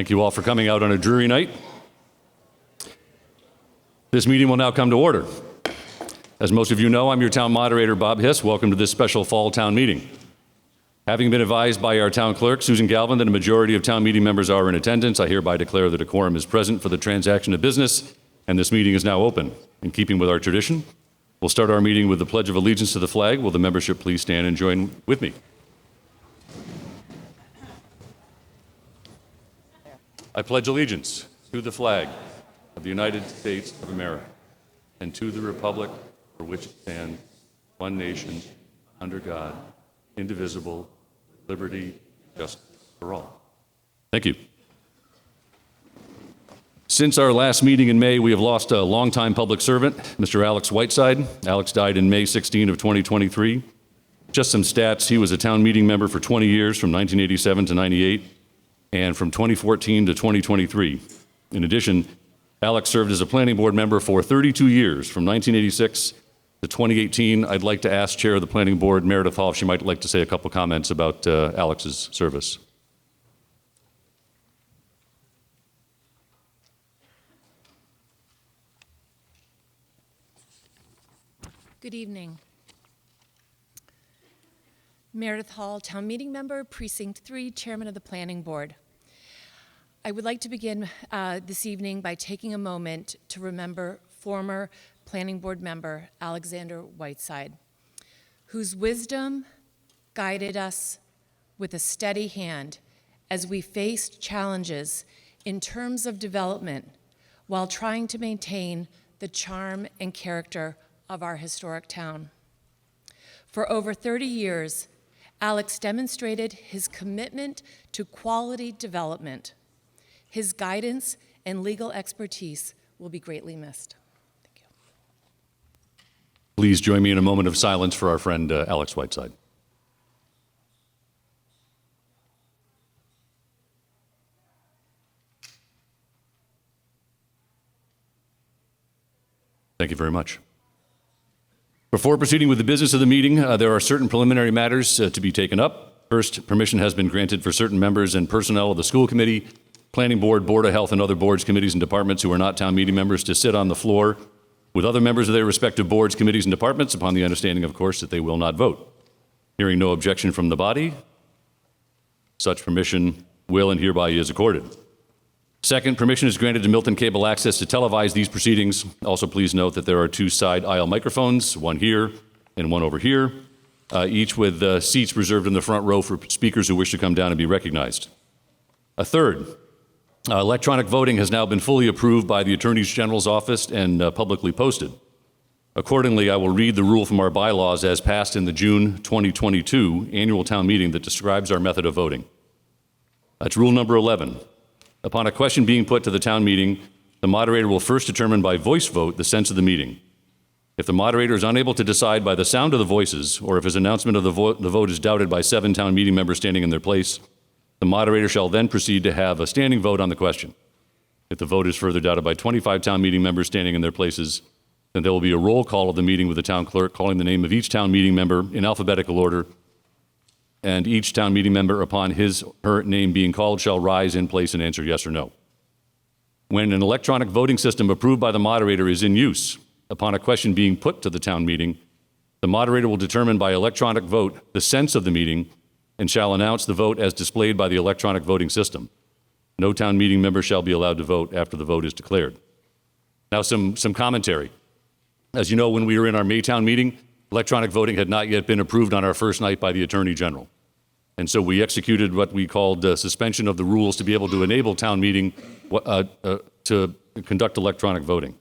Thank you all for coming out on a dreary night. This meeting will now come to order. As most of you know, I'm your town moderator, Bob Hiss. Welcome to this special fall town meeting. Having been advised by our town clerk, Susan Galvin, that a majority of town meeting members are in attendance, I hereby declare that a quorum is present for the transaction of business, and this meeting is now open. In keeping with our tradition, we'll start our meeting with the Pledge of Allegiance to the flag. Will the membership please stand and join with me? I pledge allegiance to the flag of the United States of America and to the republic for which it stands, one nation, under God, indivisible, with liberty and justice for all. Thank you. Since our last meeting in May, we have lost a longtime public servant, Mr. Alex Whiteside. Alex died in May 16 of 2023. Just some stats: he was a town meeting member for 20 years, from 1987 to 98, and from 2014 to 2023. In addition, Alex served as a planning board member for 32 years, from 1986 to 2018. I'd like to ask Chair of the Planning Board, Meredith Hall, if she might like to say a couple comments about Alex's service. Good evening. Meredith Hall, Town Meeting Member, Precinct 3, Chairman of the Planning Board. I would like to begin this evening by taking a moment to remember former Planning Board member Alexander Whiteside, whose wisdom guided us with a steady hand as we faced challenges in terms of development while trying to maintain the charm and character of our historic town. For over 30 years, Alex demonstrated his commitment to quality development. His guidance and legal expertise will be greatly missed. Thank you. Please join me in a moment of silence for our friend Alex Whiteside. Thank you very much. Before proceeding with the business of the meeting, there are certain preliminary matters to be taken up. First, permission has been granted for certain members and personnel of the school committee, planning board, board of health, and other boards, committees, and departments who are not town meeting members to sit on the floor with other members of their respective boards, committees, and departments, upon the understanding, of course, that they will not vote. Hearing no objection from the body, such permission will and hereby is accorded. Second, permission is granted to Milton Cable Access to televise these proceedings. Also, please note that there are two side aisle microphones, one here and one over here, each with seats reserved in the front row for speakers who wish to come down and be recognized. A third, electronic voting has now been fully approved by the Attorney General's office and publicly posted. Accordingly, I will read the rule from our bylaws as passed in the June 2022 annual town meeting that describes our method of voting. That's rule number 11. Upon a question being put to the town meeting, the moderator will first determine by voice vote the sense of the meeting. If the moderator is unable to decide by the sound of the voices, or if his announcement of the vote is doubted by 7 town meeting members standing in their place, the moderator shall then proceed to have a standing vote on the question. If the vote is further doubted by 25 town meeting members standing in their places, then there will be a roll call of the meeting with the town clerk calling the name of each town meeting member in alphabetical order, and each town meeting member, upon his or her name being called, shall rise in place and answer yes or no. When an electronic voting system approved by the moderator is in use, upon a question being put to the town meeting, the moderator will determine by electronic vote the sense of the meeting and shall announce the vote as displayed by the electronic voting system. No town meeting member shall be allowed to vote after the vote is declared. Now some commentary. As you know, when we were in our Maytown meeting, electronic voting had not yet been approved on our first night by the Attorney General. And so we executed what we called suspension of the rules to be able to enable town meeting to conduct electronic voting.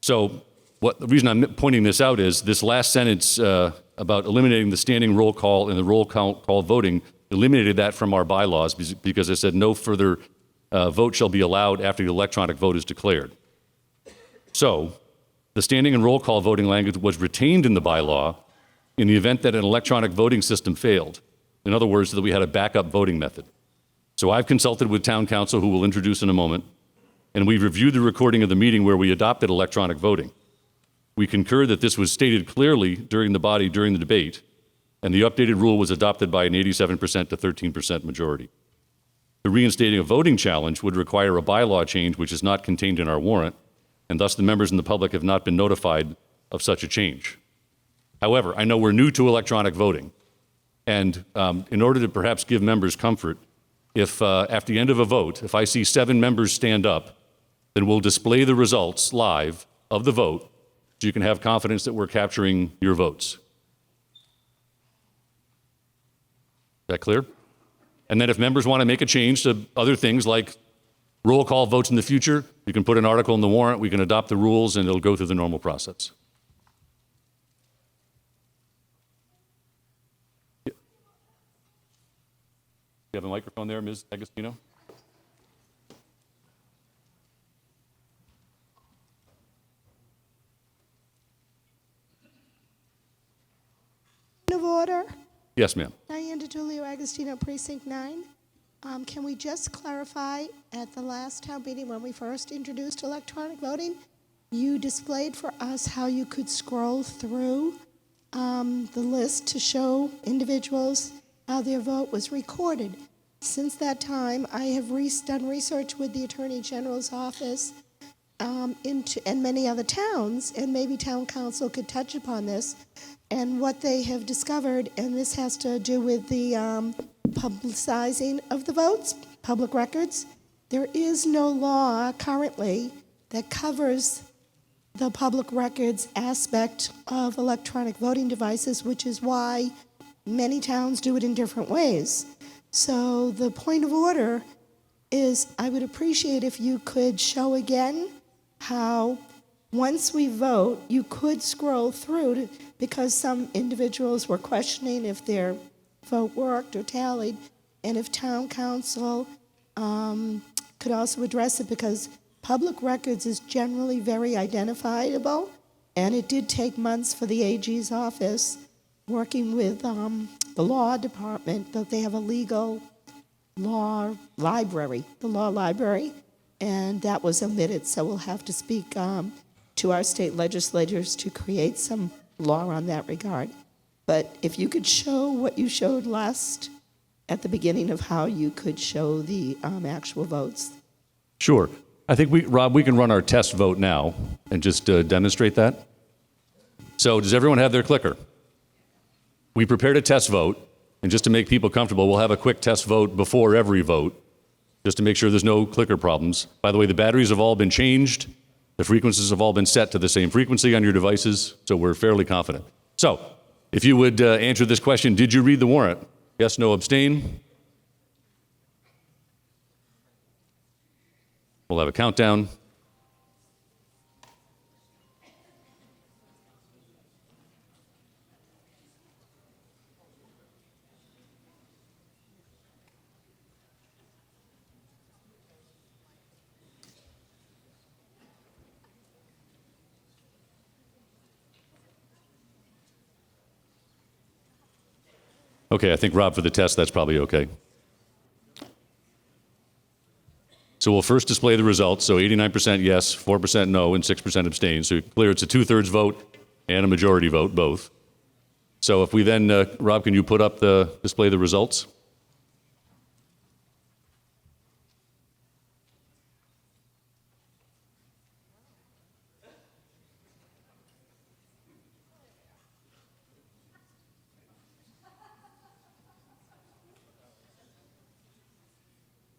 So the reason I'm pointing this out is this last sentence about eliminating the standing roll call and the roll call voting eliminated that from our bylaws because it said no further vote shall be allowed after the electronic vote is declared. So the standing and roll call voting language was retained in the bylaw in the event that an electronic voting system failed. In other words, that we had a backup voting method. So I've consulted with town council, who we'll introduce in a moment, and we've reviewed the recording of the meeting where we adopted electronic voting. We concur that this was stated clearly during the debate, and the updated rule was adopted by an 87% to 13% majority. The reinstating a voting challenge would require a bylaw change which is not contained in our warrant, and thus the members and the public have not been notified of such a change. However, I know we're new to electronic voting, and in order to perhaps give members comfort, if after the end of a vote, if I see 7 members stand up, then we'll display the results live of the vote so you can have confidence that we're capturing your votes. Is that clear? And then if members want to make a change to other things like roll call votes in the future, you can put an article in the warrant, we can adopt the rules, and it'll go through the normal process. You have a microphone there, Ms. Agostino? Point of order. Yes, ma'am. Diane DiTullio, Agostino, Precinct 9. Can we just clarify, at the last town meeting when we first introduced electronic voting, you displayed for us how you could scroll through the list to show individuals how their vote was recorded. Since that time, I have done research with the Attorney General's office and many other towns, and maybe town council could touch upon this. And what they have discovered, and this has to do with the publicizing of the votes, public records, there is no law currently that covers the public records aspect of electronic voting devices, which is why many towns do it in different ways. So the point of order is I would appreciate if you could show again how once we vote, you could scroll through because some individuals were questioning if their vote worked or tallied, and if town council could also address it, because public records is generally very identifiable, and it did take months for the AG's office working with the law department, that they have a legal law library, the law library, and that was omitted, so we'll have to speak to our state legislators to create some law on that regard. But if you could show what you showed last at the beginning of how you could show the actual votes. Sure. I think, Rob, we can run our test vote now and just demonstrate that. So does everyone have their clicker? We prepared a test vote, and just to make people comfortable, we'll have a quick test vote before every vote, just to make sure there's no clicker problems. By the way, the batteries have all been changed. The frequencies have all been set to the same frequency on your devices, so we're fairly confident. So, if you would answer this question, did you read the warrant? Yes, no, abstain. We'll have a countdown. Okay, I think, Rob, for the test, that's probably okay. So we'll first display the results. So 89% yes, 4% no, and 6% abstain. So clear it's a 2/3 vote and a majority vote, both. So if we then, Rob, can you put up display the results?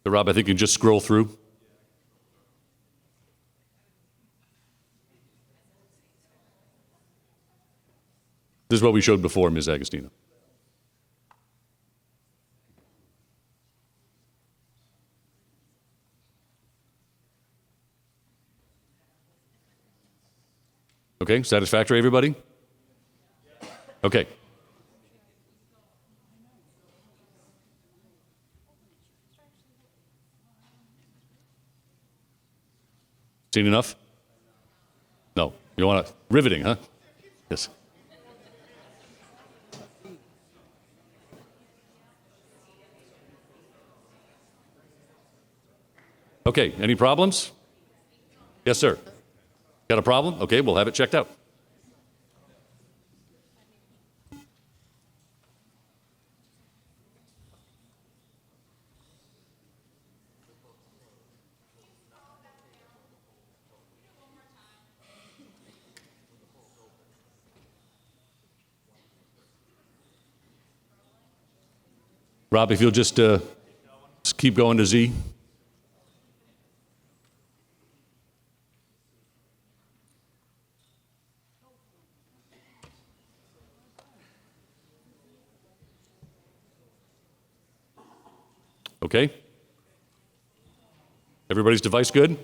So Rob, I think you can just scroll through. This is what we showed before, Ms. Agostino. Okay, satisfactory, everybody? Okay. Seen enough? No. You want to? Riveting, huh? Yes. Okay, any problems? Yes, sir. Got a problem? Okay, we'll have it checked out. Rob, if you'll just keep going to Z. Okay. Everybody's device good?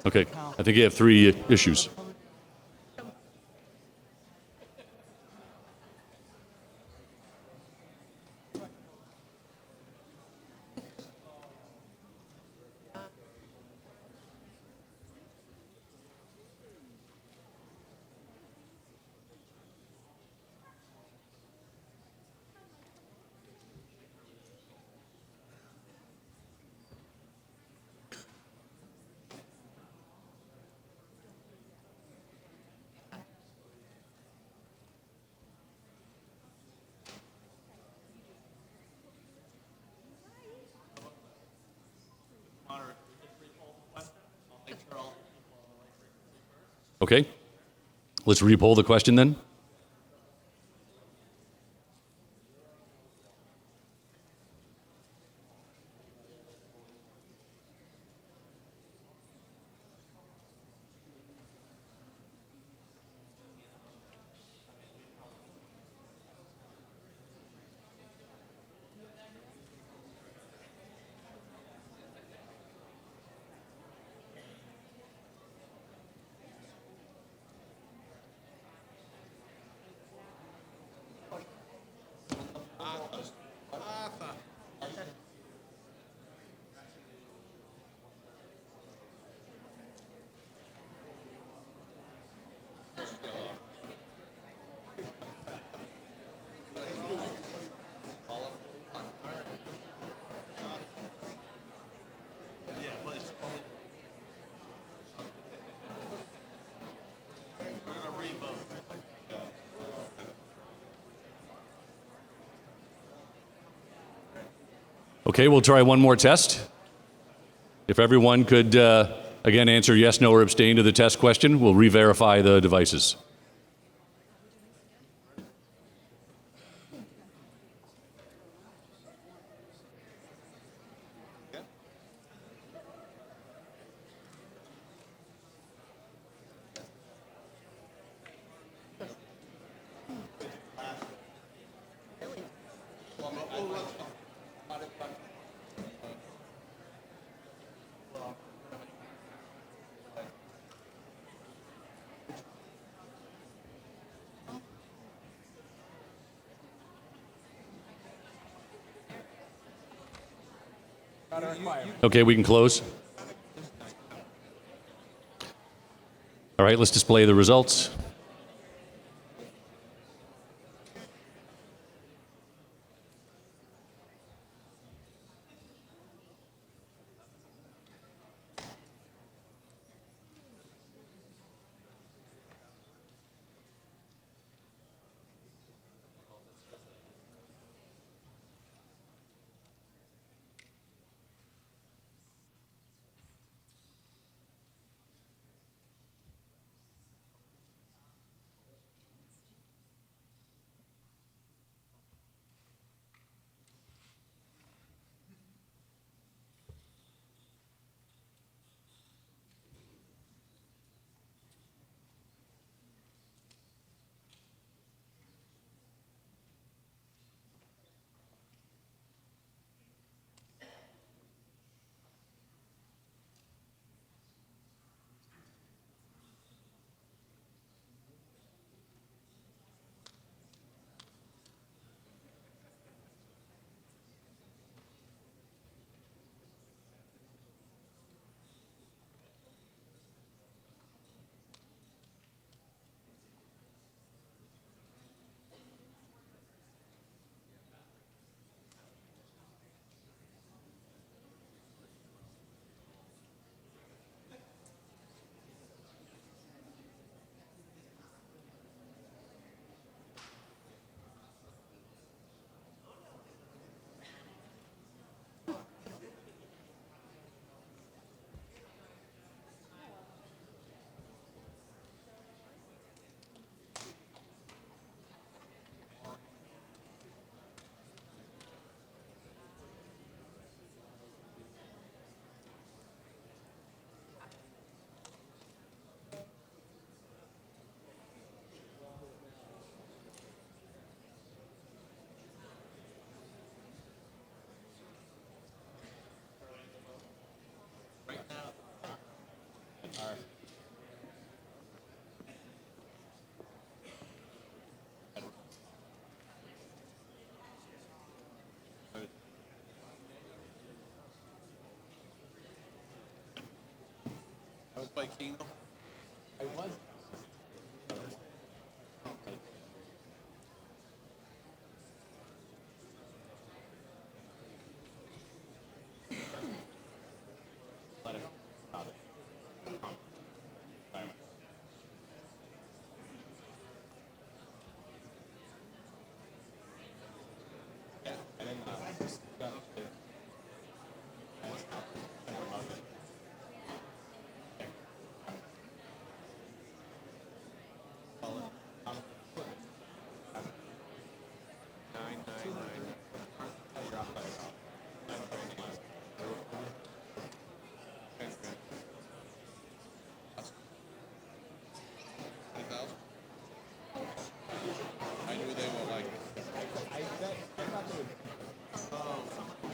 Okay, I think you have three issues. Okay, let's repoll the question then. Okay, we'll try one more test. If everyone could, again, answer yes, no, or abstain to the test question, we'll re-verify the devices. Okay, we can close. All right, let's display the results.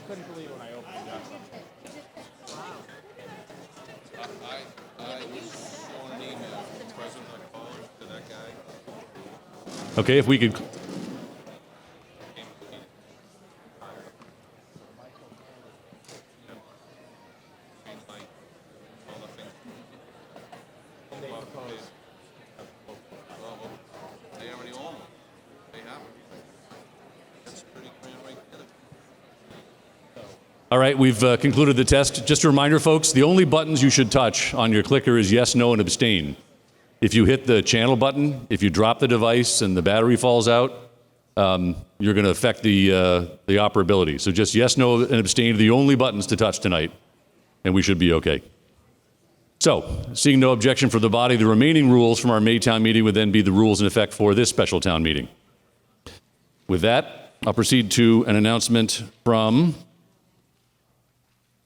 Couldn't believe when I opened it up. I was showing an email from the president of the college to that guy. Okay, if we could. They already own them. They have them. That's pretty grand right there. All right, we've concluded the test. Just a reminder, folks, the only buttons you should touch on your clicker is yes, no, and abstain. If you hit the channel button, if you drop the device and the battery falls out, you're going to affect the operability. So just yes, no, and abstain are the only buttons to touch tonight, and we should be okay. So, seeing no objection from the body, the remaining rules from our May town meeting would then be the rules in effect for this special town meeting. With that, I'll proceed to an announcement from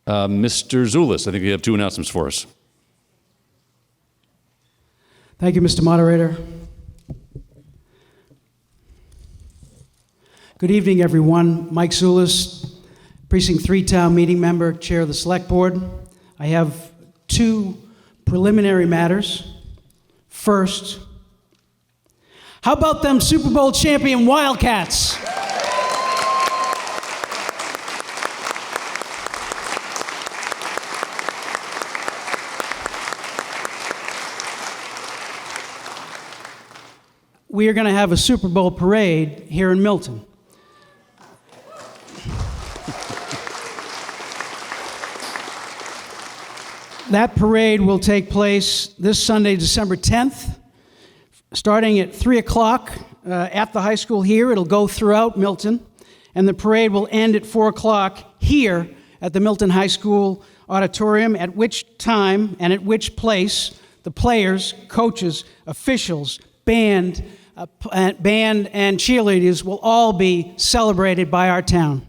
Mr. Zulis. I think we have two announcements for us. Thank you, Mr. Moderator. Good evening, everyone. Mike Zulis, Precinct 3 Town Meeting Member, Chair of the Select Board. I have two preliminary matters. First, how about them Super Bowl champion Wildcats? We are going to have a Super Bowl parade here in Milton. That parade will take place this Sunday, December 10th, starting at 3 o'clock at the high school here. It'll go throughout Milton, and the parade will end at 4 o'clock here at the Milton High School auditorium, at which time and at which place the players, coaches, officials, band and cheerleaders will all be celebrated by our town.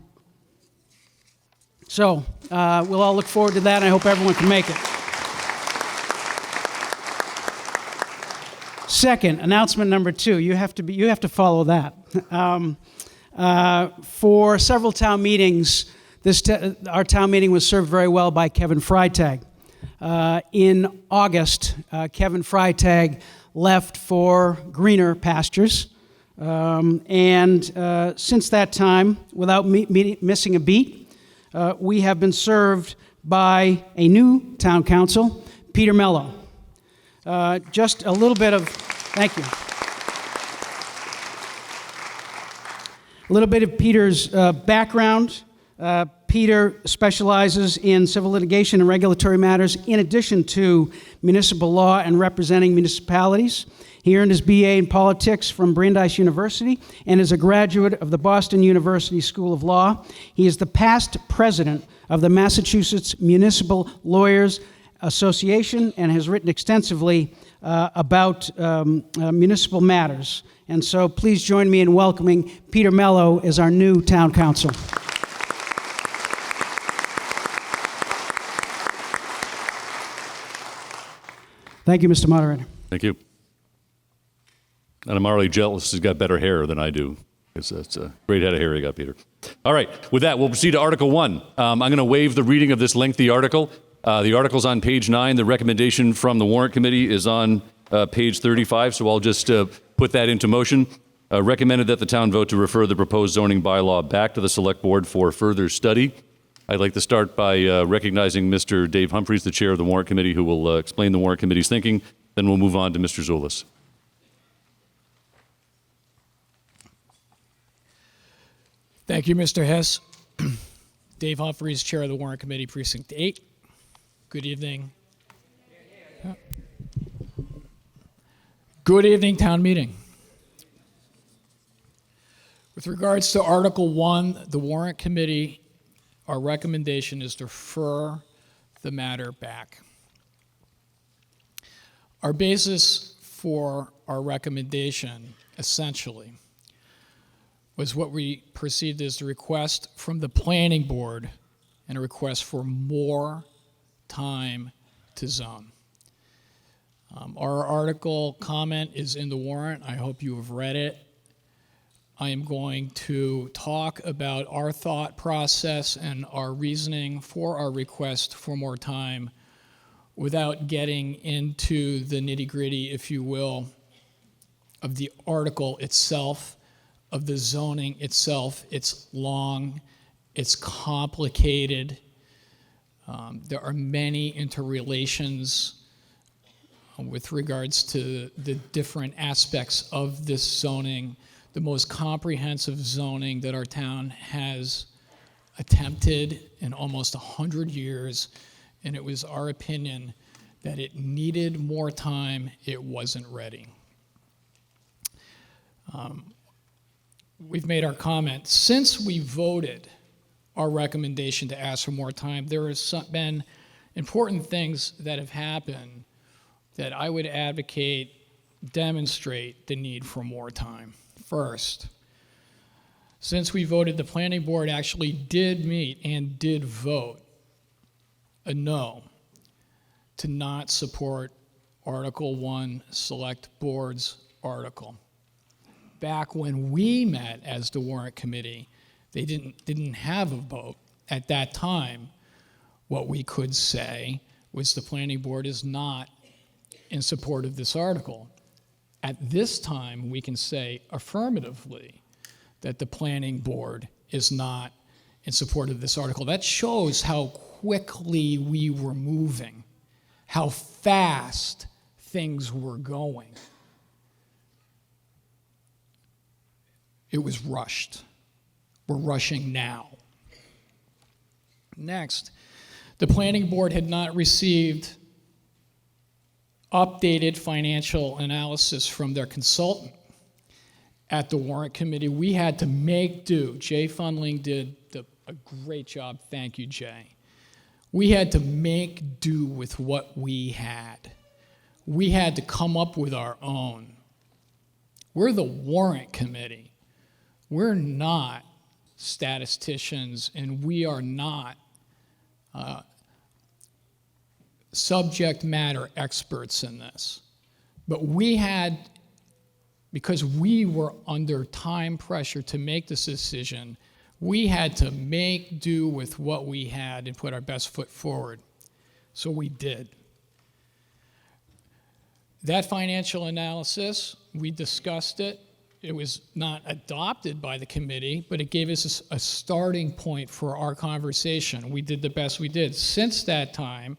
So we'll all look forward to that, and I hope everyone can make it. Second, announcement number 2. You have to follow that. For several town meetings, our town meeting was served very well by Kevin Freitag. In August, Kevin Freitag left for greener pastures, and since that time, without missing a beat, we have been served by a new town council, Peter Mello. Just a little bit of, thank you. A little bit of Peter's background. Peter specializes in civil litigation and regulatory matters in addition to municipal law and representing municipalities. He earned his BA in politics from Brandeis University and is a graduate of the Boston University School of Law. He is the past president of the Massachusetts Municipal Lawyers Association and has written extensively about municipal matters. And so please join me in welcoming Peter Mello as our new town council. Thank you, Mr. Moderator. Thank you. And I'm already jealous he's got better hair than I do. It's a great head of hair you got, Peter. All right, with that, we'll proceed to Article 1. I'm going to waive the reading of this lengthy article. The article's on page 9. The recommendation from the Warrant Committee is on page 35, so I'll just put that into motion. Recommended that the town vote to refer the proposed zoning bylaw back to the Select Board for further study. I'd like to start by recognizing Mr. Dave Humphreys, the chair of the Warrant Committee, who will explain the Warrant Committee's thinking. Then we'll move on to Mr. Zulus. Thank you, Mr. Hess. Dave Humphreys, Chair of the Warrant Committee, Precinct 8. Good evening. Good evening, town meeting. With regards to Article 1, the Warrant Committee, our recommendation is to refer the matter back. Our basis for our recommendation, essentially, was what we perceived as the request from the planning board and a request for more time to zone. Our article comment is in the warrant. I hope you have read it. I am going to talk about our thought process and our reasoning for our request for more time without getting into the nitty-gritty, if you will, of the article itself, of the zoning itself. It's long, it's complicated. There are many interrelations with regards to the different aspects of this zoning, the most comprehensive zoning that our town has attempted in almost 100 years, and it was our opinion that it needed more time, it wasn't ready. We've made our comment. Since we voted our recommendation to ask for more time, there has been important things that have happened that I would advocate demonstrate the need for more time. First, since we voted, the planning board actually did meet and did vote a no to not support Article 1 Select Board's article. Back when we met as the Warrant Committee, they didn't have a vote. At that time, what we could say was the planning board is not in support of this article. At this time, we can say affirmatively that the planning board is not in support of this article. That shows how quickly we were moving, how fast things were going. It was rushed. We're rushing now. Next, the planning board had not received updated financial analysis from their consultant. At the Warrant Committee, we had to make do. Jay Funling did a great job. Thank you, Jay. We had to make do with what we had. We had to come up with our own. We're the Warrant Committee. We're not statisticians, and we are not subject matter experts in this. But we had, because we were under time pressure to make this decision, we had to make do with what we had and put our best foot forward. So we did. That financial analysis, we discussed it. It was not adopted by the committee, but it gave us a starting point for our conversation. We did the best we did. Since that time,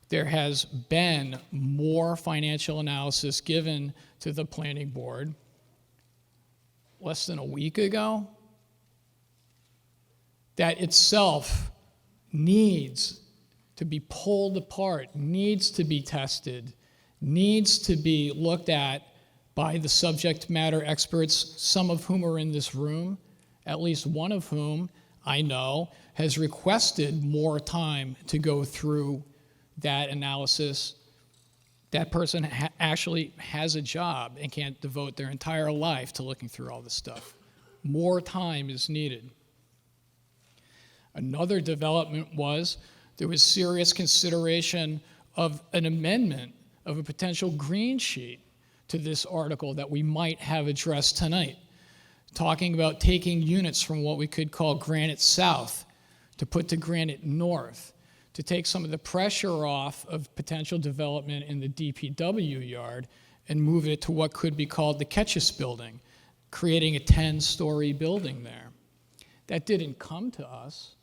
there has been more financial analysis given to the planning board. Less than a week ago, that itself needs to be pulled apart, needs to be tested, needs to be looked at by the subject matter experts, some of whom are in this room, at least one of whom I know has requested more time to go through that analysis. That person actually has a job and can't devote their entire life to looking through all this stuff. More time is needed. Another development was there was serious consideration of an amendment of a potential green sheet to this article that we might have addressed tonight, talking about taking units from what we could call Granite South to put to Granite North, to take some of the pressure off of potential development in the DPW yard and move it to what could be called the Ketchus building, creating a 10-story building there. That didn't come to us.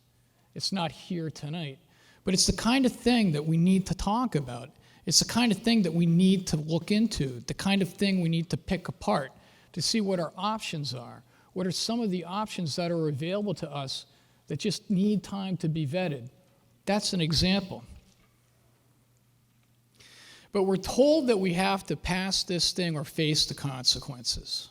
It's not here tonight. But it's the kind of thing that we need to talk about. It's the kind of thing that we need to look into, the kind of thing we need to pick apart to see what our options are. What are some of the options that are available to us that just need time to be vetted? That's an example. But we're told that we have to pass this thing or face the consequences.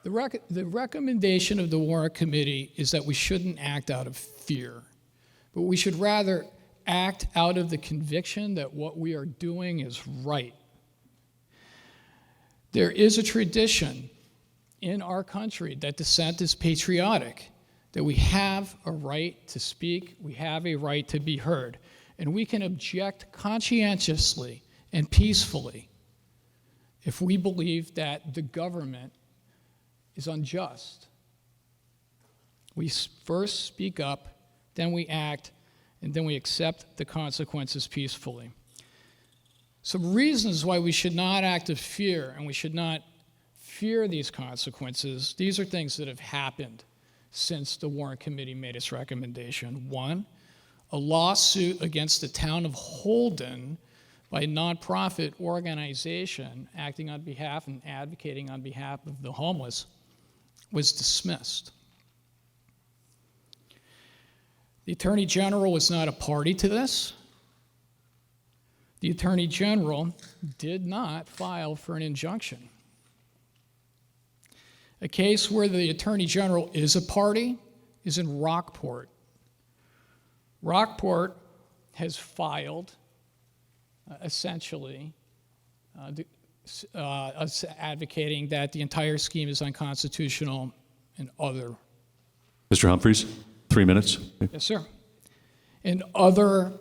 The recommendation of the Warrant Committee is that we shouldn't act out of fear, but we should rather act out of the conviction that what we are doing is right. There is a tradition in our country that dissent is patriotic, that we have a right to speak, we have a right to be heard, and we can object conscientiously and peacefully if we believe that the government is unjust. We first speak up, then we act, and then we accept the consequences peacefully. Some reasons why we should not act of fear and we should not fear these consequences, these are things that have happened since the Warrant Committee made its recommendation. One, a lawsuit against the town of Holden by a nonprofit organization acting on behalf and advocating on behalf of the homeless was dismissed. The Attorney General was not a party to this. The Attorney General did not file for an injunction. A case where the Attorney General is a party is in Rockport. Rockport has filed, essentially, advocating that the entire scheme is unconstitutional and other. Mr. Humphreys, 3 minutes. Yes, sir. And other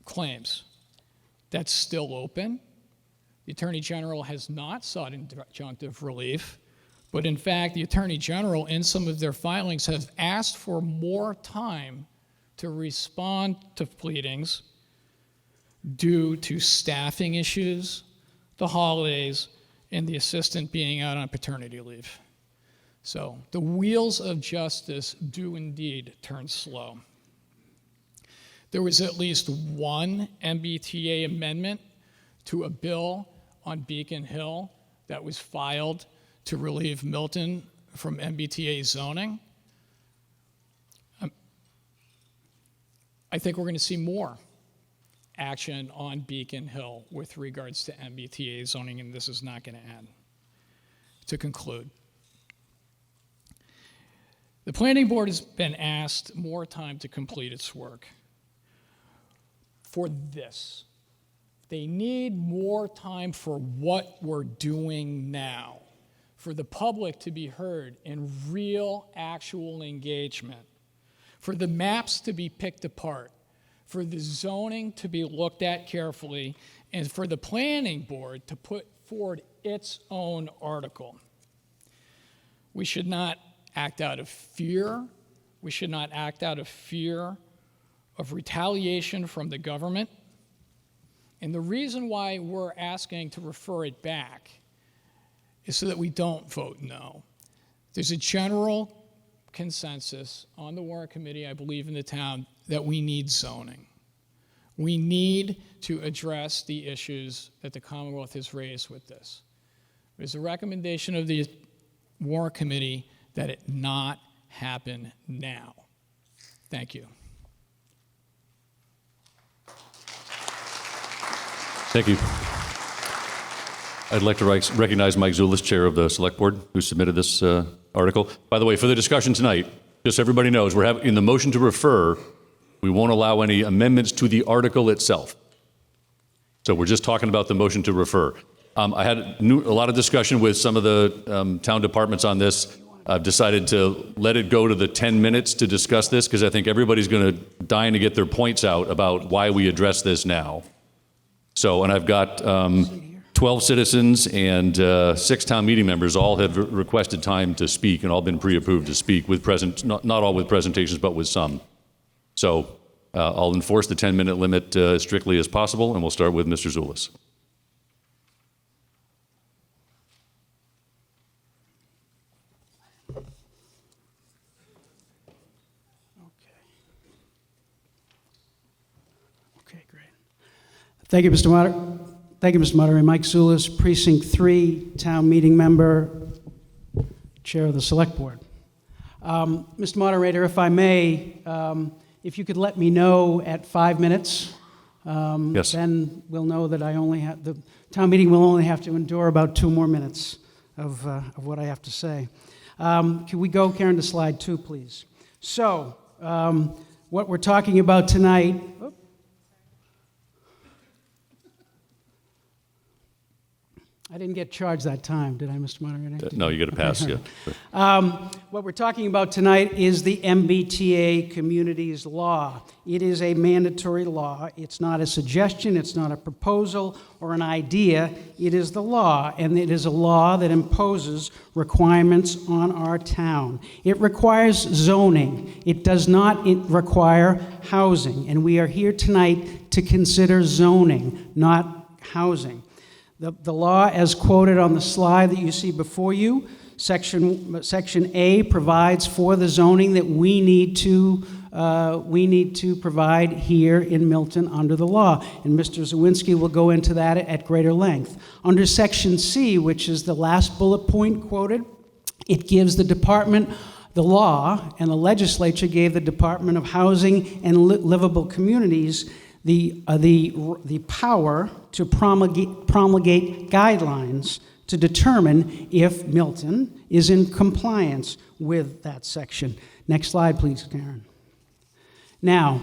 claims. That's still open. The Attorney General has not sought injunctive relief, but in fact, the Attorney General, in some of their filings, have asked for more time to respond to pleadings due to staffing issues, the holidays, and the assistant being out on paternity leave. So the wheels of justice do indeed turn slow. There was at least one MBTA amendment to a bill on Beacon Hill that was filed to relieve Milton from MBTA zoning. I think we're going to see more action on Beacon Hill with regards to MBTA zoning, and this is not going to end. To conclude, the Planning Board has been asked more time to complete its work. For this, they need more time for what we're doing now, for the public to be heard in real, actual engagement, for the maps to be picked apart, for the zoning to be looked at carefully, and for the Planning Board to put forward its own article. We should not act out of fear. We should not act out of fear of retaliation from the government. And the reason why we're asking to refer it back is so that we don't vote no. There's a general consensus on the Warrant Committee, I believe, in the town, that we need zoning. We need to address the issues that the Commonwealth has raised with this. There's a recommendation of the Warrant Committee that it not happen now. Thank you. Thank you. I'd like to recognize Mike Zulis, Chair of the Select Board, who submitted this article. By the way, for the discussion tonight, just so everybody knows, we're having in the motion to refer, we won't allow any amendments to the article itself. So we're just talking about the motion to refer. I had a lot of discussion with some of the town departments on this. I've decided to let it go to the 10 minutes to discuss this because I think everybody's going to dying to get their points out about why we address this now. So, and I've got 12 citizens and 6 town meeting members all have requested time to speak and all been pre-approved to speak with not all with presentations, but with some. So I'll enforce the 10-minute limit as strictly as possible, and we'll start with Mr. Zulis. Thank you, Mr. Moderator. Thank you, Mr. Moderator. Mike Zulis, Precinct 3, Town Meeting Member, Chair of the Select Board. Mr. Moderator, if I may, if you could let me know at 5 minutes, Yes. then we'll know that the town meeting will only have to endure about 2 more minutes of what I have to say. Can we go, Karen, to slide 2, please? So, what we're talking about tonight. I didn't get charged that time, did I, Mr. Moderator? No, you get a pass, yeah. What we're talking about tonight is the MBTA Communities Law. It is a mandatory law. It's not a suggestion, it's not a proposal or an idea. It is the law, and it is a law that imposes requirements on our town. It requires zoning. It does not require housing, and we are here tonight to consider zoning, not housing. The law, as quoted on the slide that you see before you, Section A provides for the zoning that we need to provide here in Milton under the law, and Mr. Zawinski will go into that at greater length. Under Section C, which is the last bullet point quoted, it gives the department the law, and the legislature gave the Department of Housing and Livable Communities the power to promulgate guidelines to determine if Milton is in compliance with that section. Next slide, please, Karen. Now,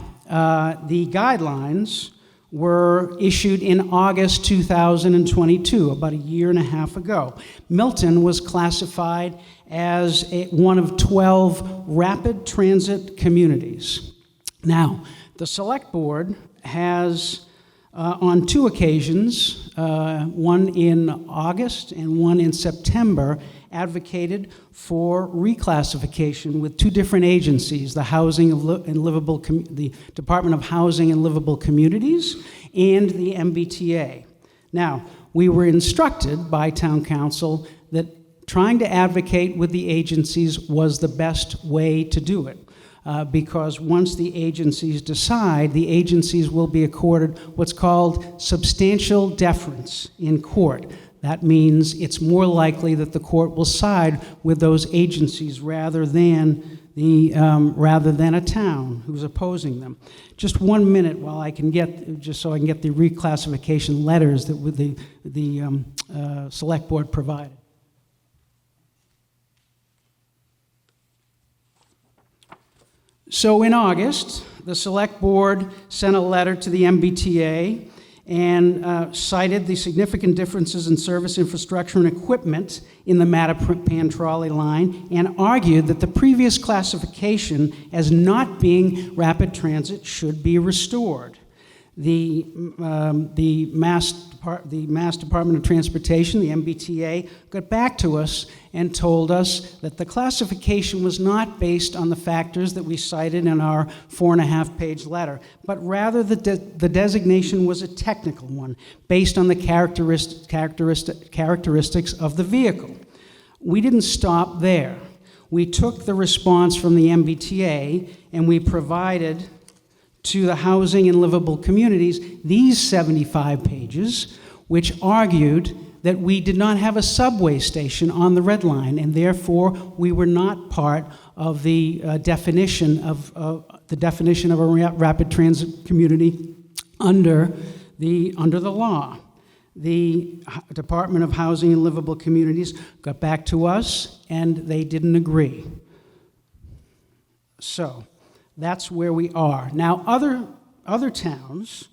the guidelines were issued in August 2022, about a year and a half ago. Milton was classified as one of 12 rapid transit communities. Now, the Select Board has, on 2 occasions, one in August and one in September, advocated for reclassification with 2 different agencies, the the Department of Housing and Livable Communities and the MBTA. Now, we were instructed by Town Council that trying to advocate with the agencies was the best way to do it. Because once the agencies decide, the agencies will be accorded what's called substantial deference in court. That means it's more likely that the court will side with those agencies rather than a town who's opposing them. Just 1 minute while I can just so I can get the reclassification letters that the Select Board provided. So in August, the Select Board sent a letter to the MBTA and cited the significant differences in service infrastructure and equipment in the Mattapan trolley line and argued that the previous classification as not being rapid transit should be restored. The Mass Department of Transportation, the MBTA, got back to us and told us that the classification was not based on the factors that we cited in our 4.5-page letter, but rather the designation was a technical one based on the characteristics of the vehicle. We didn't stop there. We took the response from the MBTA and we provided to the Housing and Livable Communities these 75 pages, which argued that we did not have a subway station on the Red Line, and therefore we were not part of the definition of a rapid transit community under the law. The Department of Housing and Livable Communities got back to us, and they didn't agree. So that's where we are. Now, other towns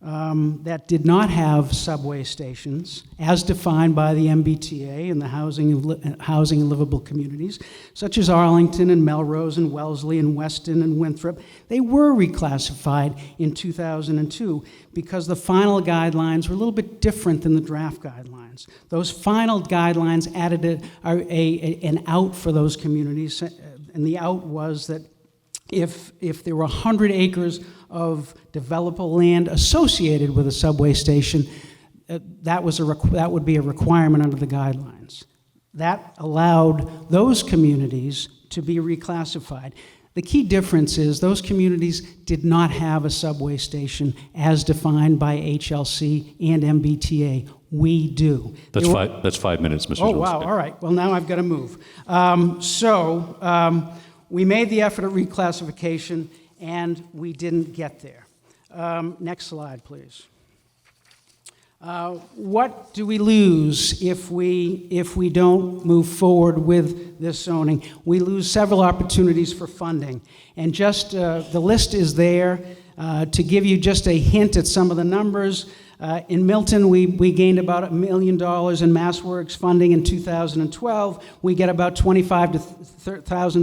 that did not have subway stations, as defined by the MBTA and the Housing and Livable Communities, such as Arlington and Melrose and Wellesley and Weston and Winthrop, they were reclassified in 2002 because the final guidelines were a little bit different than the draft guidelines. Those final guidelines added an out for those communities, and the out was that if there were 100 acres of developable land associated with a subway station, that would be a requirement under the guidelines. That allowed those communities to be reclassified. The key difference is those communities did not have a subway station as defined by HLC and MBTA. We do. That's There were- that's 5 minutes, Mr. Oh, Jones. wow, all right. Well, now I've got to move. We made the effort at reclassification, and we didn't get there. Next slide, please. What do we lose if we don't move forward with this zoning? We lose several opportunities for funding. And just the list is there to give you just a hint at some of the numbers. In Milton, we gained about $1 million in MassWorks funding in 2012. We get about $25,000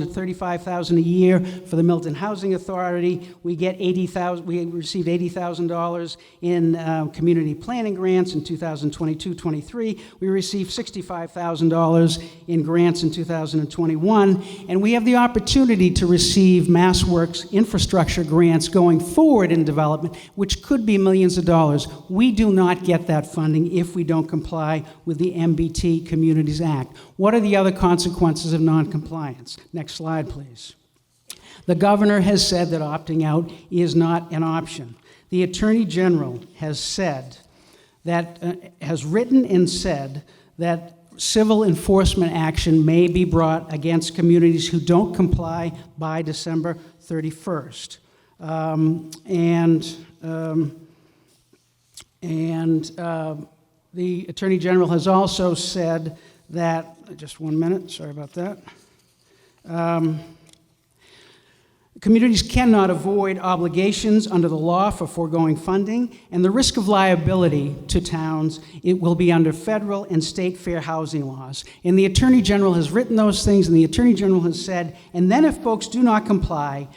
to $35,000 a year for the Milton Housing Authority. We get we received $80,000 in community planning grants in 2022-23. We received $65,000 in grants in 2021, and we have the opportunity to receive MassWorks infrastructure grants going forward in development, which could be millions of dollars. We do not get that funding if we don't comply with the MBT Communities Act. What are the other consequences of noncompliance? Next slide, please. The governor has said that opting out is not an option. The Attorney General has said that, has written and said that civil enforcement action may be brought against communities who don't comply by December 31st. The Attorney General has also said that, just 1 minute, sorry about that. Communities cannot avoid obligations under the law for foregoing funding, and the risk of liability to towns, it will be under federal and state fair housing laws. And the Attorney General has written those things, and the Attorney General has said, and then if folks do not comply,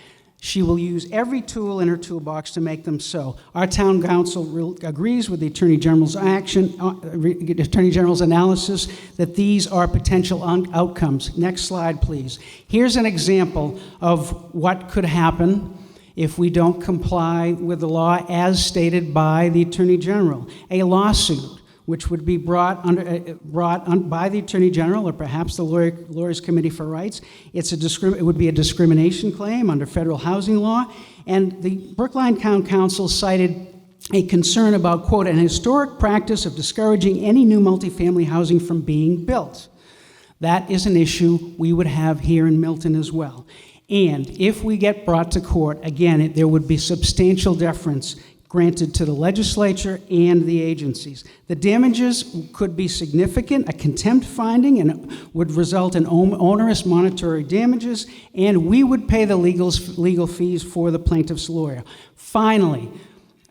she will use every tool in her toolbox to make them so. Our town council agrees with the Attorney General's Attorney General's analysis that these are potential outcomes. Next slide, please. Here's an example of what could happen if we don't comply with the law as stated by the Attorney General. A lawsuit which would be brought by the Attorney General or perhaps the Lawyers Committee for Rights. It would be a discrimination claim under federal housing law. And the Brookline Town Council cited a concern about, quote, an historic practice of discouraging any new multifamily housing from being built. That is an issue we would have here in Milton as well. And if we get brought to court, again, there would be substantial deference granted to the legislature and the agencies. The damages could be significant, a contempt finding, and would result in onerous monetary damages, and we would pay the legal fees for the plaintiff's lawyer. Finally,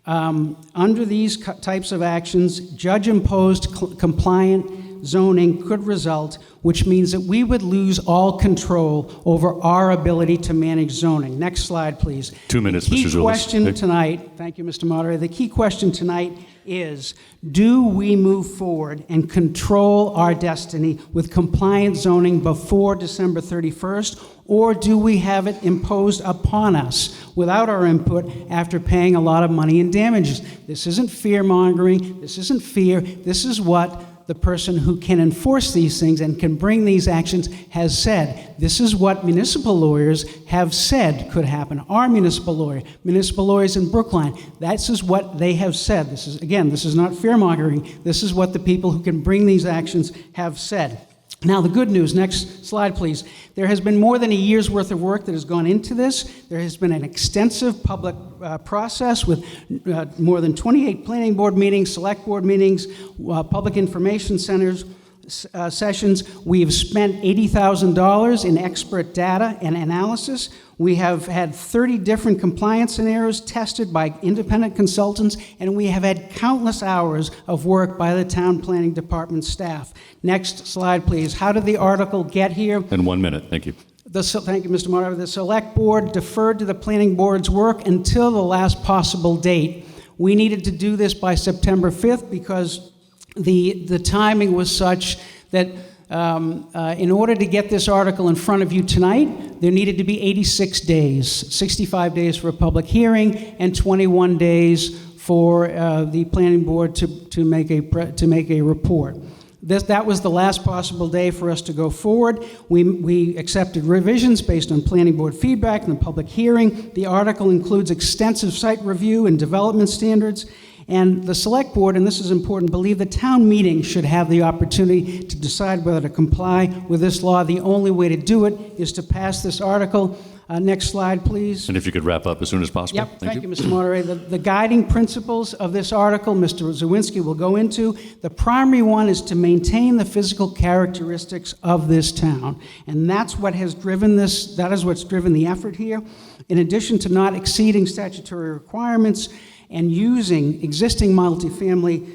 under these types of actions, judge-imposed compliant zoning could result, which means that we would lose all control over our ability to manage zoning. Next slide, please. 2 minutes, Mr. The key Zulus. question tonight, thank you, Mr. Moderator. The key question tonight is, do we move forward and control our destiny with compliant zoning before December 31st, or do we have it imposed upon us without our input after paying a lot of money in damages? This isn't fear-mongering. This isn't fear. This is what the person who can enforce these things and can bring these actions has said. This is what municipal lawyers have said could happen. Our municipal lawyers in Brookline, this is what they have said. This is not fear-mongering. This is what the people who can bring these actions have said. Now, the good news, next slide, please. There has been more than a year's worth of work that has gone into this. There has been an extensive public process with more than 28 planning board meetings, select board meetings, public information centers, sessions. We have spent $80,000 in expert data and analysis. We have had 30 different compliance scenarios tested by independent consultants, and we have had countless hours of work by the town planning department staff. Next slide, please. How did the article get here? In 1 minute, thank you. Thank you, Mr. Moderator. The select board deferred to the planning board's work until the last possible date. We needed to do this by September 5th because the timing was such that in order to get this article in front of you tonight, there needed to be 86 days, 65 days for a public hearing, and 21 days for the planning board to make a report. That was the last possible day for us to go forward. We accepted revisions based on planning board feedback and the public hearing. The article includes extensive site review and development standards. And the select board, and this is important, believe the town meeting should have the opportunity to decide whether to comply with this law. The only way to do it is to pass this article. Next slide, please. And if you could wrap up as soon as possible. Yep, thank you, Mr. Moderator. The guiding principles of this article, Mr. Zawinski will go into. The primary one is to maintain the physical characteristics of this town. And that's what has driven this, that is what's driven the effort here. In addition to not exceeding statutory requirements and using existing multifamily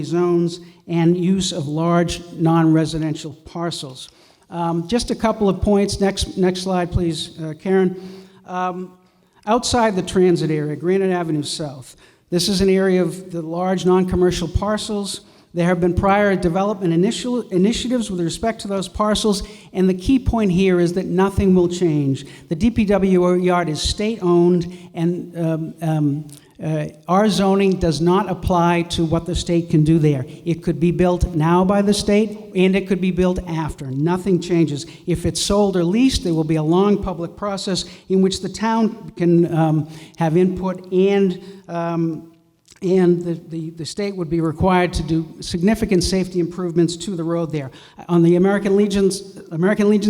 zones and use of large non-residential parcels. Just a couple of points. Next slide, please, Karen. Outside the transit area, Granite Avenue South, this is an area of the large non-commercial parcels. There have been prior development initiatives with respect to those parcels, and the key point here is that nothing will change. The DPW yard is state-owned, and our zoning does not apply to what the state can do there. It could be built now by the state, and it could be built after. Nothing changes. If it's sold or leased, there will be a long public process in which the town can have input, and the state would be required to do significant safety improvements to the road there. On the American Legion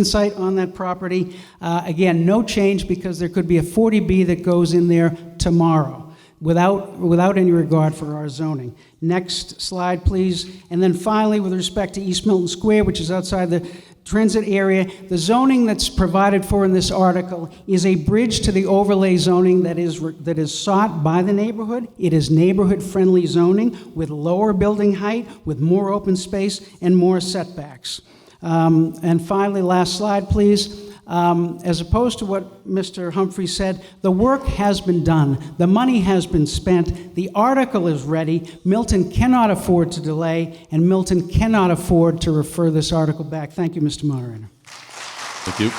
site on that property, again, no change because there could be a 40B that goes in there tomorrow without any regard for our zoning. Next slide, please. And then finally, with respect to East Milton Square, which is outside the transit area, the zoning that's provided for in this article is a bridge to the overlay zoning that is sought by the neighborhood. It is neighborhood-friendly zoning with lower building height, with more open space, and more setbacks. And finally, last slide, please. As opposed to what Mr. Humphrey said, the work has been done. The money has been spent. The article is ready. Milton cannot afford to delay, and Milton cannot afford to refer this article back. Thank you, Mr. Moderator. Thank you.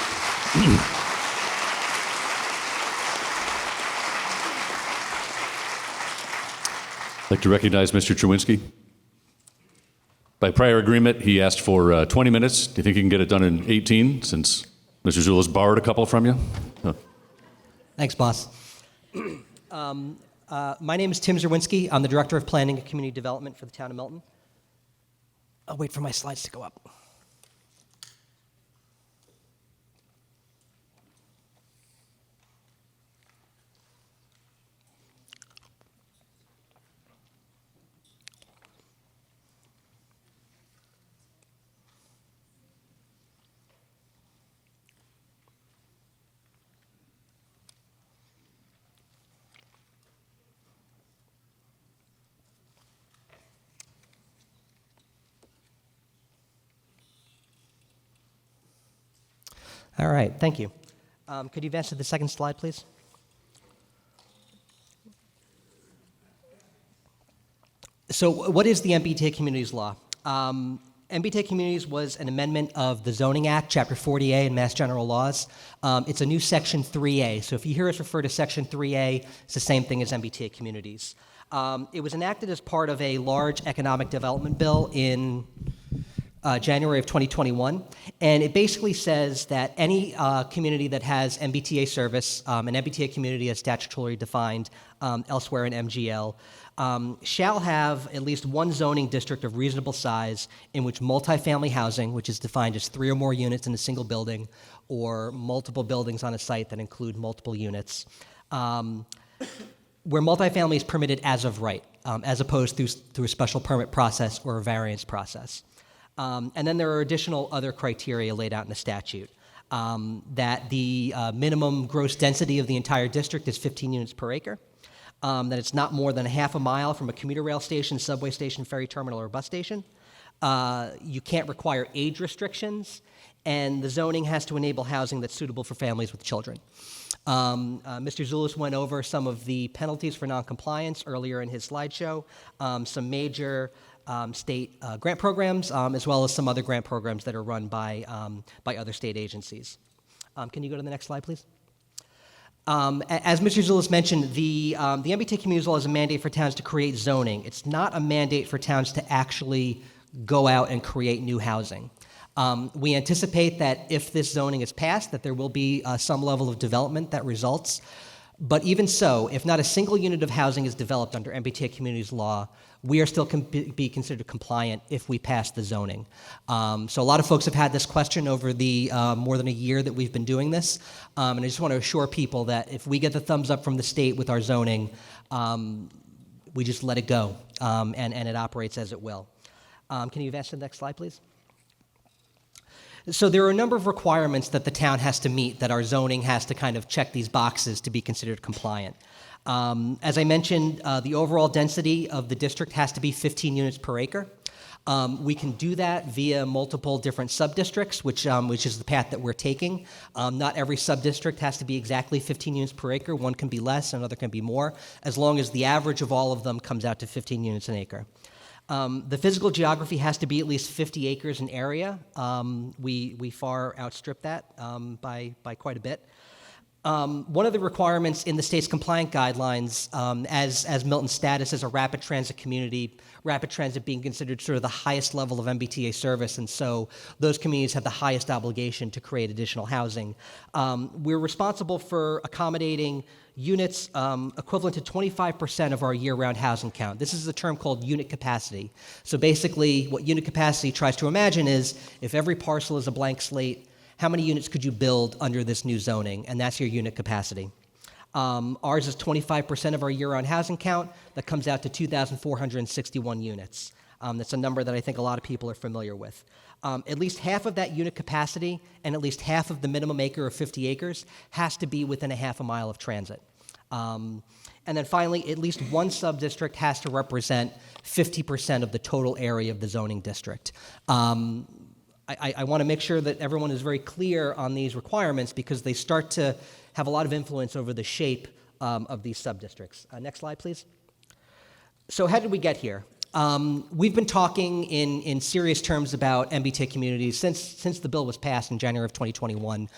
I'd like to recognize Mr. Czerwinski. By prior agreement, he asked for 20 minutes. Do you think he can get it done in 18, since Mr. Zulus borrowed a couple from you? Thanks, boss. My name is Tim Czerwinski. I'm the Director of Planning and Community Development for the town of Milton. I'll wait for my slides to go up. All right, thank you. Could you advance to the second slide, please? So what is the MBTA Communities Law? MBTA Communities was an amendment of the Zoning Act, Chapter 40A in Mass General Laws. It's a new Section 3A. So if you hear us refer to Section 3A, it's the same thing as MBTA Communities. It was enacted as part of a large economic development bill in January of 2021, and it basically says that any community that has MBTA service, an MBTA community as statutorily defined elsewhere in MGL, shall have at least one zoning district of reasonable size in which multifamily housing, which is defined as 3 or more units in a single building, or multiple buildings on a site that include multiple units, where multifamily is permitted as of right, as opposed through a special permit process or a variance process. And then there are additional other criteria laid out in the statute, that the minimum gross density of the entire district is 15 units per acre, that it's not more than a half a mile from a commuter rail station, subway station, ferry terminal, or bus station. You can't require age restrictions, and the zoning has to enable housing that's suitable for families with children. Mr. Zulus went over some of the penalties for noncompliance earlier in his slideshow, some major state grant programs, as well as some other grant programs that are run by other state agencies. Can you go to the next slide, please? As Mr. Zullis mentioned, the MBTA Communities Law is a mandate for towns to create zoning. It's not a mandate for towns to actually go out and create new housing. We anticipate that if this zoning is passed, that there will be some level of development that results. But even so, if not a single unit of housing is developed under MBTA Communities Law, we are still be considered compliant if we pass the zoning. So a lot of folks have had this question over the more than a year that we've been doing this, and I just want to assure people that if we get the thumbs up from the state with our zoning, we just let it go, and it operates as it will. Can you advance to the next slide, please? So there are a number of requirements that the town has to meet, that our zoning has to kind of check these boxes to be considered compliant. As I mentioned, the overall density of the district has to be 15 units per acre. We can do that via multiple different sub-districts, which is the path that we're taking. Not every sub-district has to be exactly 15 units per acre. One can be less, another can be more, as long as the average of all of them comes out to 15 units an acre. The physical geography has to be at least 50 acres in area. We far outstrip that by quite a bit. One of the requirements in the state's compliant guidelines, as Milton's status as a rapid transit community, rapid transit being considered sort of the highest level of MBTA service, and so those communities have the highest obligation to create additional housing. We're responsible for accommodating units equivalent to 25% of our year-round housing count. This is a term called unit capacity. So basically, what unit capacity tries to imagine is if every parcel is a blank slate, how many units could you build under this new zoning? And that's your unit capacity. Ours is 25% of our year-round housing count. That comes out to 2,461 units. That's a number that I think a lot of people are familiar with. At least half of that unit capacity and at least half of the minimum acre of 50 acres has to be within a half a mile of transit. And then finally, at least one sub-district has to represent 50% of the total area of the zoning district. I want to make sure that everyone is very clear on these requirements because they start to have a lot of influence over the shape of these sub-districts. Next slide, please. So how did we get here? We've been talking in serious terms about MBTA communities since the bill was passed in January of 2021.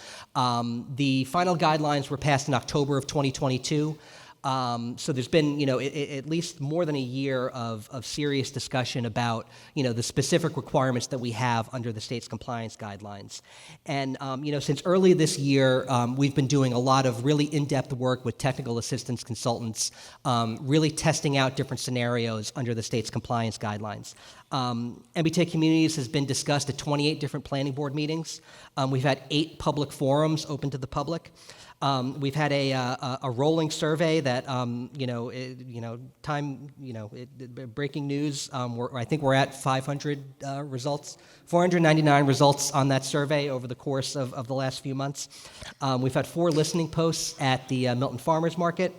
The final guidelines were passed in October of 2022. So there's been, at least more than a year of serious discussion about, the specific requirements that we have under the state's compliance guidelines. And, since early this year, we've been doing a lot of really in-depth work with technical assistance consultants, really testing out different scenarios under the state's compliance guidelines. MBTA Communities has been discussed at 28 different planning board meetings. We've had 8 public forums open to the public. We've had a rolling survey that, breaking news. I think we're at 500 results, 499 results on that survey over the course of the last few months. We've had 4 listening posts at the Milton Farmers Market.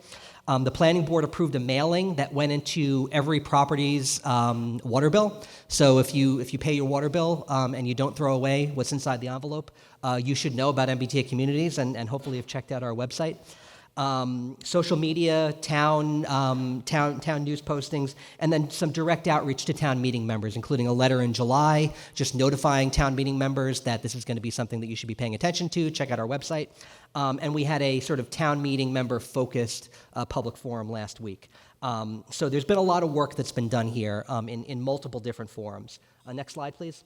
The planning board approved a mailing that went into every property's water bill. So if you pay your water bill and you don't throw away what's inside the envelope, you should know about MBTA Communities and hopefully have checked out our website. Social media, town news postings, and then some direct outreach to town meeting members, including a letter in July, just notifying town meeting members that this is going to be something that you should be paying attention to. Check out our website. And we had a sort of town meeting member-focused public forum last week. So there's been a lot of work that's been done here in multiple different forums. Next slide, please.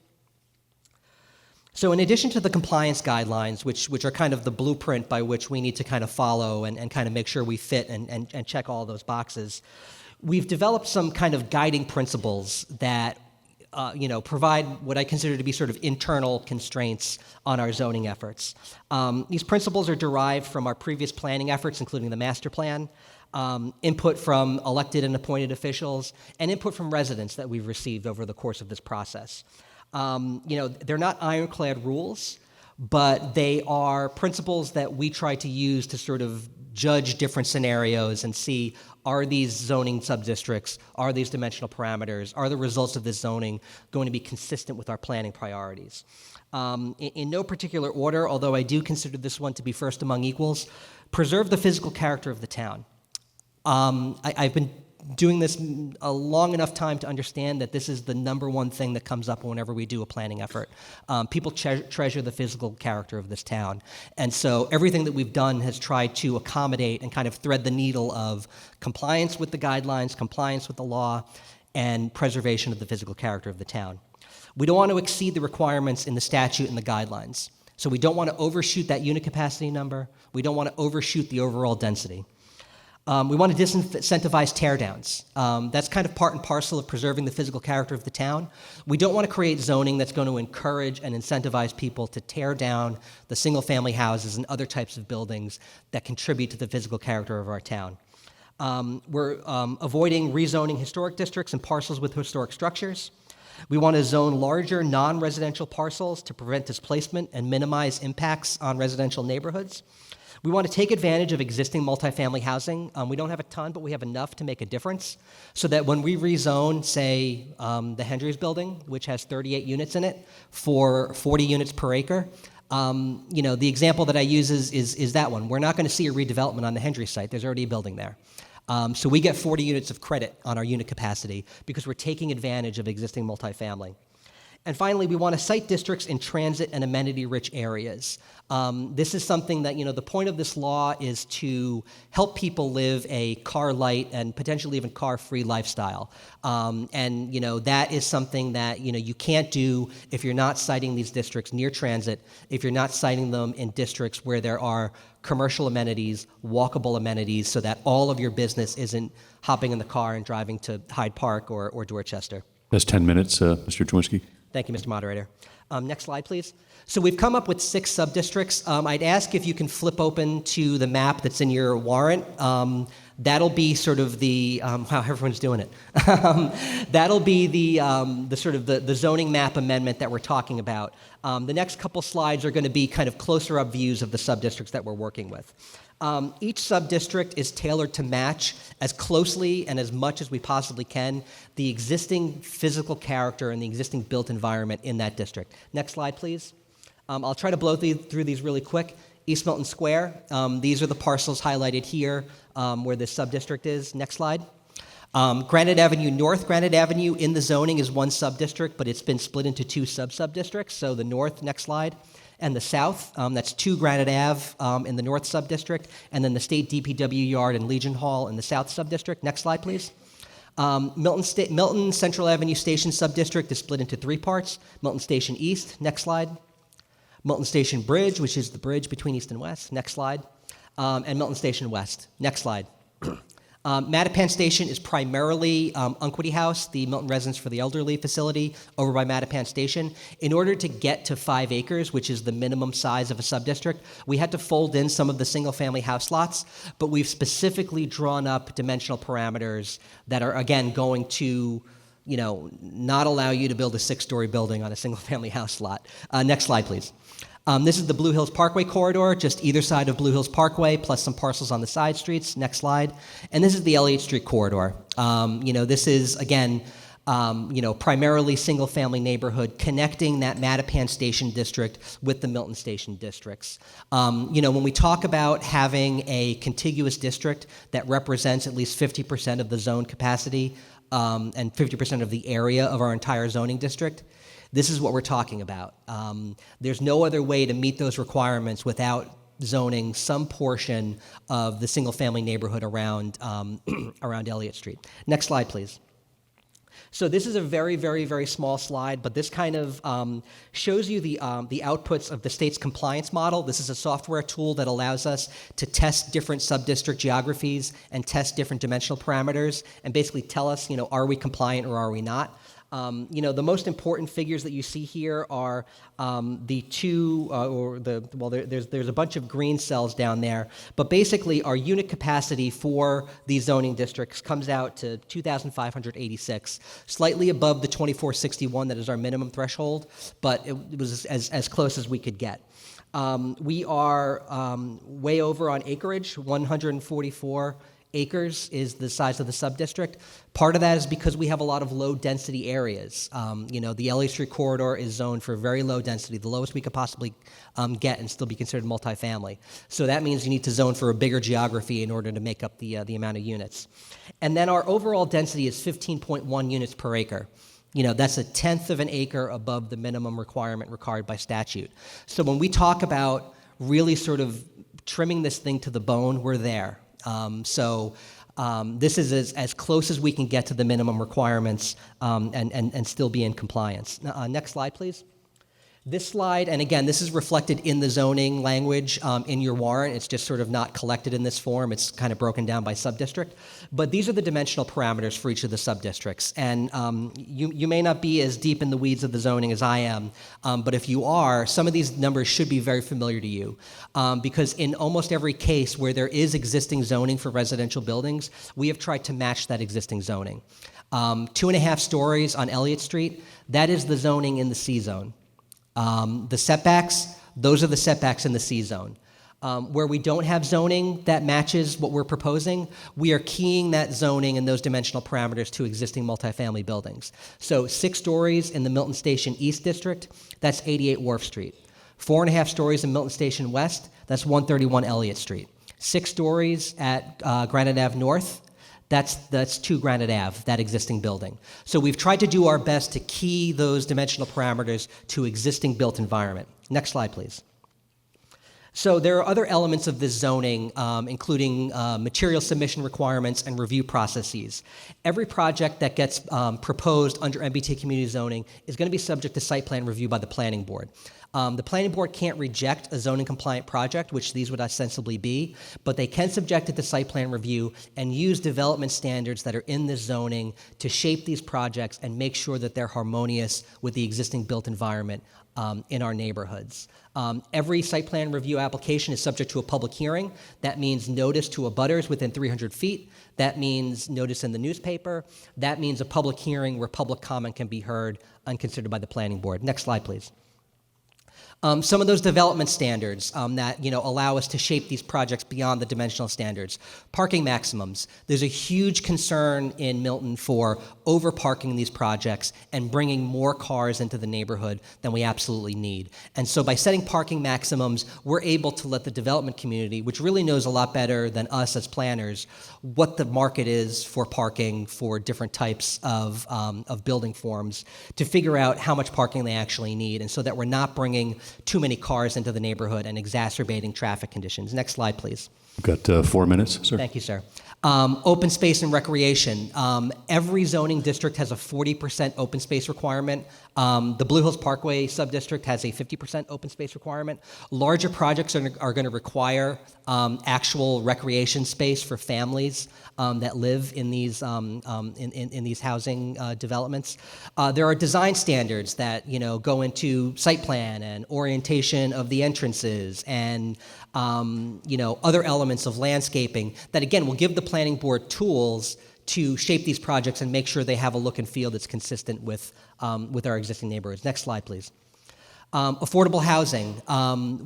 So in addition to the compliance guidelines, which are kind of the blueprint by which we need to kind of follow and kind of make sure we fit and check all those boxes, we've developed some kind of guiding principles that provide what I consider to be sort of internal constraints on our zoning efforts. These principles are derived from our previous planning efforts, including the master plan, input from elected and appointed officials, and input from residents that we've received over the course of this process. They're not ironclad rules, but they are principles that we try to use to sort of judge different scenarios and see, are these zoning subdistricts, are these dimensional parameters, are the results of this zoning going to be consistent with our planning priorities? In no particular order, although I do consider this one to be first among equals, preserve the physical character of the town. I've been doing this a long enough time to understand that this is the number one thing that comes up whenever we do a planning effort. People treasure the physical character of this town. And so everything that we've done has tried to accommodate and kind of thread the needle of compliance with the guidelines, compliance with the law, and preservation of the physical character of the town. We don't want to exceed the requirements in the statute and the guidelines. So we don't want to overshoot that unit capacity number. We don't want to overshoot the overall density. We want to disincentivize teardowns. That's kind of part and parcel of preserving the physical character of the town. We don't want to create zoning that's going to encourage and incentivize people to tear down the single-family houses and other types of buildings that contribute to the physical character of our town. We're avoiding rezoning historic districts and parcels with historic structures. We want to zone larger non-residential parcels to prevent displacement and minimize impacts on residential neighborhoods. We want to take advantage of existing multifamily housing. We don't have a ton, but we have enough to make a difference so that when we rezone, say, the Hendry's building, which has 38 units in it, for 40 units per acre, the example that I use is that one. We're not going to see a redevelopment on the Hendry site. There's already a building there. So we get 40 units of credit on our unit capacity because we're taking advantage of existing multifamily. And finally, we want to site districts in transit and amenity-rich areas. This is something that, the point of this law is to help people live a car-light and potentially even car-free lifestyle. That is something that, you can't do if you're not citing these districts near transit, if you're not citing them in districts where there are commercial amenities, walkable amenities, so that all of your business isn't hopping in the car and driving to Hyde Park or Dorchester. That's 10 minutes, Mr. Chwinski. Thank you, Mr. Moderator. Next slide, please. So we've come up with 6 sub-districts. I'd ask if you can flip open to the map that's in your warrant. That'll be sort of the wow, everyone's doing it. That'll be the sort of the zoning map amendment that we're talking about. The next couple slides are going to be kind of closer up views of the sub-districts that we're working with. Each sub-district is tailored to match as closely and as much as we possibly can the existing physical character and the existing built environment in that district. Next slide, please. I'll try to blow through these really quick. East Milton Square, these are the parcels highlighted here where this sub-district is. Next slide. Granite Avenue North. Granite Avenue in the zoning is one sub-district, but it's been split into 2 sub-sub-districts. So the north, next slide. And the south, that's 2 Granite Ave in the north sub-district, and then the state DPW yard and Legion Hall in the south sub-district. Next slide, please. Milton Central Avenue Station sub-district is split into 3 parts. Milton Station East, next slide. Milton Station Bridge, which is the bridge between East and West, next slide. And Milton Station West, next slide. Mattapan Station is primarily Unquity House, the Milton Residence for the Elderly facility over by Mattapan Station. In order to get to 5 acres, which is the minimum size of a subdistrict, we had to fold in some of the single-family house lots, but we've specifically drawn up dimensional parameters that are, again, going to not allow you to build a 6-story building on a single-family house lot. Next slide, please. This is the Blue Hills Parkway corridor, just either side of Blue Hills Parkway, plus some parcels on the side streets. Next slide. And this is the Elliott Street corridor. This is, again, primarily single-family neighborhood connecting that Mattapan Station district with the Milton Station districts. When we talk about having a contiguous district that represents at least 50% of the zone capacity and 50% of the area of our entire zoning district, this is what we're talking about. There's no other way to meet those requirements without zoning some portion of the single-family neighborhood around Elliott Street. Next slide, please. So this is a very, very, very small slide, but this kind of shows you the outputs of the state's compliance model. This is a software tool that allows us to test different sub-district geographies and test different dimensional parameters and basically tell us, are we compliant or are we not? The most important figures that you see here are the 2, there's a bunch of green cells down there, but basically our unit capacity for these zoning districts comes out to 2,586, slightly above the 2,461 that is our minimum threshold, but it was as close as we could get. We are way over on acreage, 144 acres is the size of the subdistrict. Part of that is because we have a lot of low-density areas. The Elliott Street corridor is zoned for very low density, the lowest we could possibly get and still be considered multifamily. So that means you need to zone for a bigger geography in order to make up the amount of units. And then our overall density is 15.1 units per acre. That's a tenth of an acre above the minimum requirement required by statute. So when we talk about really sort of trimming this thing to the bone, we're there. This is as close as we can get to the minimum requirements and still be in compliance. Next slide, please. This slide, and again, this is reflected in the zoning language in your warrant. It's just sort of not collected in this form. It's kind of broken down by subdistrict. But these are the dimensional parameters for each of the subdistricts. And you may not be as deep in the weeds of the zoning as I am, but if you are, some of these numbers should be very familiar to you. Because in almost every case where there is existing zoning for residential buildings, we have tried to match that existing zoning. 2.5 stories on Elliott Street, that is the zoning in the C zone. The setbacks, those are the setbacks in the C zone. Where we don't have zoning that matches what we're proposing, we are keying that zoning and those dimensional parameters to existing multifamily buildings. So 6 stories in the Milton Station East District, that's 88 Wharf Street. 4.5 stories in Milton Station West, that's 131 Elliott Street. 6 stories at Granite Ave North, that's 2 Granite Ave, that existing building. So we've tried to do our best to key those dimensional parameters to existing built environment. Next slide, please. So there are other elements of this zoning, including material submission requirements and review processes. Every project that gets proposed under MBTA community zoning is going to be subject to site plan review by the planning board. The planning board can't reject a zoning compliant project, which these would ostensibly be, but they can subject it to site plan review and use development standards that are in this zoning to shape these projects and make sure that they're harmonious with the existing built environment in our neighborhoods. Every site plan review application is subject to a public hearing. That means notice to abutters within 300 feet. That means notice in the newspaper. That means a public hearing where public comment can be heard and considered by the planning board. Next slide, please. Some of those development standards that allow us to shape these projects beyond the dimensional standards. Parking maximums. There's a huge concern in Milton for over-parking these projects and bringing more cars into the neighborhood than we absolutely need. And so by setting parking maximums, we're able to let the development community, which really knows a lot better than us as planners, what the market is for parking for different types of building forms, to figure out how much parking they actually need, and so that we're not bringing too many cars into the neighborhood and exacerbating traffic conditions. Next slide, please. We've got 4 minutes, sir. Thank you, sir. Open space and recreation. Every zoning district has a 40% open space requirement. The Blue Hills Parkway subdistrict has a 50% open space requirement. Larger projects are going to require actual recreation space for families that live in these in these housing developments. There are design standards that go into site plan and orientation of the entrances and other elements of landscaping that again will give the planning board tools to shape these projects and make sure they have a look and feel that's consistent with our existing neighborhoods. Next slide, please. Affordable housing.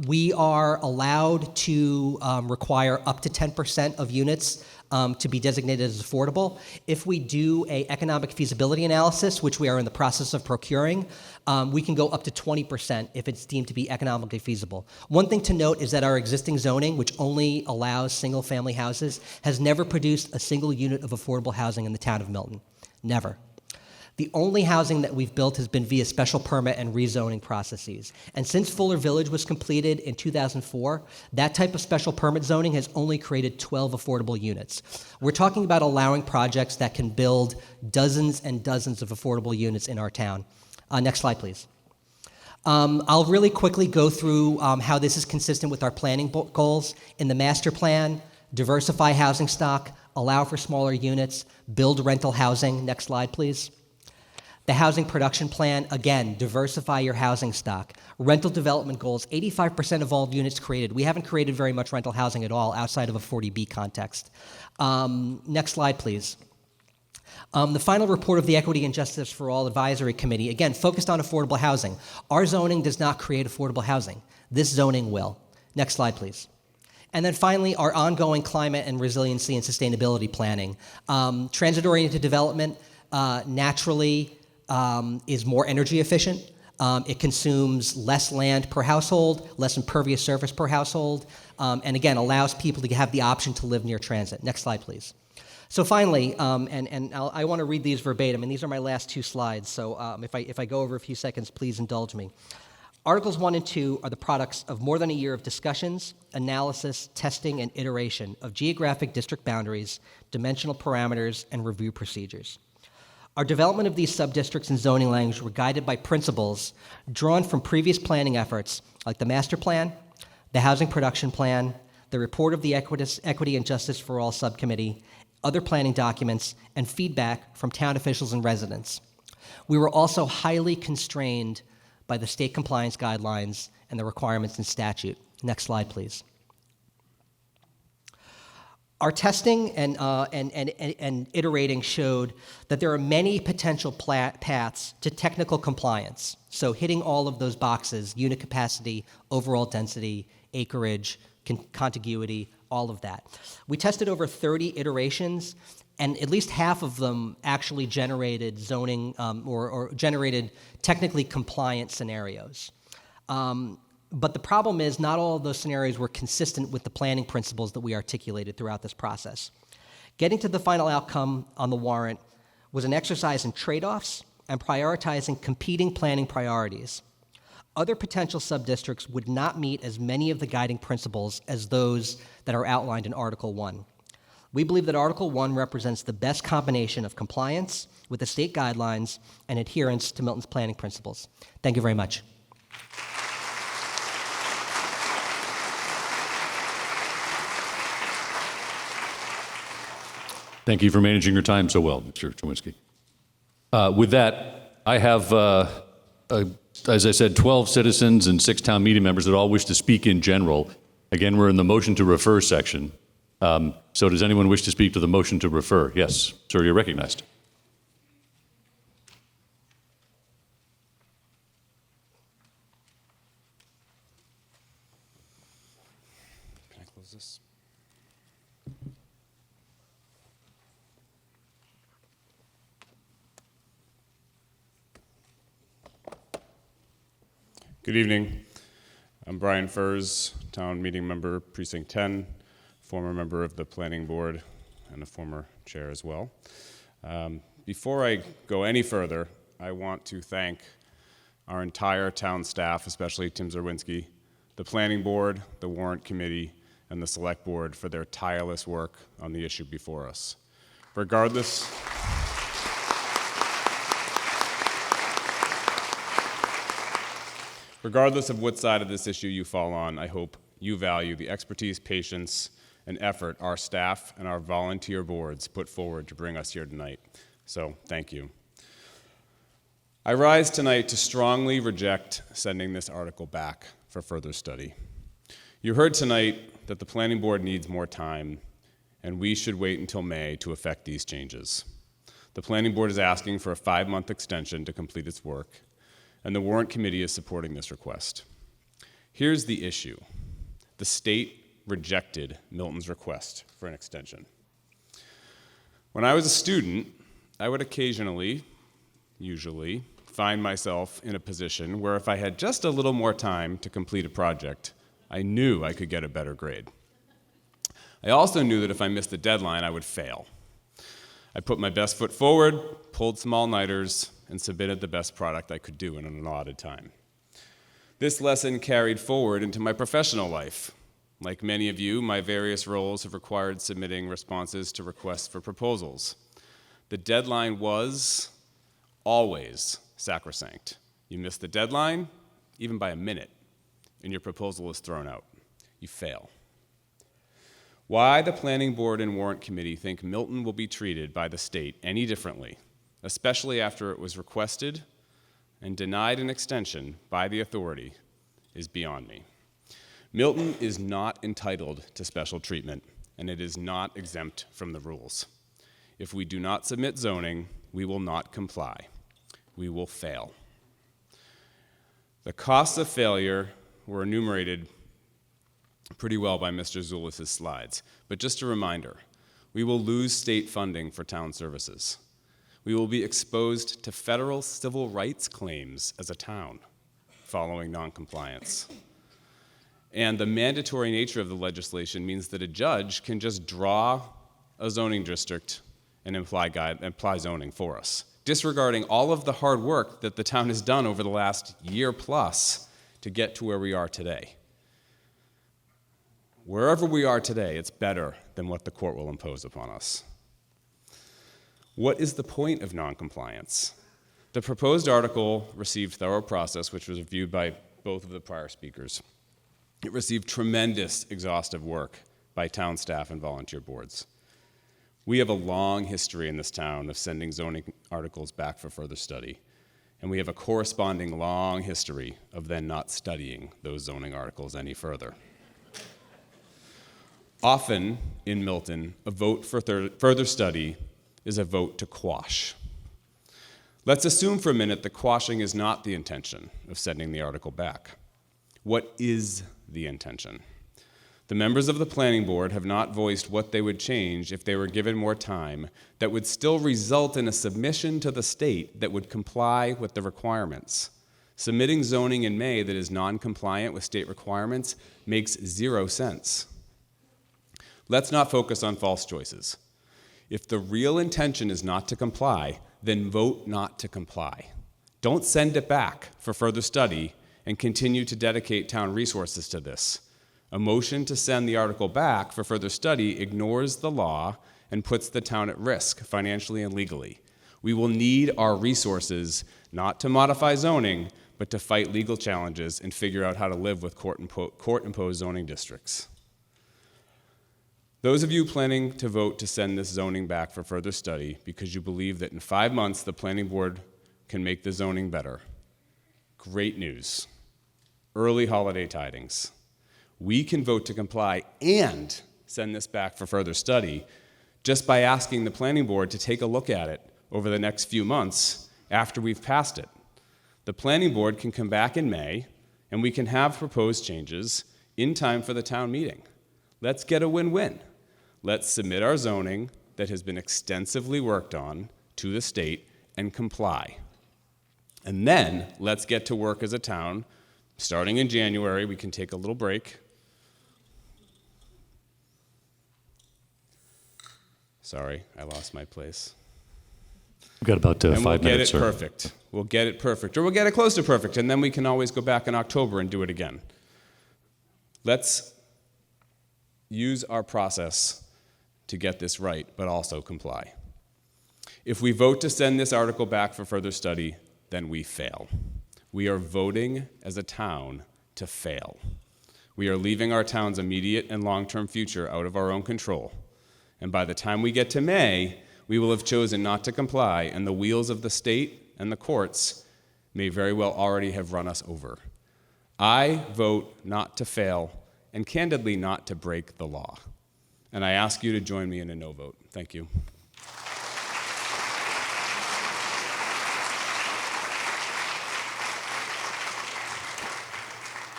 We are allowed to require up to 10% of units to be designated as affordable. If we do an economic feasibility analysis, which we are in the process of procuring, we can go up to 20% if it's deemed to be economically feasible. One thing to note is that our existing zoning, which only allows single-family houses, has never produced a single unit of affordable housing in the town of Milton. Never. The only housing that we've built has been via special permit and rezoning processes. And since Fuller Village was completed in 2004, that type of special permit zoning has only created 12 affordable units. We're talking about allowing projects that can build dozens and dozens of affordable units in our town. Next slide, please. I'll really quickly go through how this is consistent with our planning goals. In the master plan, diversify housing stock, allow for smaller units, build rental housing. Next slide, please. The housing production plan, again, diversify your housing stock. Rental development goals, 85% of all units created. We haven't created very much rental housing at all outside of a 40B context. Next slide, please. The final report of the Equity and Justice for All Advisory Committee, again, focused on affordable housing. Our zoning does not create affordable housing. This zoning will. Next slide, please. And then finally, our ongoing climate and resiliency and sustainability planning. Transit-oriented development naturally is more energy efficient. It consumes less land per household, less impervious surface per household, and again, allows people to have the option to live near transit. Next slide, please. So finally, I want to read these verbatim, and these are my last two slides, so if I go over a few seconds, please indulge me. Articles 1 and 2 are the products of more than a year of discussions, analysis, testing, and iteration of geographic district boundaries, dimensional parameters, and review procedures. Our development of these subdistricts and zoning language were guided by principles drawn from previous planning efforts like the master plan, the housing production plan, the report of the Equity and Justice for All subcommittee, other planning documents, and feedback from town officials and residents. We were also highly constrained by the state compliance guidelines and the requirements in statute. Next slide, please. Our testing and iterating showed that there are many potential paths to technical compliance. So hitting all of those boxes, unit capacity, overall density, acreage, contiguity, all of that. We tested over 30 iterations, and at least half of them actually generated zoning or generated technically compliant scenarios. But the problem is not all of those scenarios were consistent with the planning principles that we articulated throughout this process. Getting to the final outcome on the warrant was an exercise in trade-offs and prioritizing competing planning priorities. Other potential subdistricts would not meet as many of the guiding principles as those that are outlined in Article 1. We believe that Article 1 represents the best combination of compliance with the state guidelines and adherence to Milton's planning principles. Thank you very much. Thank you for managing your time so well, Mr. Chowinski. With that, I have, as I said, 12 citizens and 6 town meeting members that all wish to speak in general. Again, we're in the motion to refer section. So does anyone wish to speak to the motion to refer? Yes, sir, you're recognized. Can I close this? Good evening. I'm Brian Furs, town meeting member, precinct 10, former member of the planning board and a former chair as well. Before I go any further, I want to thank our entire town staff, especially Tim Zerwinski, the planning board, the warrant committee, and the select board for their tireless work on the issue before us. Regardless of what side of this issue you fall on, I hope you value the expertise, patience, and effort our staff and our volunteer boards put forward to bring us here tonight. So, thank you. I rise tonight to strongly reject sending this article back for further study. You heard tonight that the planning board needs more time, and we should wait until May to effect these changes. The planning board is asking for a 5-month extension to complete its work, and the warrant committee is supporting this request. Here's the issue. The state rejected Milton's request for an extension. When I was a student, I would occasionally, usually, find myself in a position where if I had just a little more time to complete a project, I knew I could get a better grade. I also knew that if I missed the deadline, I would fail. I put my best foot forward, pulled some all-nighters, and submitted the best product I could do in an allotted time. This lesson carried forward into my professional life. Like many of you, my various roles have required submitting responses to requests for proposals. The deadline was always sacrosanct. You miss the deadline, even by a minute, and your proposal is thrown out. You fail. Why the planning board and warrant committee think Milton will be treated by the state any differently, especially after it was requested and denied an extension by the authority, is beyond me. Milton is not entitled to special treatment, and it is not exempt from the rules. If we do not submit zoning, we will not comply. We will fail. The costs of failure were enumerated pretty well by Mr. Zulis's slides. But just a reminder, we will lose state funding for town services. We will be exposed to federal civil rights claims as a town following noncompliance. And the mandatory nature of the legislation means that a judge can just draw a zoning district and apply zoning for us, disregarding all of the hard work that the town has done over the last year plus to get to where we are today. Wherever we are today, it's better than what the court will impose upon us. What is the point of noncompliance? The proposed article received thorough process, which was reviewed by both of the prior speakers. It received tremendous exhaustive work by town staff and volunteer boards. We have a long history in this town of sending zoning articles back for further study, and we have a corresponding long history of then not studying those zoning articles any further. Often in Milton, a vote for further study is a vote to quash. Let's assume for a minute that quashing is not the intention of sending the article back. What is the intention? The members of the planning board have not voiced what they would change if they were given more time that would still result in a submission to the state that would comply with the requirements. Submitting zoning in May that is non-compliant with state requirements makes zero sense. Let's not focus on false choices. If the real intention is not to comply, then vote not to comply. Don't send it back for further study and continue to dedicate town resources to this. A motion to send the article back for further study ignores the law and puts the town at risk financially and legally. We will need our resources not to modify zoning, but to fight legal challenges and figure out how to live with court-imposed zoning districts. Those of you planning to vote to send this zoning back for further study because you believe that in 5 months the planning board can make the zoning better, great news. Early holiday tidings. We can vote to comply and send this back for further study just by asking the planning board to take a look at it over the next few months after we've passed it. The planning board can come back in May and we can have proposed changes in time for the town meeting. Let's get a win-win. Let's submit our zoning that has been extensively worked on to the state and comply. And then let's get to work as a town. Starting in January, we can take a little break. Sorry, I lost my place. We've got about 5 minutes, we'll get it sir. perfect. We'll get it perfect, or we'll get it close to perfect, and then we can always go back in October and do it again. Let's use our process to get this right, but also comply. If we vote to send this article back for further study, then we fail. We are voting as a town to fail. We are leaving our town's immediate and long-term future out of our own control. And by the time we get to May, we will have chosen not to comply, and the wheels of the state and the courts may very well already have run us over. I vote not to fail, and candidly not to break the law. And I ask you to join me in a no vote. Thank you.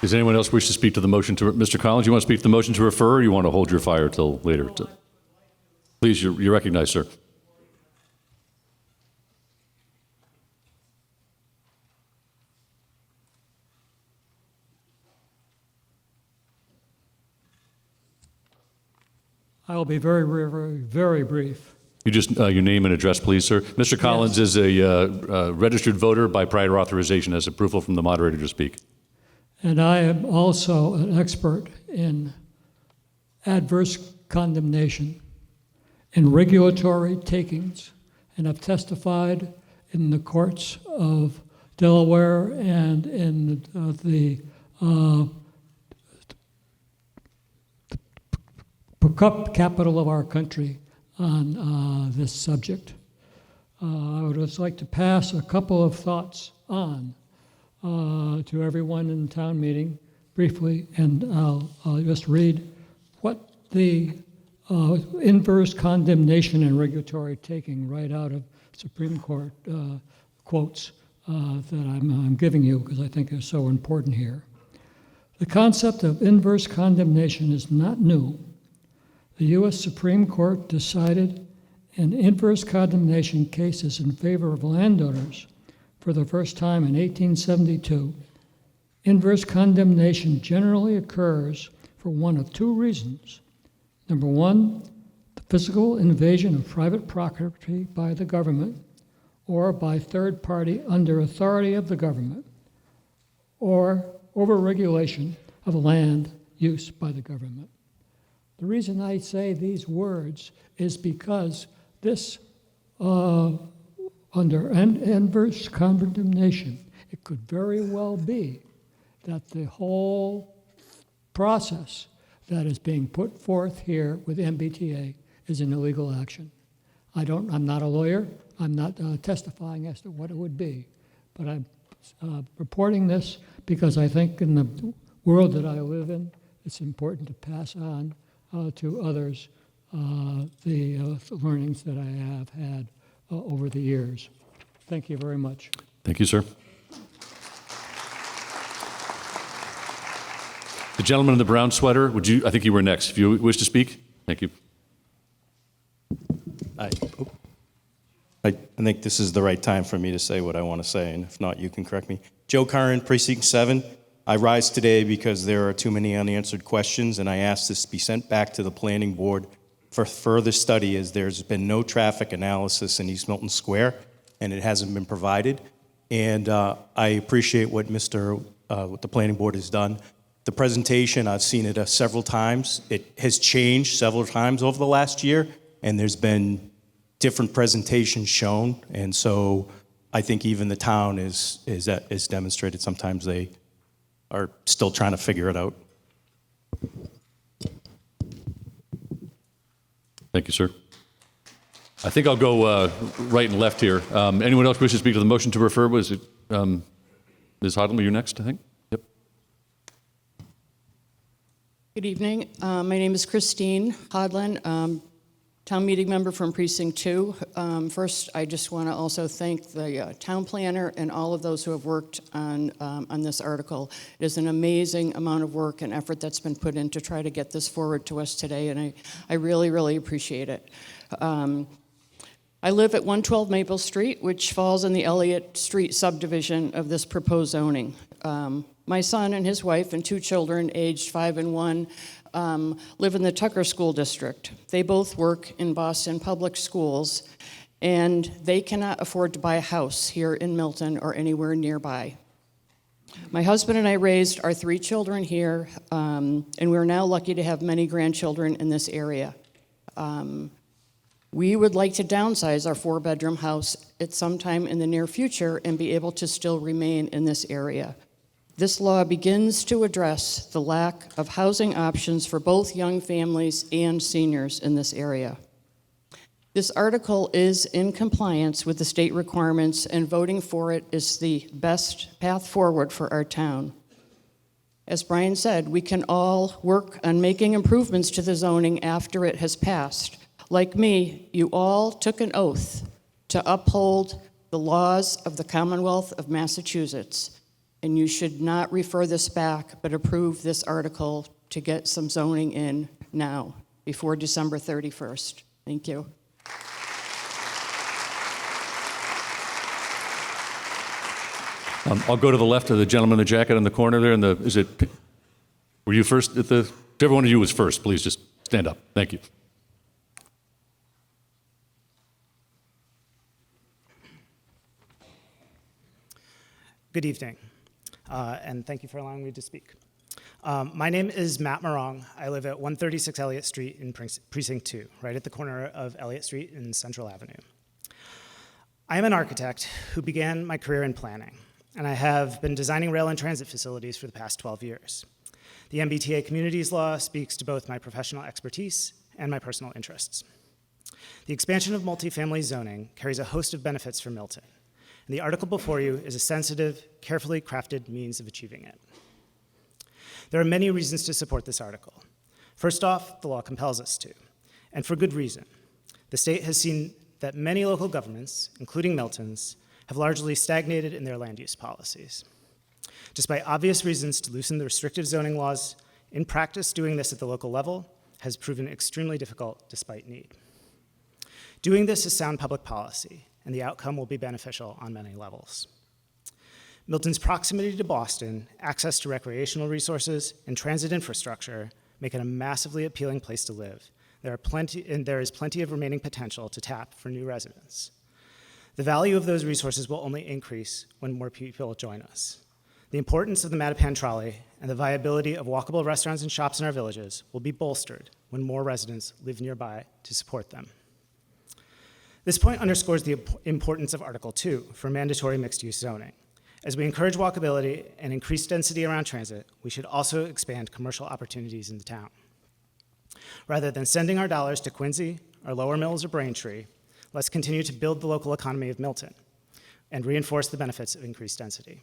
Does anyone else wish to speak to the motion to, Mr. Collins, you want to speak to the motion to refer, or you want to hold your fire till later? Please, you're recognized, sir. I will be very, very, very brief. You just, your name and address, please, sir. Mr. Collins is a registered voter by prior authorization, has approval from the moderator to speak. And I am also an expert in adverse condemnation and regulatory takings, and I've testified in the courts of Delaware and in the capital of our country on this subject. I would just like to pass a couple of thoughts on to everyone in the town meeting briefly, and I'll just read what the inverse condemnation and regulatory taking right out of Supreme Court quotes that I'm giving you because I think they're so important here. The concept of inverse condemnation is not new. The U.S. Supreme Court decided in inverse condemnation cases in favor of landowners for the first time in 1872. Inverse condemnation generally occurs for one of two reasons. Number one, the physical invasion of private property by the government or by third party under authority of the government, or overregulation of land use by the government. The reason I say these words is because this, under inverse condemnation, it could very well be that the whole process that is being put forth here with MBTA is an illegal action. I'm not a lawyer. I'm not testifying as to what it would be, but I'm reporting this because I think in the world that I live in, it's important to pass on to others the learnings that I have had over the years. Thank you very much. Thank you, sir. The gentleman in the brown sweater, I think you were next. If you wish to speak, thank you. I think this is the right time for me to say what I want to say, and if not, you can correct me. Joe Curran, Precinct 7. I rise today because there are too many unanswered questions, and I ask this be sent back to the Planning Board for further study, as there's been no traffic analysis in East Milton Square, and it hasn't been provided. And I appreciate what what the Planning Board has done. The presentation, I've seen it several times. It has changed several times over the last year, and there's been different presentations shown. And so I think even the town is demonstrated. Sometimes they are still trying to figure it out. Thank you, sir. I think I'll go right and left here. Anyone else wish to speak to the motion to refer? Was it Ms. Hodlem, you're next, I think? Yep. Good evening. My name is Christine Hodlin, town meeting member from Precinct 2. First, I just want to also thank the town planner and all of those who have worked on this article. It is an amazing amount of work and effort that's been put in to try to get this forward to us today, and I really, really appreciate it. I live at 112 Maple Street, which falls in the Elliott Street subdivision of this proposed zoning. My son and his wife and 2 children, aged 5 and 1, live in the Tucker School District. They both work in Boston Public Schools, and they cannot afford to buy a house here in Milton or anywhere nearby. My husband and I raised our 3 children here, and we're now lucky to have many grandchildren in this area. We would like to downsize our 4-bedroom house at some time in the near future and be able to still remain in this area. This law begins to address the lack of housing options for both young families and seniors in this area. This article is in compliance with the state requirements, and voting for it is the best path forward for our town. As Brian said, we can all work on making improvements to the zoning after it has passed. Like me, you all took an oath to uphold the laws of the Commonwealth of Massachusetts, and you should not refer this back, but approve this article to get some zoning in now, before December 31st. Thank you. I'll go to the left of the gentleman in the jacket in the corner there. Were you first at the, whichever one of you was first, please just stand up. Thank you. Good evening, and thank you for allowing me to speak. My name is Matt Morong. I live at 136 Elliott Street in Precinct 2, right at the corner of Elliott Street and Central Avenue. I am an architect who began my career in planning, and I have been designing rail and transit facilities for the past 12 years. The MBTA Communities Law speaks to both my professional expertise and my personal interests. The expansion of multifamily zoning carries a host of benefits for Milton, and the article before you is a sensitive, carefully crafted means of achieving it. There are many reasons to support this article. First off, the law compels us to, and for good reason. The state has seen that many local governments, including Milton's, have largely stagnated in their land use policies. Despite obvious reasons to loosen the restrictive zoning laws, in practice, doing this at the local level has proven extremely difficult despite need. Doing this is sound public policy, and the outcome will be beneficial on many levels. Milton's proximity to Boston, access to recreational resources, and transit infrastructure make it a massively appealing place to live. There is plenty of remaining potential to tap for new residents. The value of those resources will only increase when more people join us. The importance of the Mattapan Trolley and the viability of walkable restaurants and shops in our villages will be bolstered when more residents live nearby to support them. This point underscores the importance of Article 2 for mandatory mixed-use zoning. As we encourage walkability and increase density around transit, we should also expand commercial opportunities in the town. Rather than sending our dollars to Quincy or Lower Mills or Braintree, let's continue to build the local economy of Milton and reinforce the benefits of increased density.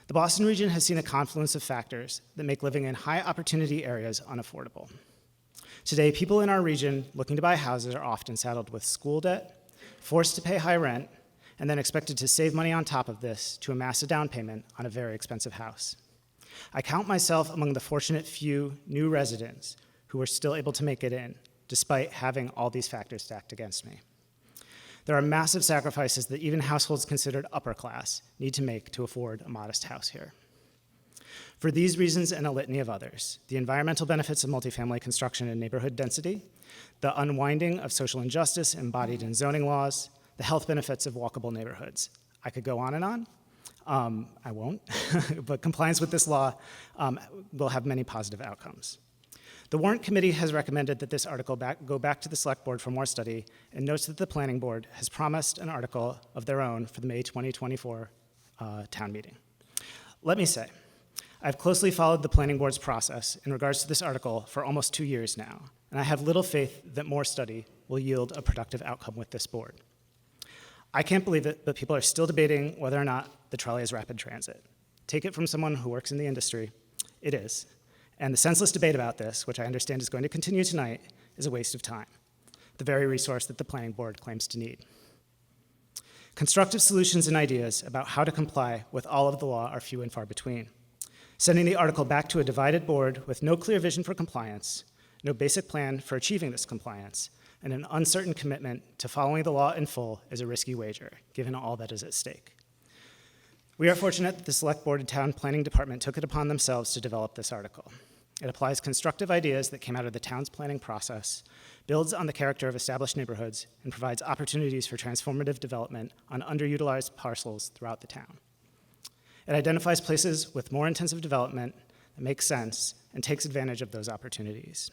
The Boston region has seen a confluence of factors that make living in high-opportunity areas unaffordable. Today, people in our region looking to buy houses are often saddled with school debt, forced to pay high rent, and then expected to save money on top of this to amass a down payment on a very expensive house. I count myself among the fortunate few new residents who are still able to make it in, despite having all these factors stacked against me. There are massive sacrifices that even households considered upper class need to make to afford a modest house here. For these reasons and a litany of others, the environmental benefits of multifamily construction and neighborhood density, the unwinding of social injustice embodied in zoning laws, the health benefits of walkable neighborhoods. I could go on and on. I won't, but compliance with this law will have many positive outcomes. The Warrant Committee has recommended that this article go back to the Select Board for more study and notes that the Planning Board has promised an article of their own for the May 2024 town meeting. Let me say, I've closely followed the Planning Board's process in regards to this article for almost 2 years now, and I have little faith that more study will yield a productive outcome with this board. I can't believe it, but people are still debating whether or not the trolley is rapid transit. Take it from someone who works in the industry, it is. And the senseless debate about this, which I understand is going to continue tonight, is a waste of time, the very resource that the Planning Board claims to need. Constructive solutions and ideas about how to comply with all of the law are few and far between. Sending the article back to a divided board with no clear vision for compliance, no basic plan for achieving this compliance, and an uncertain commitment to following the law in full is a risky wager, given all that is at stake. We are fortunate that the Select Board and Town Planning Department took it upon themselves to develop this article. It applies constructive ideas that came out of the town's planning process, builds on the character of established neighborhoods, and provides opportunities for transformative development on underutilized parcels throughout the town. It identifies places with more intensive development that makes sense and takes advantage of those opportunities.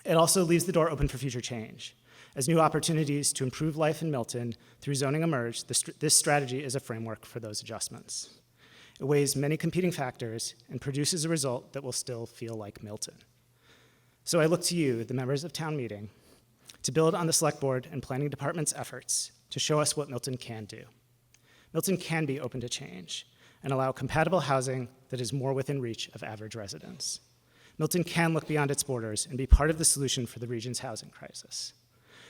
It also leaves the door open for future change. As new opportunities to improve life in Milton through zoning emerge, this strategy is a framework for those adjustments. It weighs many competing factors and produces a result that will still feel like Milton. So I look to you, the members of town meeting, to build on the Select Board and Planning Department's efforts to show us what Milton can do. Milton can be open to change and allow compatible housing that is more within reach of average residents. Milton can look beyond its borders and be part of the solution for the region's housing crisis.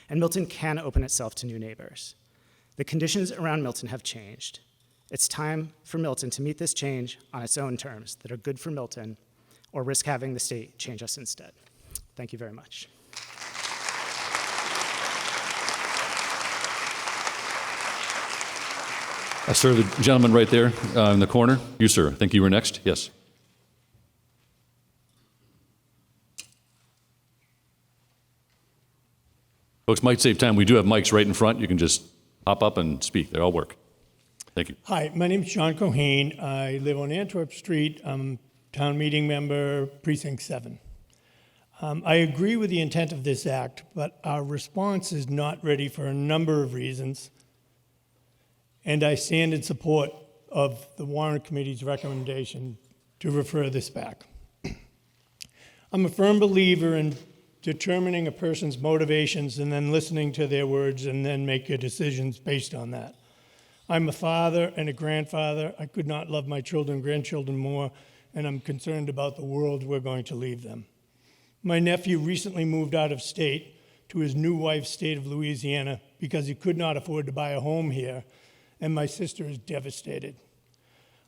And Milton can open itself to new neighbors. The conditions around Milton have changed. It's time for Milton to meet this change on its own terms that are good for Milton, or risk having the state change us instead. Thank you very much. Sir, the gentleman right there in the corner. You, sir. I think you were next. Yes. Folks, might save time. We do have mics right in front. You can just hop up and speak. They all work. Thank you. Hi, my name is John Cohane. I live on Antwerp Street. I'm town meeting member, Precinct 7. I agree with the intent of this act, but our response is not ready for a number of reasons. And I stand in support of the Warrant Committee's recommendation to refer this back. I'm a firm believer in determining a person's motivations and then listening to their words and then make your decisions based on that. I'm a father and a grandfather. I could not love my children and grandchildren more, and I'm concerned about the world we're going to leave them. My nephew recently moved out of state to his new wife's state of Louisiana because he could not afford to buy a home here, and my sister is devastated.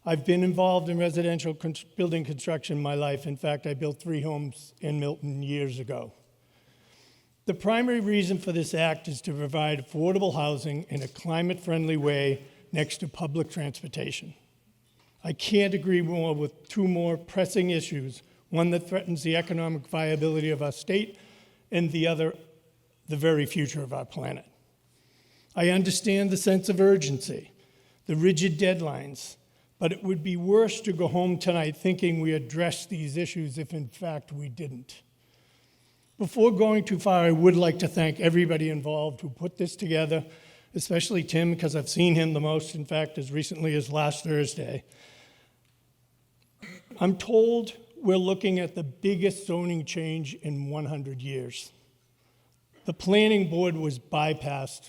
I've been involved in residential building construction my life. In fact, I built 3 homes in Milton years ago. The primary reason for this act is to provide affordable housing in a climate-friendly way next to public transportation. I can't agree more with 2 more pressing issues, one that threatens the economic viability of our state, and the other, the very future of our planet. I understand the sense of urgency, the rigid deadlines, but it would be worse to go home tonight thinking we addressed these issues if in fact we didn't. Before going too far, I would like to thank everybody involved who put this together, especially Tim, because I've seen him the most, in fact, as recently as last Thursday. I'm told we're looking at the biggest zoning change in 100 years. The planning board was bypassed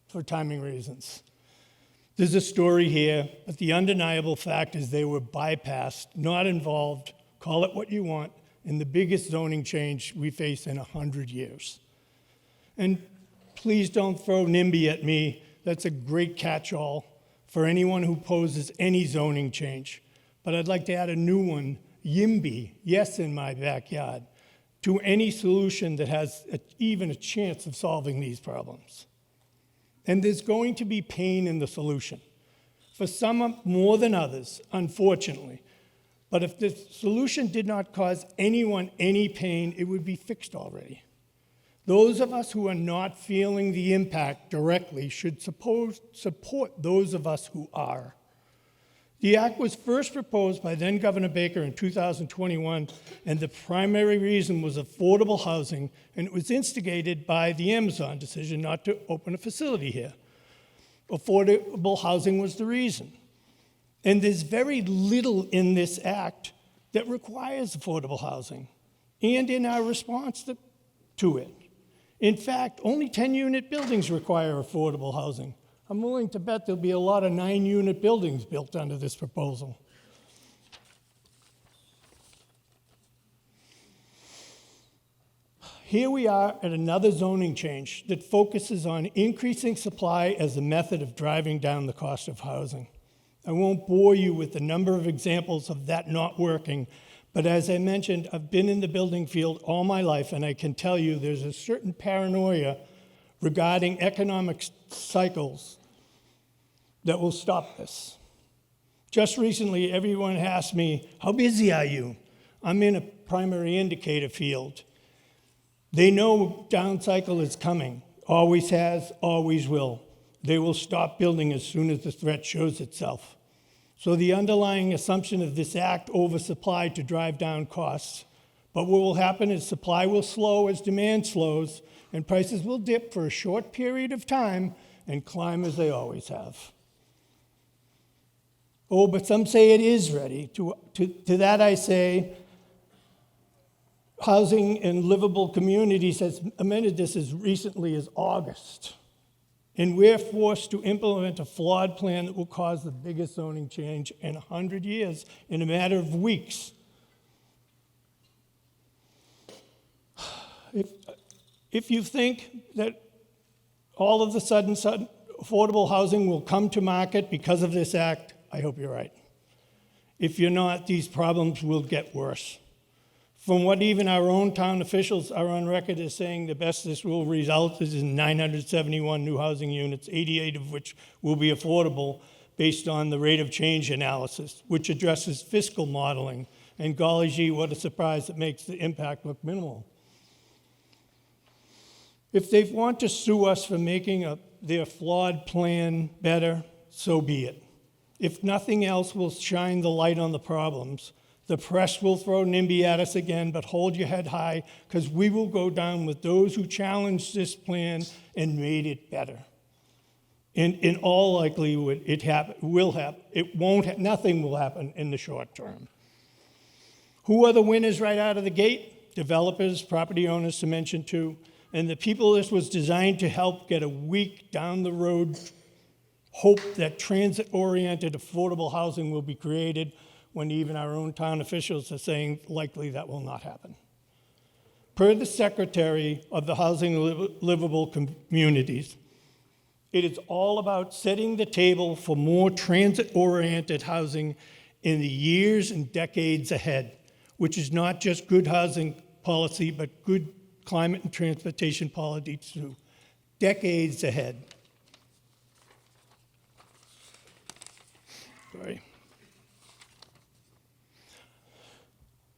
for timing reasons. There's a story here, but the undeniable fact is they were bypassed, not involved, call it what you want, in the biggest zoning change we face in 100 years. And please don't throw NIMBY at me. That's a great catch-all for anyone who poses any zoning change. But I'd like to add a new one, YIMBY, yes in my backyard, to any solution that has even a chance of solving these problems. And there's going to be pain in the solution. For some more than others, unfortunately. But if the solution did not cause anyone any pain, it would be fixed already. Those of us who are not feeling the impact directly should support those of us who are. The act was first proposed by then Governor Baker in 2021, and the primary reason was affordable housing, and it was instigated by the Amazon decision not to open a facility here. Affordable housing was the reason. And there's very little in this act that requires affordable housing, and in our response to it. In fact, only 10-unit buildings require affordable housing. I'm willing to bet there'll be a lot of 9-unit buildings built under this proposal. Here we are at another zoning change that focuses on increasing supply as a method of driving down the cost of housing. I won't bore you with the number of examples of that not working, but as I mentioned, I've been in the building field all my life, and I can tell you there's a certain paranoia regarding economic cycles that will stop this. Just recently, everyone asked me, how busy are you? I'm in a primary indicator field. They know down cycle is coming, always has, always will. They will stop building as soon as the threat shows itself. So the underlying assumption of this act oversupply to drive down costs. But what will happen is supply will slow as demand slows, and prices will dip for a short period of time and climb as they always have. Oh, but some say it is ready. To that I say, Housing and Livable Communities has amended this as recently as August. And we're forced to implement a flawed plan that will cause the biggest zoning change in 100 years in a matter of weeks. If you think that all of a sudden affordable housing will come to market because of this act, I hope you're right. If you're not, these problems will get worse. From what even our own town officials are on record as saying, the best this will result is in 971 new housing units, 88 of which will be affordable based on the rate of change analysis, which addresses fiscal modeling. And golly gee, what a surprise that makes the impact look minimal. If they want to sue us for making their flawed plan better, so be it. If nothing else will shine the light on the problems, the press will throw NIMBY at us again, but hold your head high, because we will go down with those who challenged this plan and made it better. And in all likelihood, will happen. Nothing will happen in the short term. Who are the winners right out of the gate? Developers, property owners to mention too, and the people this was designed to help get a week down the road hope that transit-oriented affordable housing will be created, when even our own town officials are saying likely that will not happen. Per the Secretary of the Housing and Livable Communities, It is all about setting the table for more transit-oriented housing in the years and decades ahead, which is not just good housing policy, but good climate and transportation policy too. Decades ahead. Sorry.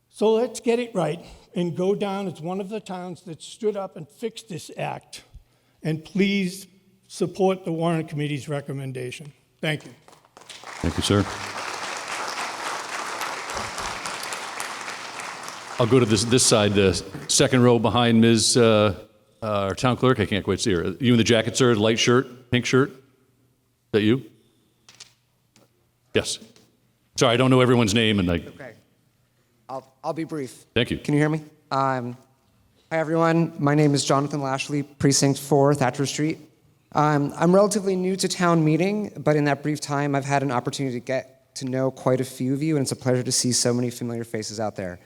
So let's get it right and go down as one of the towns that stood up and fixed this act. And please support the Warrant Committee's recommendation. Thank you. Thank you, sir. I'll go to this side, the second row behind Ms. Our town clerk. I can't quite see her. You in the jacket, sir? Light shirt, pink shirt? Is that you? Yes. Sorry, I don't know everyone's name, and Okay. I'll be brief. Thank you. Can you hear me? Hi, everyone. My name is Jonathan Lashley, Precinct 4, Thatcher Street. I'm relatively new to town meeting, but in that brief time, I've had an opportunity to get to know quite a few of you, and it's a pleasure to see so many familiar faces out there.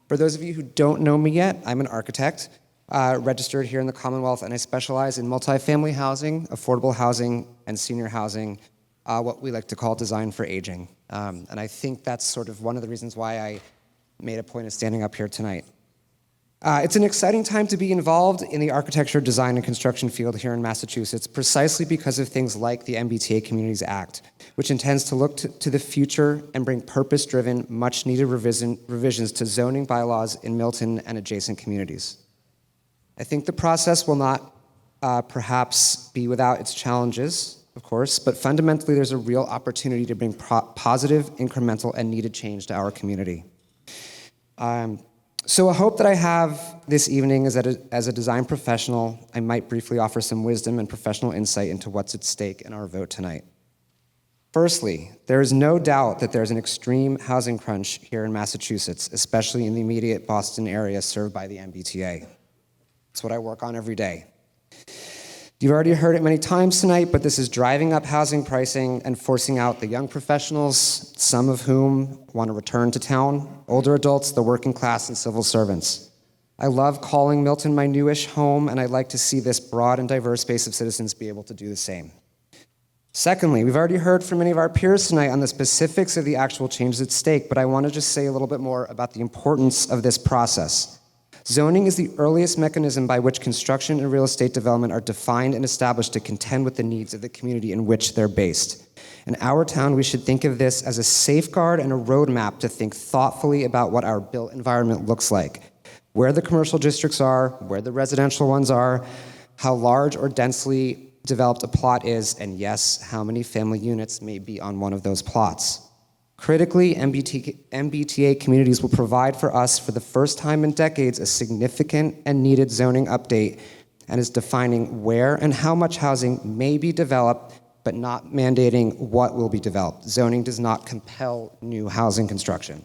For those of you who don't know me yet, I'm an architect, registered here in the Commonwealth, and I specialize in multifamily housing, affordable housing, and senior housing, what we like to call design for aging. And I think that's sort of one of the reasons why I made a point of standing up here tonight. It's an exciting time to be involved in the architecture, design, and construction field here in Massachusetts, precisely because of things like the MBTA Communities Act, which intends to look to the future and bring purpose-driven, much-needed revisions to zoning bylaws in Milton and adjacent communities. I think the process will not perhaps be without its challenges, of course, but fundamentally there's a real opportunity to bring positive, incremental, and needed change to our community. So a hope that I have this evening is that as a design professional, I might briefly offer some wisdom and professional insight into what's at stake in our vote tonight. Firstly, there is no doubt that there's an extreme housing crunch here in Massachusetts, especially in the immediate Boston area served by the MBTA. It's what I work on every day. You've already heard it many times tonight, but this is driving up housing pricing and forcing out the young professionals, some of whom want to return to town, older adults, the working class, and civil servants. I love calling Milton my newish home, and I'd like to see this broad and diverse base of citizens be able to do the same. Secondly, we've already heard from many of our peers tonight on the specifics of the actual changes at stake, but I want to just say a little bit more about the importance of this process. Zoning is the earliest mechanism by which construction and real estate development are defined and established to contend with the needs of the community in which they're based. In our town, we should think of this as a safeguard and a roadmap to think thoughtfully about what our built environment looks like, where the commercial districts are, where the residential ones are, how large or densely developed a plot is, and yes, how many family units may be on one of those plots. Critically, MBTA communities will provide for us, for the first time in decades, a significant and needed zoning update, and is defining where and how much housing may be developed, but not mandating what will be developed. Zoning does not compel new housing construction.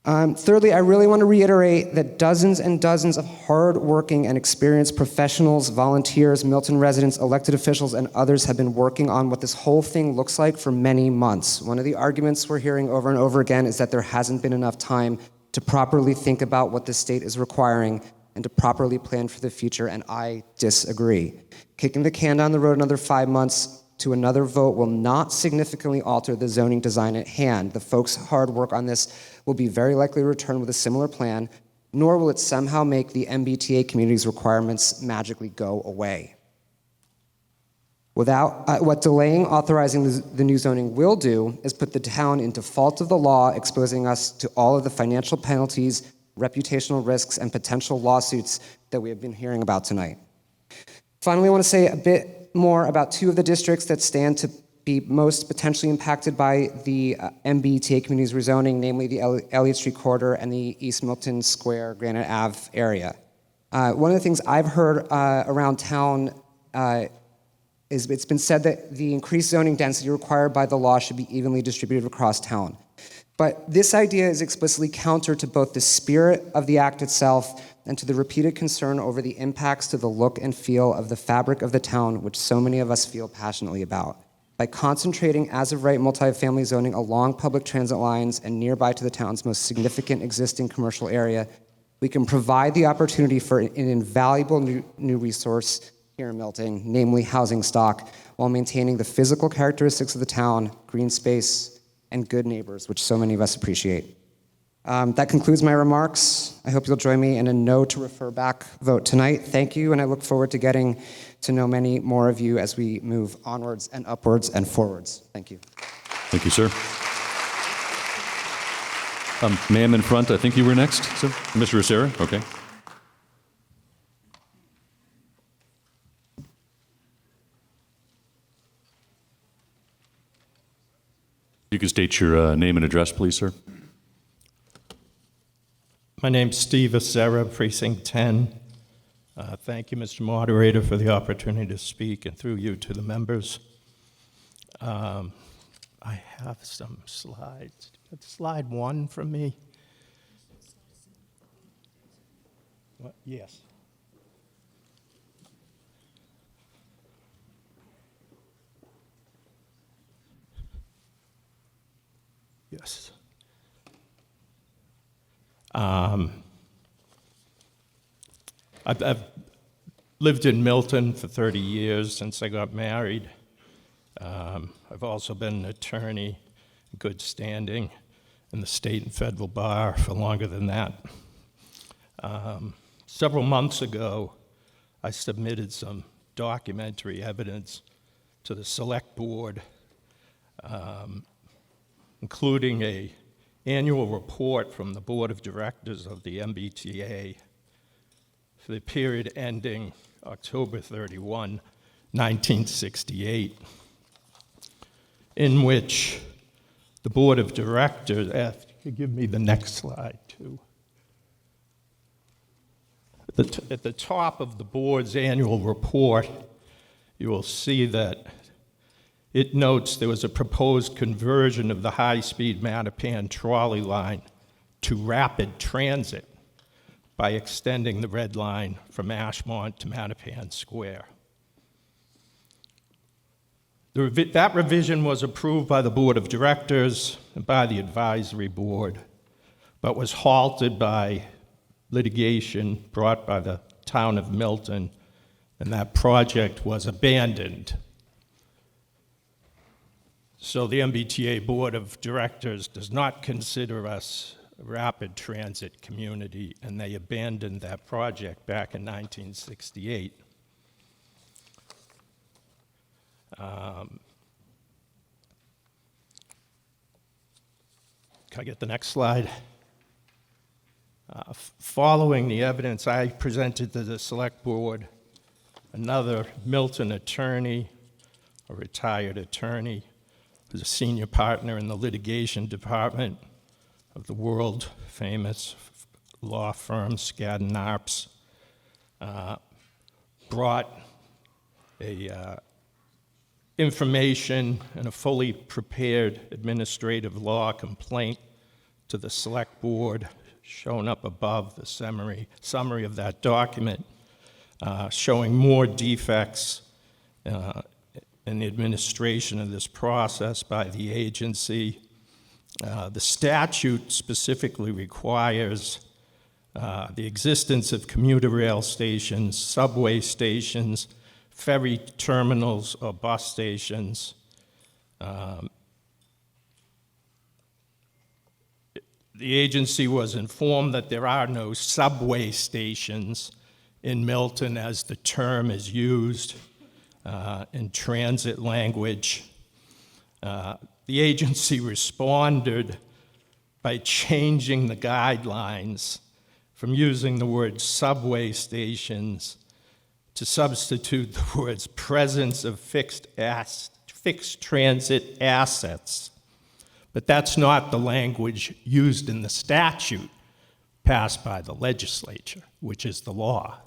Thirdly, I really want to reiterate that dozens and dozens of hard-working and experienced professionals, volunteers, Milton residents, elected officials, and others have been working on what this whole thing looks like for many months. One of the arguments we're hearing over and over again is that there hasn't been enough time to properly think about what the state is requiring and to properly plan for the future, and I disagree. Kicking the can down the road another 5 months to another vote will not significantly alter the zoning design at hand. The folks' hard work on this will be very likely to return with a similar plan, nor will it somehow make the MBTA community's requirements magically go away. What delaying authorizing the new zoning will do is put the town in default of the law, exposing us to all of the financial penalties, reputational risks, and potential lawsuits that we have been hearing about tonight. Finally, I want to say a bit more about two of the districts that stand to be most potentially impacted by the MBTA community's rezoning, namely the Elliott Street corridor and the East Milton Square, Granite Ave area. One of the things I've heard around town is it's been said that the increased zoning density required by the law should be evenly distributed across town. But this idea is explicitly counter to both the spirit of the act itself and to the repeated concern over the impacts to the look and feel of the fabric of the town, which so many of us feel passionately about. By concentrating as-of-right multifamily zoning along public transit lines and nearby to the town's most significant existing commercial area, we can provide the opportunity for an invaluable new resource here in Milton, namely housing stock, while maintaining the physical characteristics of the town, green space, and good neighbors, which so many of us appreciate. That concludes my remarks. I hope you'll join me in a no to refer back vote tonight. Thank you, and I look forward to getting to know many more of you as we move onwards and upwards and forwards. Thank you. Thank you, sir. Ma'am in front, I think you were next, sir? Mr. Rosera, okay. You can state your name and address, please, sir. My name's Steve Acera, Precinct 10. Thank you, Mr. Moderator, for the opportunity to speak, and through you to the members. I have some slides. Slide 1 from me. What? Yes. Yes. I've lived in Milton for 30 years since I got married. I've also been an attorney in good standing in the state and federal bar for longer than that. Several months ago, I submitted some documentary evidence to the select board, including an annual report from the board of directors of the MBTA for the period ending October 31, 1968, in which the board of directors, if you could give me the next slide too. At the top of the board's annual report, you will see that it notes there was a proposed conversion of the high-speed Mattapan trolley line to rapid transit by extending the red line from Ashmont to Mattapan Square. That revision was approved by the board of directors and by the advisory board, but was halted by litigation brought by the town of Milton, and that project was abandoned. So the MBTA board of directors does not consider us a rapid transit community, and they abandoned that project back in 1968. Can I get the next slide? Following the evidence, I presented to the select board another Milton attorney, a retired attorney, who's a senior partner in the litigation department of the world-famous law firm Skadden Arps, brought information and a fully prepared administrative law complaint to the select board, shown up above the summary of that document, showing more defects in the administration of this process by the agency. The statute specifically requires the existence of commuter rail stations, subway stations, ferry terminals, or bus stations. The agency was informed that there are no subway stations in Milton as the term is used in transit language. The agency responded by changing the guidelines from using the word subway stations to substitute the words presence of fixed transit assets. But that's not the language used in the statute passed by the legislature, which is the law.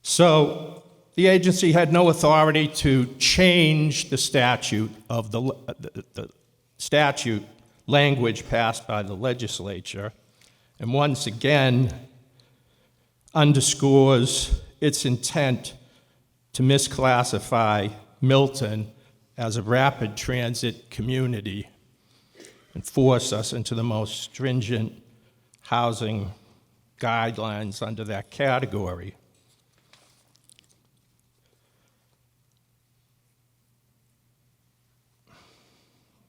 So the agency had no authority to change the statute of the statute language passed by the legislature, and once again underscores its intent to misclassify Milton as a rapid transit community and force us into the most stringent housing guidelines under that category.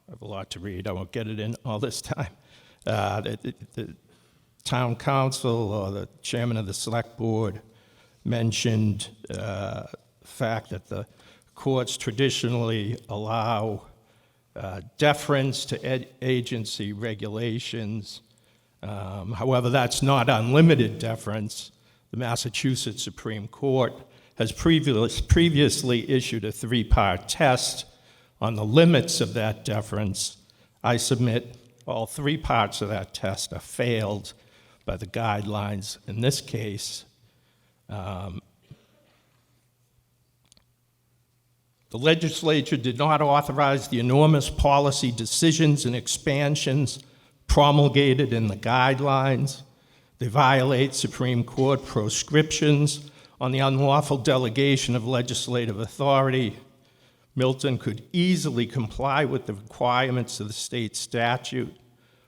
I have a lot to read. I won't get it in all this time. The town council or the chairman of the select board mentioned the fact that the courts traditionally allow deference to agency regulations. However, that's not unlimited deference. The Massachusetts Supreme Court has previously issued a three-part test on the limits of that deference. I submit all three parts of that test are failed by the guidelines. In this case, the legislature did not authorize the enormous policy decisions and expansions promulgated in the guidelines. They violate Supreme Court proscriptions on the unlawful delegation of legislative authority. Milton could easily comply with the requirements of the state statute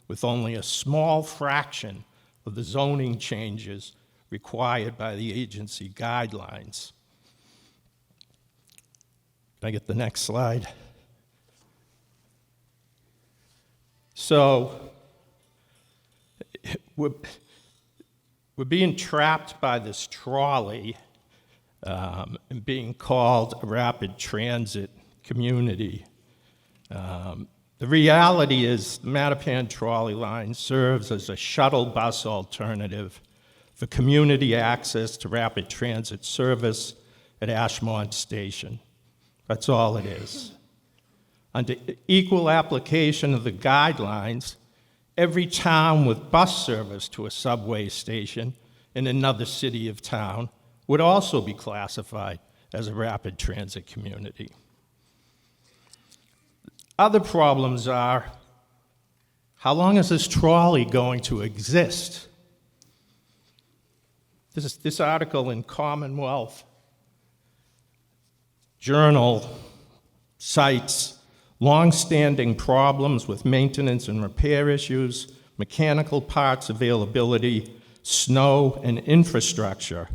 with only a small fraction of the zoning changes required by the agency guidelines. Can I get the next slide? So, we're being trapped by this trolley and being called a rapid transit community. The reality is the Mattapan trolley line serves as a shuttle bus alternative for community access to rapid transit service at Ashmont Station. That's all it is. Under equal application of the guidelines, every town with bus service to a subway station in another city of town would also be classified as a rapid transit community. Other problems are, how long is this trolley going to exist? This article in Commonwealth Journal cites long-standing problems with maintenance and repair issues, mechanical parts availability, snow, and infrastructure,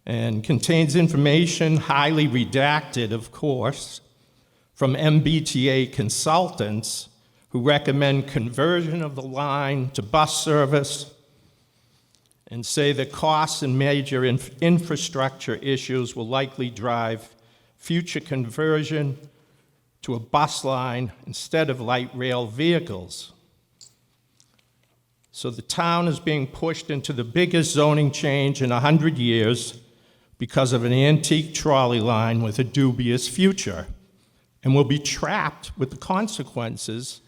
and contains information, highly redacted, of course, from MBTA consultants who recommend conversion of the line to bus service and say that costs and major infrastructure issues will likely drive future conversion to a bus line instead of light rail vehicles. So the town is being pushed into the biggest zoning change in 100 years because of an antique trolley line with a dubious future, and will be trapped with the consequences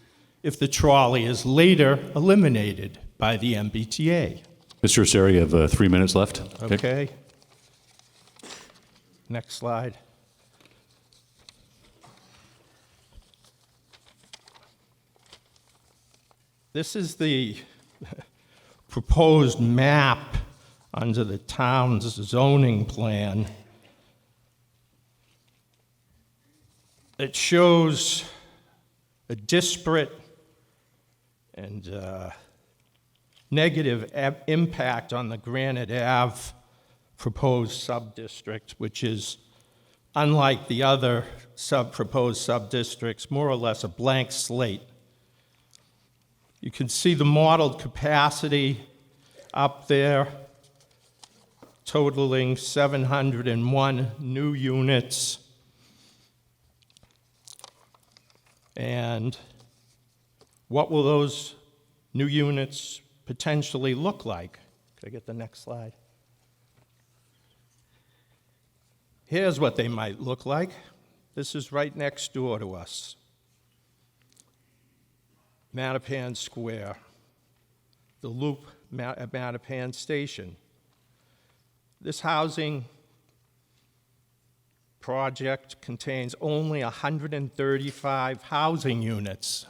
if the trolley is later eliminated by the MBTA. Mr. Oseri, you have 3 minutes left. Okay. Next slide. This is the proposed map under the town's zoning plan. It shows a disparate and negative impact on the Granite Ave proposed sub-district, which is, unlike the other proposed sub-districts, more or less a blank slate. You can see the modeled capacity up there, totaling 701 new units. And what will those new units potentially look like? Could I get the next slide? Here's what they might look like. This is right next door to us. Mattapan Square, the Loop at Mattapan Station. This housing project contains only 135 housing units.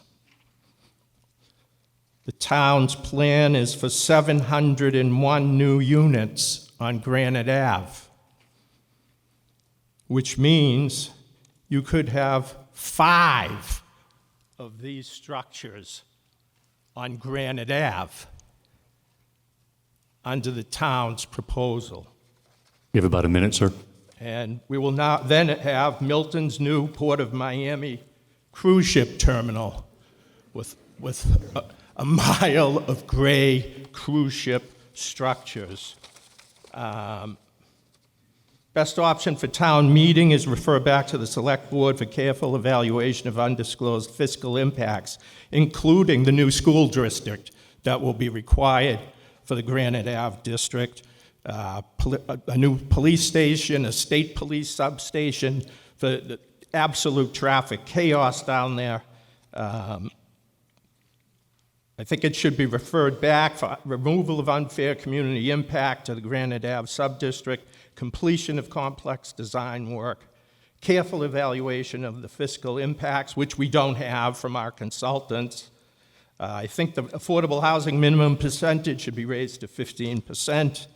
The town's plan is for 701 new units on Granite Ave, which means you could have 5 of these structures on Granite Ave under the town's proposal. You have about a minute, sir. And we will now then have Milton's new Port of Miami cruise ship terminal with a mile of gray cruise ship structures. Best option for town meeting is refer back to the select board for careful evaluation of undisclosed fiscal impacts, including the new school district that will be required for the Granite Ave district, a new police station, a state police substation, for the absolute traffic chaos down there. I think it should be referred back for removal of unfair community impact to the Granite Ave subdistrict, completion of complex design work, careful evaluation of the fiscal impacts, which we don't have from our consultants. I think the affordable housing minimum percentage should be raised to 15%.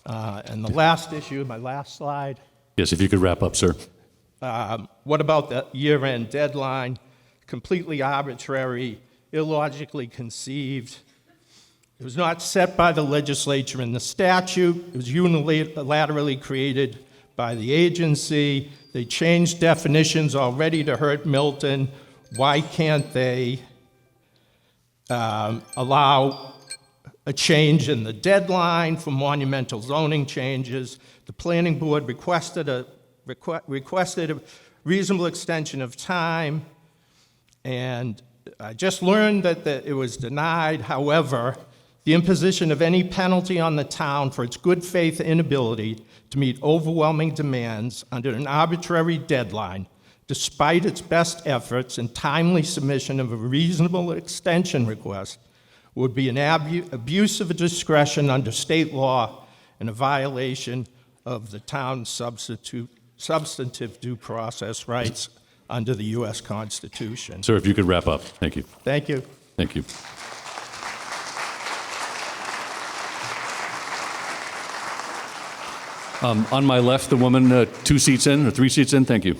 And the last issue, my last slide. Yes, if you could wrap up, sir. What about the year-end deadline? Completely arbitrary, illogically conceived. It was not set by the legislature in the statute. It was unilaterally created by the agency. They changed definitions already to hurt Milton. Why can't they allow a change in the deadline for monumental zoning changes? The planning board requested a reasonable extension of time, and I just learned that it was denied. However, the imposition of any penalty on the town for its good faith inability to meet overwhelming demands under an arbitrary deadline, despite its best efforts and timely submission of a reasonable extension request, would be an abuse of discretion under state law and a violation of the town's substantive due process rights under the U.S. Constitution. Sir, if you could wrap up. Thank you. Thank you. Thank you. On my left, the woman 2 seats in, or 3 seats in. Thank you.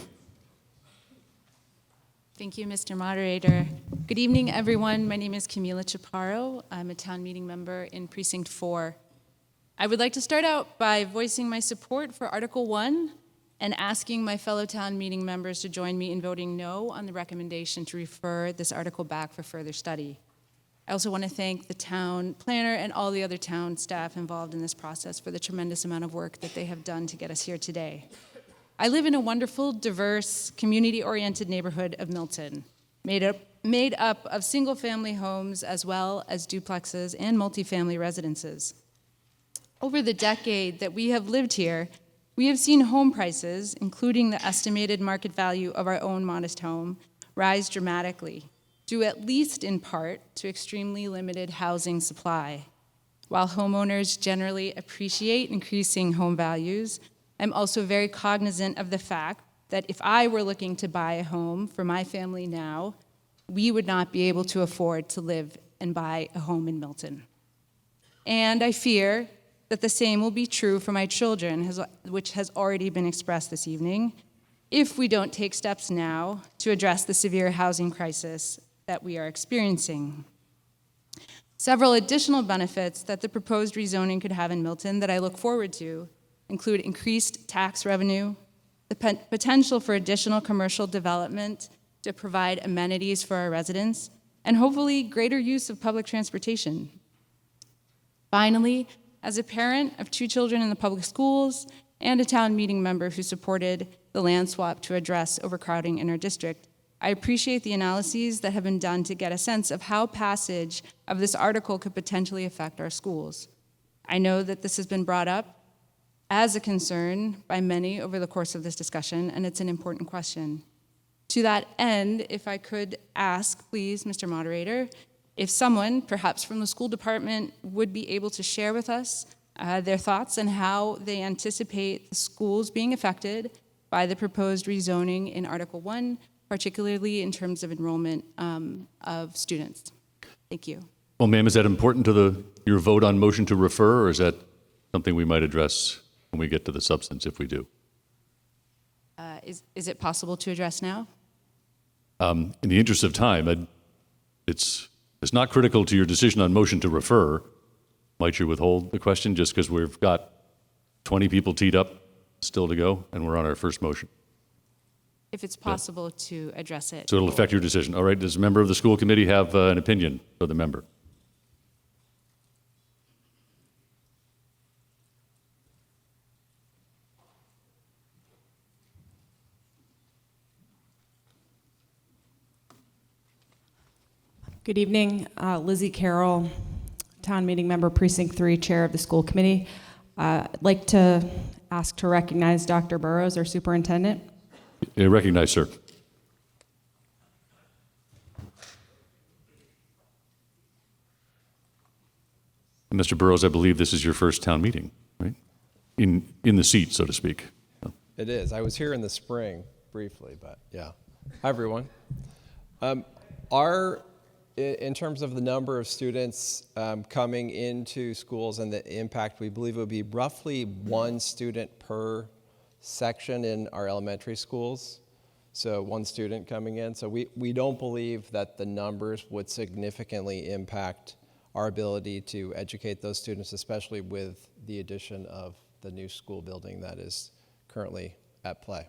Thank you, Mr. Moderator. Good evening, everyone. My name is Camila Chaparro. I'm a town meeting member in Precinct 4. I would like to start out by voicing my support for Article 1 and asking my fellow town meeting members to join me in voting no on the recommendation to refer this article back for further study. I also want to thank the town planner and all the other town staff involved in this process for the tremendous amount of work that they have done to get us here today. I live in a wonderful, diverse, community-oriented neighborhood of Milton, made up of single-family homes as well as duplexes and multifamily residences. Over the decade that we have lived here, we have seen home prices, including the estimated market value of our own modest home, rise dramatically, due at least in part to extremely limited housing supply. While homeowners generally appreciate increasing home values, I'm also very cognizant of the fact that if I were looking to buy a home for my family now, we would not be able to afford to live and buy a home in Milton. And I fear that the same will be true for my children, which has already been expressed this evening, if we don't take steps now to address the severe housing crisis that we are experiencing. Several additional benefits that the proposed rezoning could have in Milton that I look forward to include increased tax revenue, the potential for additional commercial development to provide amenities for our residents, and hopefully greater use of public transportation. Finally, as a parent of 2 children in the public schools and a town meeting member who supported the land swap to address overcrowding in our district, I appreciate the analyses that have been done to get a sense of how passage of this article could potentially affect our schools. I know that this has been brought up as a concern by many over the course of this discussion, and it's an important question. To that end, if I could ask, please, Mr. Moderator, if someone, perhaps from the school department, would be able to share with us their thoughts on how they anticipate the schools being affected by the proposed rezoning in Article 1, particularly in terms of enrollment of students. Thank you. Well, ma'am, is that important to your vote on motion to refer, or is that something we might address when we get to the substance, if we do? Is it possible to address now? In the interest of time, it's not critical to your decision on motion to refer. Might you withhold the question just because we've got 20 people teed up still to go and we're on our first motion? if it's possible to address it. So it'll affect your decision. All right, does a member of the school committee have an opinion for the member? Good evening, Lizzie Carroll, Town Meeting Member, Precinct 3, Chair of the School Committee. I'd like to ask to recognize Dr. Burrows, our Superintendent. Recognize, sir. Mr. Burrows, I believe this is your first town meeting, right? In the seat, so to speak. It is. I was here in the spring briefly, but yeah. Hi, everyone. In terms of the number of students coming into schools and the impact, we believe it would be roughly 1 student per section in our elementary schools. So 1 student coming in. So we don't believe that the numbers would significantly impact our ability to educate those students, especially with the addition of the new school building that is currently at play.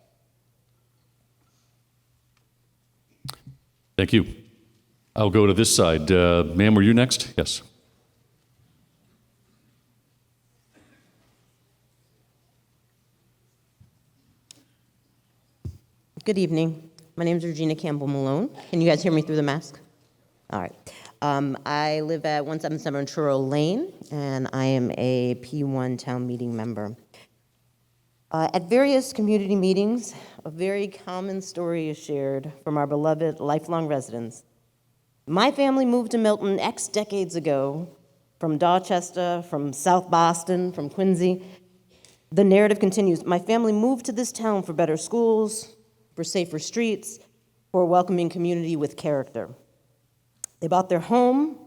Thank you. I'll go to this side. Ma'am, were you next? Yes. Good evening. My name is Regina Campbell Malone. Can you guys hear me through the mask? All right. I live at 177 Truro Lane, and I am a P1 town meeting member. At various community meetings, a very common story is shared from our beloved lifelong residents. My family moved to Milton X decades ago from Dorchester, from South Boston, from Quincy. The narrative continues. My family moved to this town for better schools, for safer streets, for a welcoming community with character. They bought their home.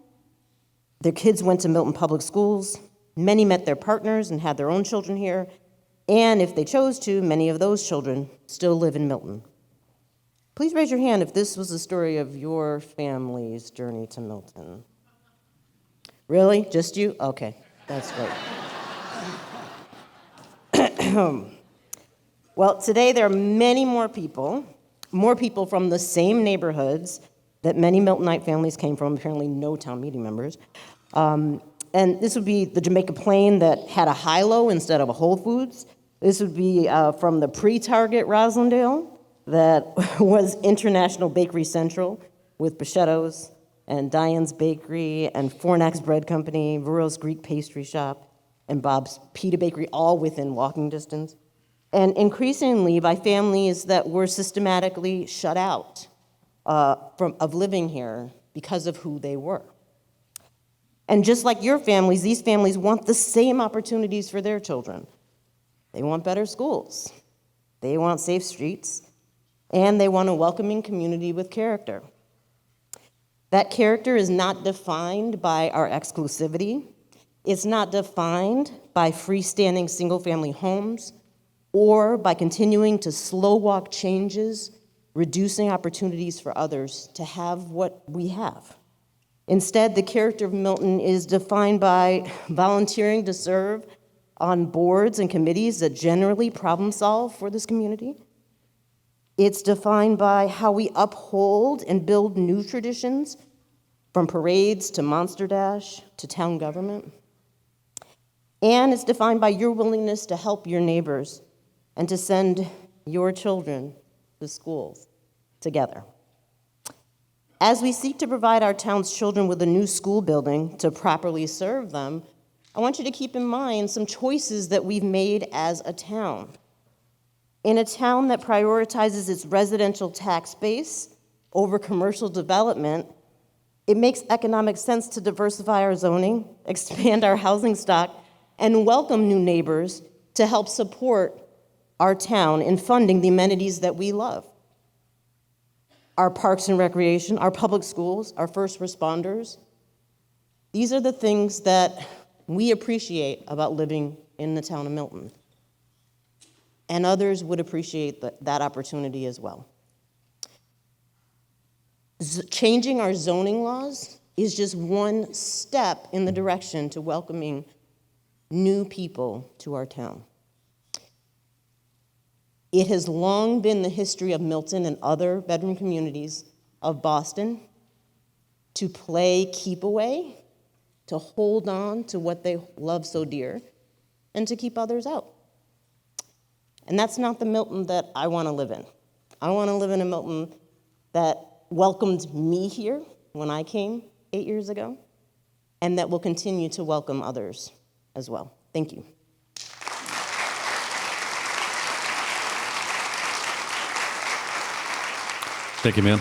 Their kids went to Milton Public Schools. Many met their partners and had their own children here. And if they chose to, many of those children still live in Milton. Please raise your hand if this was the story of your family's journey to Milton. Really? Just you? Okay, that's great. Well, today there are many more people from the same neighborhoods that many Miltonite families came from, apparently no town meeting members. And this would be the Jamaica Plain that had a high-low instead of a Whole Foods. This would be from the pre-Target Roslindale that was International Bakery Central with Bichetto's and Diane's Bakery and Fornax Bread Company, Vuro's Greek Pastry Shop, and Bob's Pita Bakery, all within walking distance. And increasingly by families that were systematically shut out of living here because of who they were. And just like your families, these families want the same opportunities for their children. They want better schools. They want safe streets. And they want a welcoming community with character. That character is not defined by our exclusivity. It's not defined by freestanding single-family homes or by continuing to slow walk changes, reducing opportunities for others to have what we have. Instead, the character of Milton is defined by volunteering to serve on boards and committees that generally problem solve for this community. It's defined by how we uphold and build new traditions, from parades to Monster Dash to town government. And it's defined by your willingness to help your neighbors and to send your children to schools together. As we seek to provide our town's children with a new school building to properly serve them, I want you to keep in mind some choices that we've made as a town. In a town that prioritizes its residential tax base over commercial development, it makes economic sense to diversify our zoning, expand our housing stock, and welcome new neighbors to help support our town in funding the amenities that we love. Our parks and recreation, our public schools, our first responders. These are the things that we appreciate about living in the town of Milton. And others would appreciate that opportunity as well. Changing our zoning laws is just one step in the direction to welcoming new people to our town. It has long been the history of Milton and other bedroom communities of Boston to play keep away, to hold on to what they love so dear, and to keep others out. And that's not the Milton that I want to live in. I want to live in a Milton that welcomed me here when I came 8 years ago, and that will continue to welcome others as well. Thank you. Thank you, ma'am.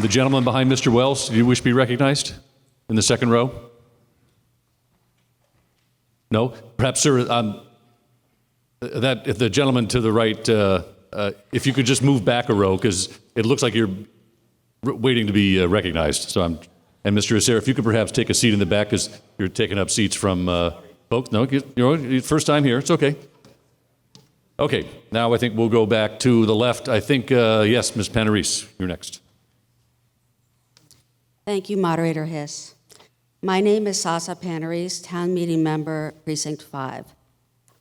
The gentleman behind Mr. Wells, do you wish to be recognized in the second row? No? Perhaps, sir, if the gentleman to the right, if you could just move back a row, because it looks like you're waiting to be recognized. And Mr. Acer, if you could perhaps take a seat in the back, because you're taking up seats from folks. No, you're first time here. It's okay. Okay, now I think we'll go back to the left. I think, yes, Ms. Panarese, you're next. Thank you, Moderator Hiss. My name is Sasa Panarese, Town Meeting Member, Precinct 5.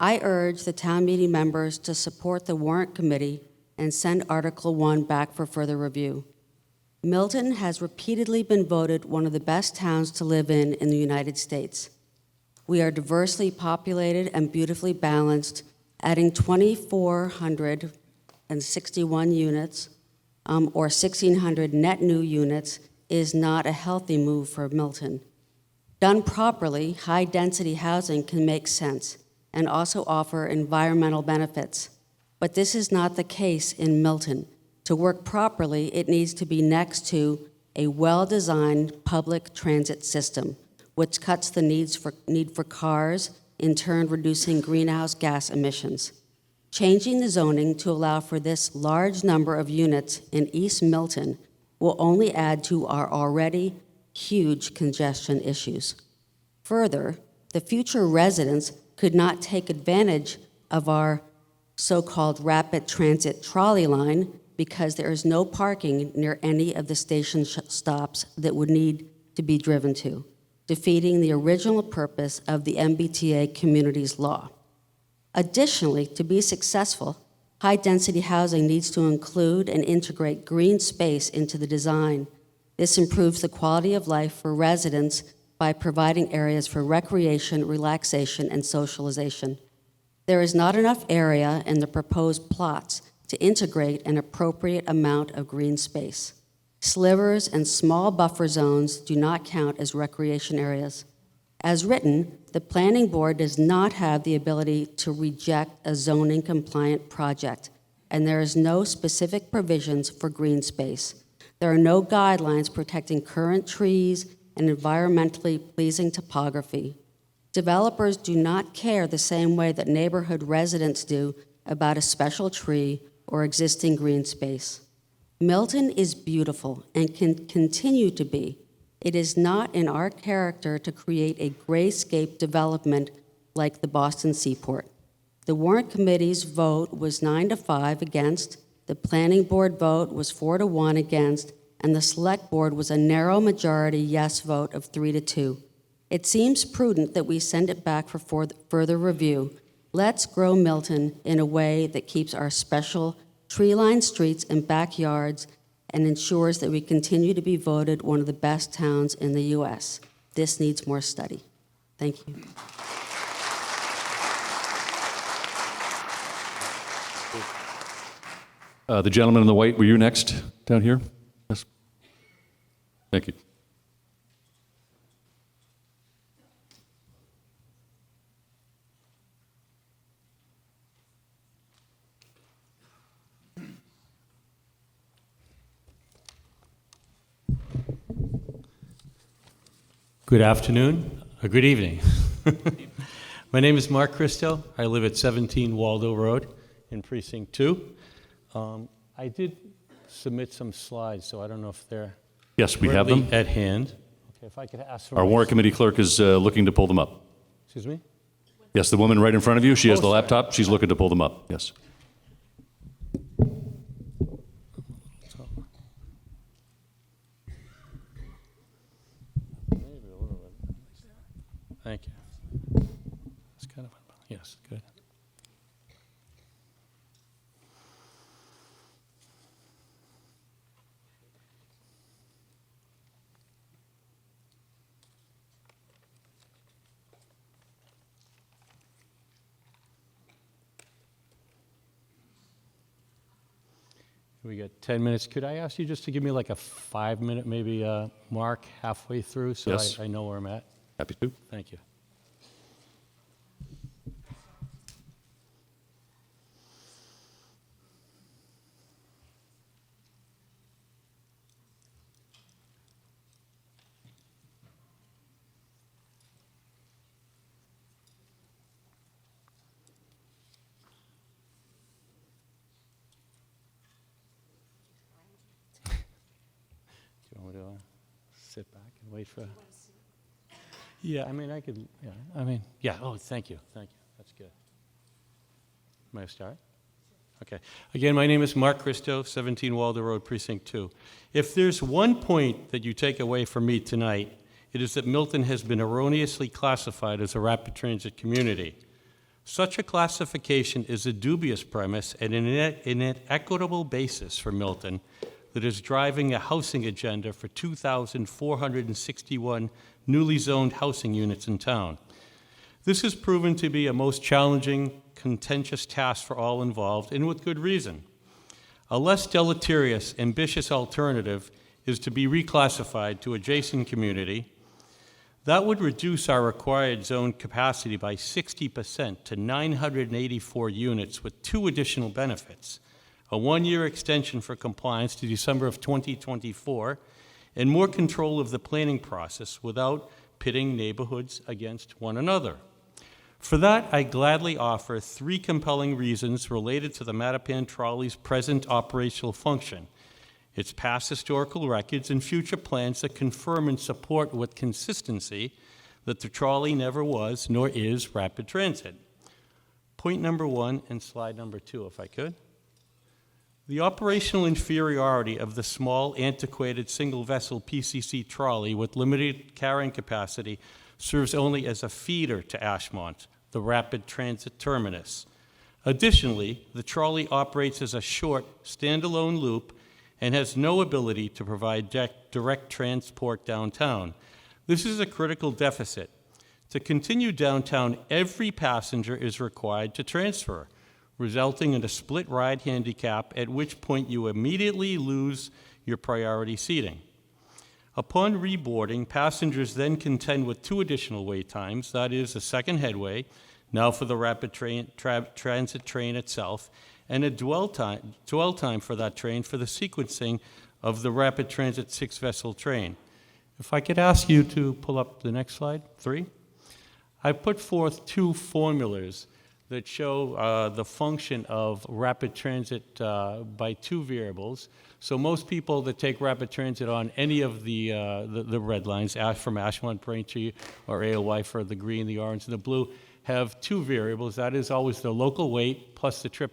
I urge the Town Meeting members to support the Warrant Committee and send Article 1 back for further review. Milton has repeatedly been voted one of the best towns to live in the United States. We are diversely populated and beautifully balanced, adding 2,461 units, or 1,600 net new units, is not a healthy move for Milton. Done properly, high-density housing can make sense and also offer environmental benefits. But this is not the case in Milton. To work properly, it needs to be next to a well-designed public transit system, which cuts the need for cars, in turn reducing greenhouse gas emissions. Changing the zoning to allow for this large number of units in East Milton will only add to our already huge congestion issues. Further, the future residents could not take advantage of our so-called rapid transit trolley line because there is no parking near any of the station stops that would need to be driven to, defeating the original purpose of the MBTA Communities Law. Additionally, to be successful, high-density housing needs to include and integrate green space into the design. This improves the quality of life for residents by providing areas for recreation, relaxation, and socialization. There is not enough area in the proposed plots to integrate an appropriate amount of green space. Slivers and small buffer zones do not count as recreation areas. As written, the Planning Board does not have the ability to reject a zoning compliant project, and there is no specific provisions for green space. There are no guidelines protecting current trees and environmentally pleasing topography. Developers do not care the same way that neighborhood residents do about a special tree or existing green space. Milton is beautiful and can continue to be. It is not in our character to create a grayscape development like the Boston Seaport. The Warrant Committee's vote was 9-5 against, the Planning Board vote was 4-1 against, and the Select Board was a narrow majority yes vote of 3-2. It seems prudent that we send it back for further review. Let's grow Milton in a way that keeps our special tree-lined streets and backyards and ensures that we continue to be voted one of the best towns in the U.S. This needs more study. Thank you. The gentleman in the white, were you next down here? Yes. Thank you. Good afternoon, or good evening. My name is Mark Christo. I live at 17 Waldo Road in Precinct 2. I did submit some slides, so I don't know if they're Yes, we have them at hand. Okay, if I could ask for Our my- Warrant Committee clerk is looking to pull them up. Excuse me? Yes, the woman right in front of you, she has Oh, the sorry. laptop. She's looking to pull them up. Yes. Thank you. That's kind of, yes, good. We got 10 minutes. Could I ask you just to give me like a 5-minute maybe mark halfway through so Yes. I know where I'm at? Happy to. Thank you. Do you want me to sit back and wait for? Yeah, I mean, I could, yeah, oh, thank you, that's good. May I start? Okay. Again, my name is Mark Christo, 17 Waldo Road, Precinct 2. If there's one point that you take away from me tonight, it is that Milton has been erroneously classified as a rapid transit community. Such a classification is a dubious premise and an inequitable basis for Milton that is driving a housing agenda for 2,461 newly zoned housing units in town. This has proven to be a most challenging, contentious task for all involved, and with good reason. A less deleterious, ambitious alternative is to be reclassified to adjacent community. That would reduce our required zone capacity by 60% to 984 units with 2 additional benefits: a 1-year extension for compliance to December of 2024, and more control of the planning process without pitting neighborhoods against one another. For that, I gladly offer 3 compelling reasons related to the Mattapan Trolley's present operational function, its past historical records, and future plans that confirm and support with consistency that the trolley never was nor is rapid transit. Point number 1 and slide number 2, if I could. The operational inferiority of the small, antiquated, single-vessel PCC trolley with limited carrying capacity serves only as a feeder to Ashmont, the rapid transit terminus. Additionally, the trolley operates as a short, standalone loop and has no ability to provide direct transport downtown. This is a critical deficit. To continue downtown, every passenger is required to transfer, resulting in a split ride handicap, at which point you immediately lose your priority seating. Upon reboarding, passengers then contend with 2 additional wait times, that is, a second headway, now for the rapid transit train itself, and a dwell time for that train for the sequencing of the rapid transit 6-vessel train. If I could ask you to pull up the next slide, 3. I put forth 2 formulas that show the function of rapid transit by 2 variables. So most people that take rapid transit on any of the red lines, from Ashmont, Braintree, or AOY for the green, the orange, and the blue, have 2 variables. That is always the local wait plus the trip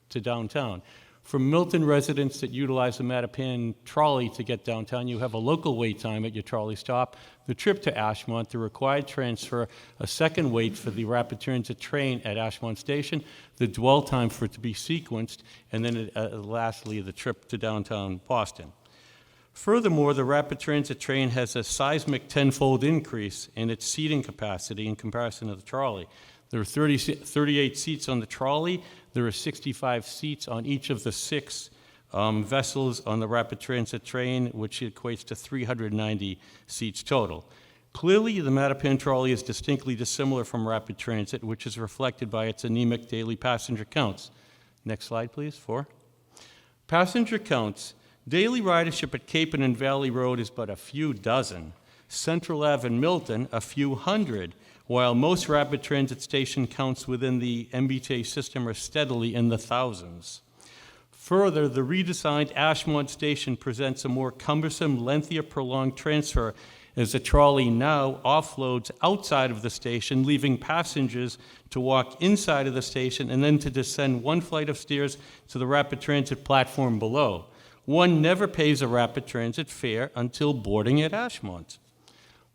to downtown. For Milton residents that utilize the Mattapan trolley to get downtown, you have a local wait time at your trolley stop, the trip to Ashmont, the required transfer, a second wait for the rapid transit train at Ashmont Station, the dwell time for it to be sequenced, and then lastly, the trip to downtown Boston. Furthermore, the rapid transit train has a seismic 10-fold increase in its seating capacity in comparison to the trolley. There are 38 seats on the trolley. There are 65 seats on each of the 6 vessels on the rapid transit train, which equates to 390 seats total. Clearly, the Mattapan trolley is distinctly dissimilar from rapid transit, which is reflected by its anemic daily passenger counts. Next slide, please, 4. Passenger counts. Daily ridership at Capon and Valley Road is but a few dozen. Central Ave and Milton, a few hundred, while most rapid transit station counts within the MBTA system are steadily in the thousands. Further, the redesigned Ashmont station presents a more cumbersome, lengthier, prolonged transfer as the trolley now offloads outside of the station, leaving passengers to walk inside of the station and then to descend 1 flight of stairs to the rapid transit platform below. One never pays a rapid transit fare until boarding at Ashmont.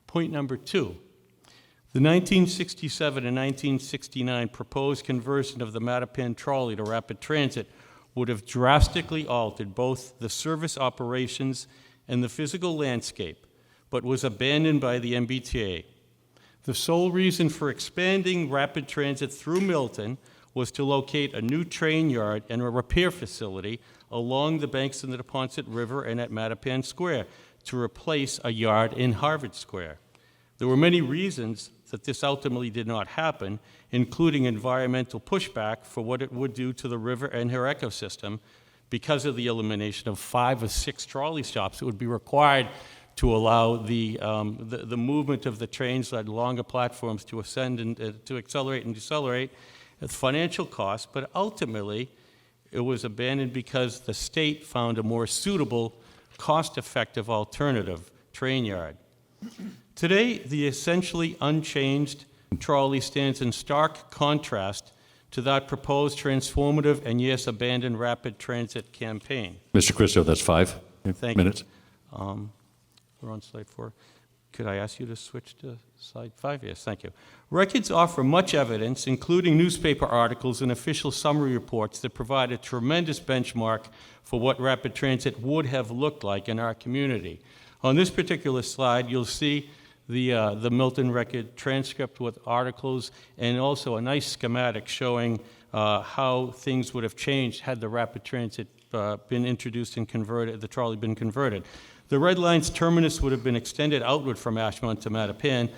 Point number 2. The 1967 and 1969 proposed conversion of the Mattapan trolley to rapid transit would have drastically altered both the service operations and the physical landscape, but was abandoned by the MBTA. The sole reason for expanding rapid transit through Milton was to locate a new train yard and a repair facility along the banks of the Neponset River and at Mattapan Square to replace a yard in Harvard Square. There were many reasons that this ultimately did not happen, including environmental pushback for what it would do to the river and her ecosystem because of the elimination of 5 or 6 trolley stops that would be required to allow the movement of the trains at longer platforms to ascend and to accelerate and decelerate at financial cost, but ultimately it was abandoned because the state found a more suitable, cost-effective alternative train yard. Today, the essentially unchanged trolley stands in stark contrast to that proposed transformative and yes, abandoned rapid transit campaign. Mr. Christo, that's 5 minutes. We're on slide 4. Could I ask you to switch to slide 5? Yes, thank you. Records offer much evidence, including newspaper articles and official summary reports that provide a tremendous benchmark for what rapid transit would have looked like in our community. On this particular slide, you'll see the Milton record transcript with articles and also a nice schematic showing how things would have changed had the rapid transit been introduced and converted, the trolley been converted. The Red Line's terminus would have been extended outward from Ashmont to Mattapan.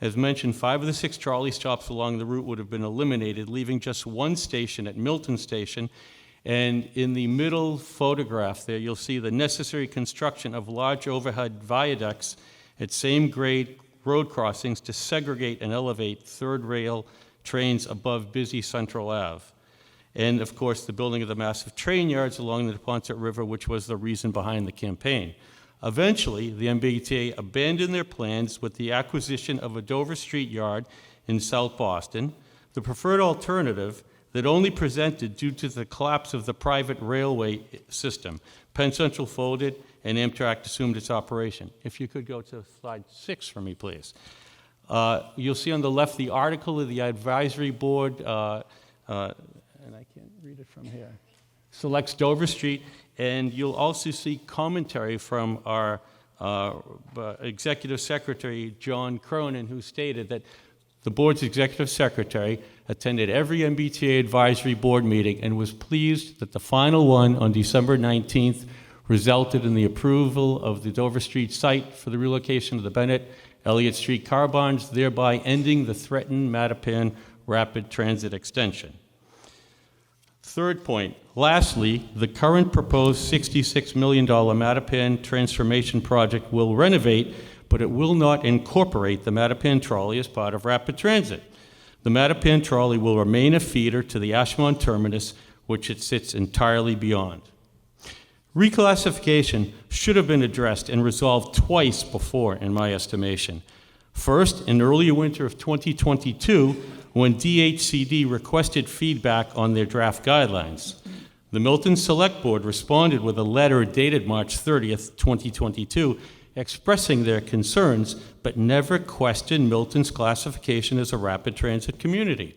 As mentioned, 5 of the 6 trolley stops along the route would have been eliminated, leaving just 1 station at Milton Station. And in the middle photograph there, you'll see the necessary construction of large overhead viaducts at same grade road crossings to segregate and elevate third rail trains above busy Central Ave. And of course, the building of the massive train yards along the Neponset River, which was the reason behind the campaign. Eventually, the MBTA abandoned their plans with the acquisition of a Dover Street yard in South Boston, the preferred alternative that only presented due to the collapse of the private railway system. Penn Central folded and Amtrak assumed its operation. If you could go to slide 6 for me, please. You'll see on the left the article of the advisory board, and I can't read it from here, selects Dover Street, and you'll also see commentary from our executive secretary, John Cronin, who stated that the board's executive secretary attended every MBTA advisory board meeting and was pleased that the final one on December 19th resulted in the approval of the Dover Street site for the relocation of the Bennett Elliott Street car barns, thereby ending the threatened Mattapan rapid transit extension. Third point, lastly, the current proposed $66 million Mattapan transformation project will renovate, but it will not incorporate the Mattapan trolley as part of rapid transit. The Mattapan trolley will remain a feeder to the Ashmont terminus, which it sits entirely beyond. Reclassification should have been addressed and resolved twice before, in my estimation. First, in early winter of 2022, when DHCD requested feedback on their draft guidelines. The Milton Select Board responded with a letter dated March 30th, 2022, expressing their concerns, but never questioned Milton's classification as a rapid transit community.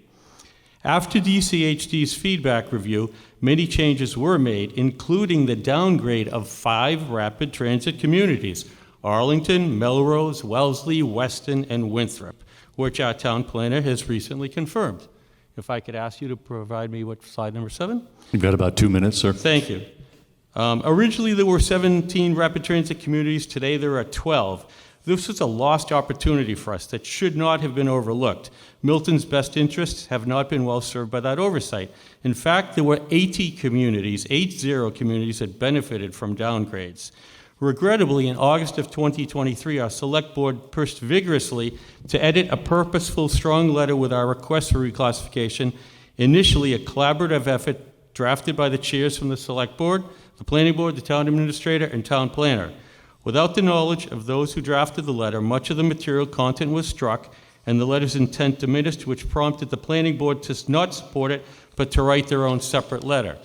After DCHD's feedback review, many changes were made, including the downgrade of 5 rapid transit communities, Arlington, Melrose, Wellesley, Weston, and Winthrop, which our town planner has recently confirmed. If I could ask you to provide me with slide number 7. You've got about 2 minutes, sir. Thank you. Originally, there were 17 rapid transit communities. Today, there are 12. This is a lost opportunity for us that should not have been overlooked. Milton's best interests have not been well served by that oversight. In fact, there were 80 communities that benefited from downgrades. Regrettably, in August of 2023, our select board pushed vigorously to edit a purposeful, strong letter with our request for reclassification, initially a collaborative effort drafted by the chairs from the select board, the planning board, the town administrator, and town planner. Without the knowledge of those who drafted the letter, much of the material content was struck and the letter's intent diminished, which prompted the planning board to not support it, but to write their own separate letter.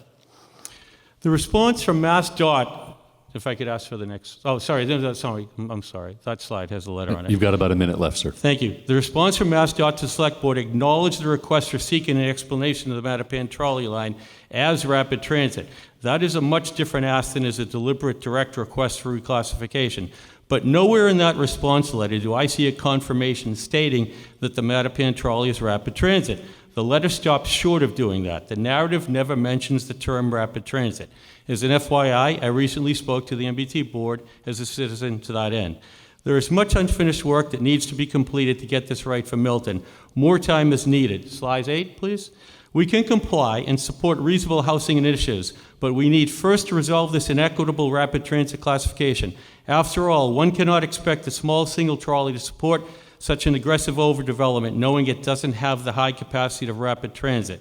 The response from MassDOT, if I could ask for the next, I'm sorry, that slide has a letter on it. You've got about a minute left, sir. Thank you. The response from MassDOT to the Select Board acknowledged the request for seeking an explanation of the Mattapan trolley line as rapid transit. That is a much different ask than is a deliberate direct request for reclassification. But nowhere in that response letter do I see a confirmation stating that the Mattapan trolley is rapid transit. The letter stops short of doing that. The narrative never mentions the term rapid transit. As an FYI, I recently spoke to the MBT board as a citizen to that end. There is much unfinished work that needs to be completed to get this right for Milton. More time is needed. Slide 8, please. We can comply and support reasonable housing initiatives, but we need first to resolve this inequitable rapid transit classification. After all, one cannot expect a small single trolley to support such an aggressive overdevelopment, knowing it doesn't have the high capacity of rapid transit.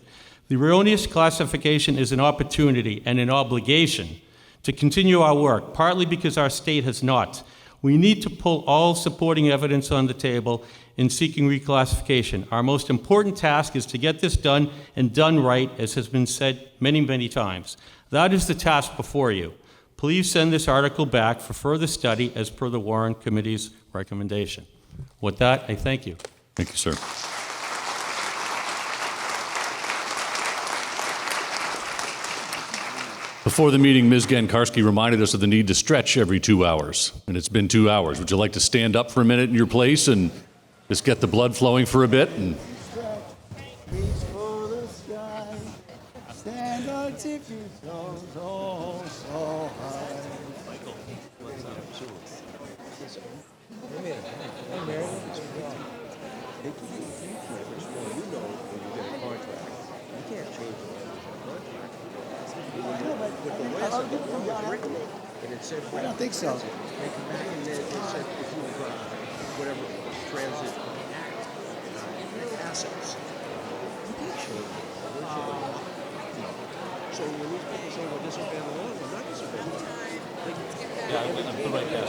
The erroneous classification is an opportunity and an obligation to continue our work, partly because our state has not. We need to pull all supporting evidence on the table in seeking reclassification. Our most important task is to get this done and done right, as has been said many, many times. That is the task before you. Please send this article back for further study as per the Warren Committee's recommendation. With that, I thank you. Thank you, sir. Before the meeting, Ms. Gankarski reminded us of the need to stretch every 2 hours, and it's been 2 hours. Would you like to stand up for a minute in your place and just get the blood flowing for a bit? And Stand on tippy toes, oh, so high. I don't think so. They come back and they said if you whatever transit act assets, you can't change it. So when these people say, well, disobey the law, I'm not disobeying the law. yeah, I'm put right there.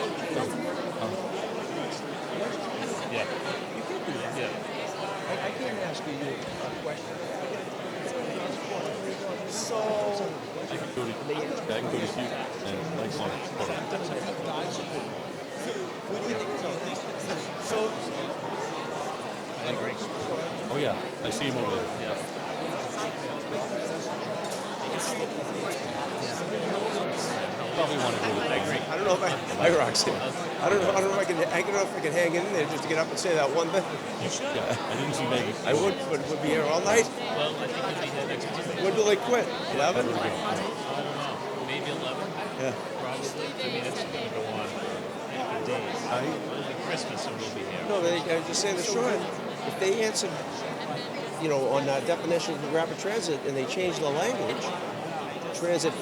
Yeah. You can't do that. Yeah. I can't ask you a question. So I can go to you and like on So I agree. Oh yeah, I see him over there. Yeah. Probably want to do it. I agree. I don't know if I Roxanne. I don't know if I can hang in there just to get up and say that one thing. You should. Yeah. I didn't see Maggie. I would, but would be here all night. Well, I think you'll be here next Monday. When do they quit? 11? I don't know. Maybe 11? Yeah. Probably. I mean, it's going to go on for days. It'll be Christmas and we'll be here. No, I just saying, Sean, if they answered, on definitions of rapid transit and they changed the language, transit,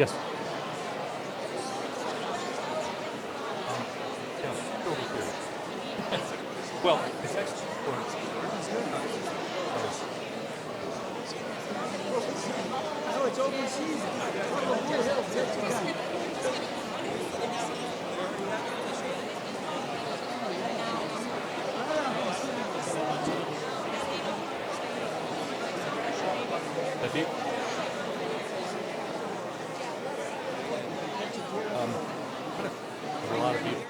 Yes. Well, it's actually No, it's open season. That's it. There are a lot of people.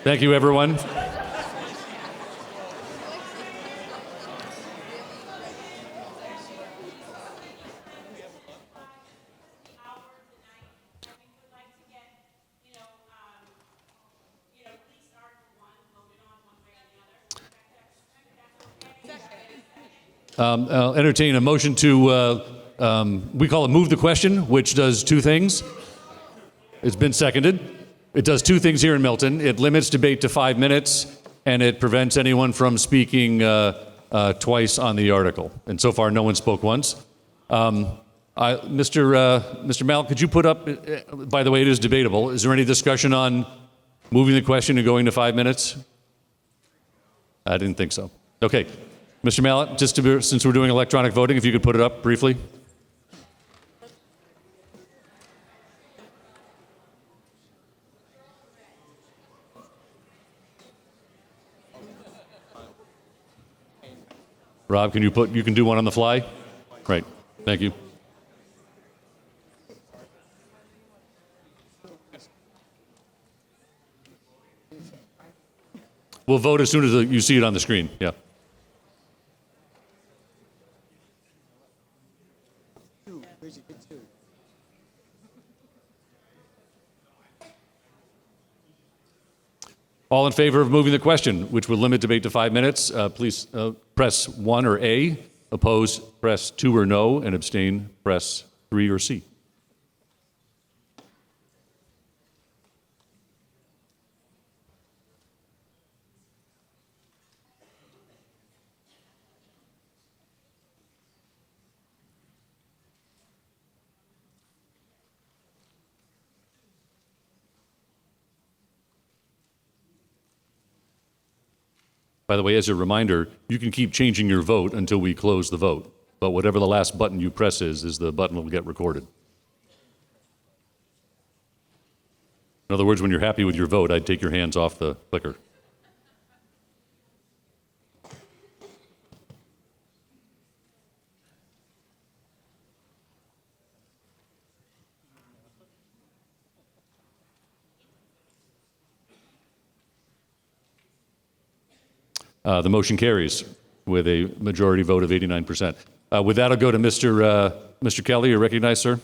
Thank you, everyone. I'll entertain a motion to, we call it move the question, which does two things. It's been seconded. It does two things here in Milton. It limits debate to 5 minutes, and it prevents anyone from speaking twice on the article. And so far, no one spoke once. Mr. Mal, could you put up, by the way, it is debatable. Is there any discussion on moving the question and going to 5 minutes? I didn't think so. Okay. Mr. Mallet, since we're doing electronic voting, if you could put it up briefly. Rob, you can do one on the fly? Right. Thank you. We'll vote as soon as you see it on the screen. Yeah. All in favor of moving the question, which would limit debate to 5 minutes, please press 1 or A. Opposed, press 2 or no. And abstain, press 3 or C. By the way, as a reminder, you can keep changing your vote until we close the vote. But whatever the last button you press is the button will get recorded. In other words, when you're happy with your vote, I'd take your hands off the clicker. The motion carries with a majority vote of 89%. With that, I'll go to Mr. Kelly. You're recognized, sir.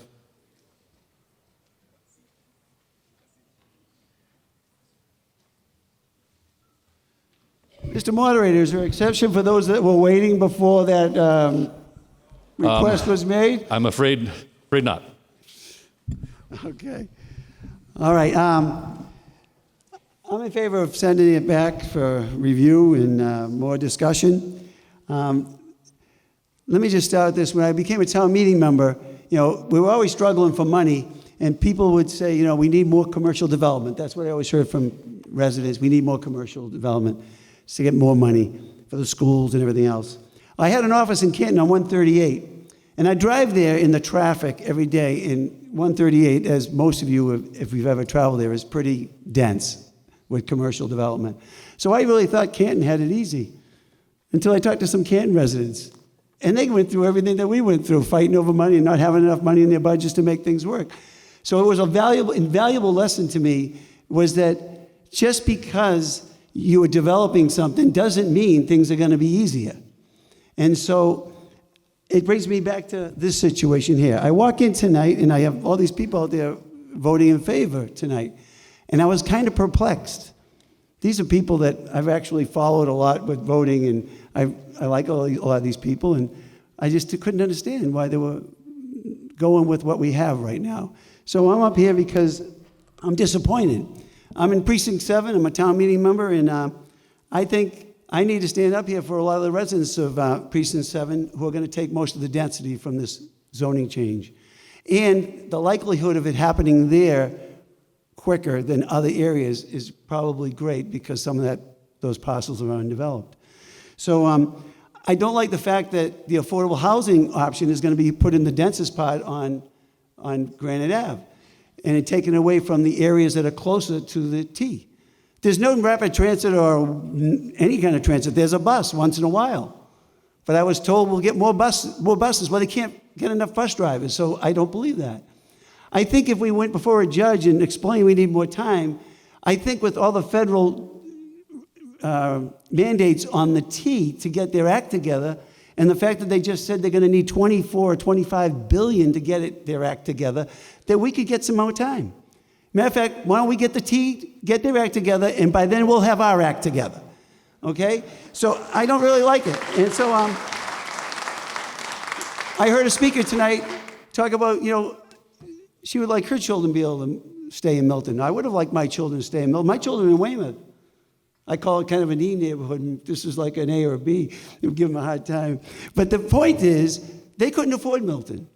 Mr. Moderator, is there an exception for those that were waiting before that request was made? I'm afraid not. Okay. All right. I'm in favor of sending it back for review and more discussion. Let me just start this. When I became a town meeting member, we were always struggling for money, and people would say, we need more commercial development. That's what I always heard from residents. We need more commercial development to get more money for the schools and everything else. I had an office in Canton on 138, and I drive there in the traffic every day. In 138, as most of you, if you've ever traveled there, is pretty dense with commercial development. So I really thought Canton had it easy until I talked to some Canton residents. And they went through everything that we went through, fighting over money and not having enough money in their budgets to make things work. So it was a invaluable lesson to me, was that just because you are developing something doesn't mean things are going to be easier. And so it brings me back to this situation here. I walk in tonight, and I have all these people out there voting in favor tonight, and I was kind of perplexed. These are people that I've actually followed a lot with voting, and I like a lot of these people, and I just couldn't understand why they were going with what we have right now. So I'm up here because I'm disappointed. I'm in Precinct 7. I'm a town meeting member, and I think I need to stand up here for a lot of the residents of Precinct 7 who are going to take most of the density from this zoning change. And the likelihood of it happening there quicker than other areas is probably great because some of those parcels are undeveloped. So I don't like the fact that the affordable housing option is going to be put in the densest part on Granite Ave and it taken away from the areas that are closer to the T. There's no rapid transit or any kind of transit. There's a bus once in a while. But I was told we'll get more buses. Well, they can't get enough bus drivers, so I don't believe that. I think if we went before a judge and explained we need more time, I think with all the federal mandates on the T to get their act together, and the fact that they just said they're going to need 24 or 25 billion to get their act together, that we could get some more time. Matter of fact, why don't we get the T, get their act together, and by then we'll have our act together. Okay? So I don't really like it. And so I heard a speaker tonight talk about, she would like her children to be able to stay in Milton. I would have liked my children to stay in Milton. My children are in Weymouth. I call it kind of an E neighborhood, and this is like an A or a B. You give them a hard time. But the point is, they couldn't afford Milton.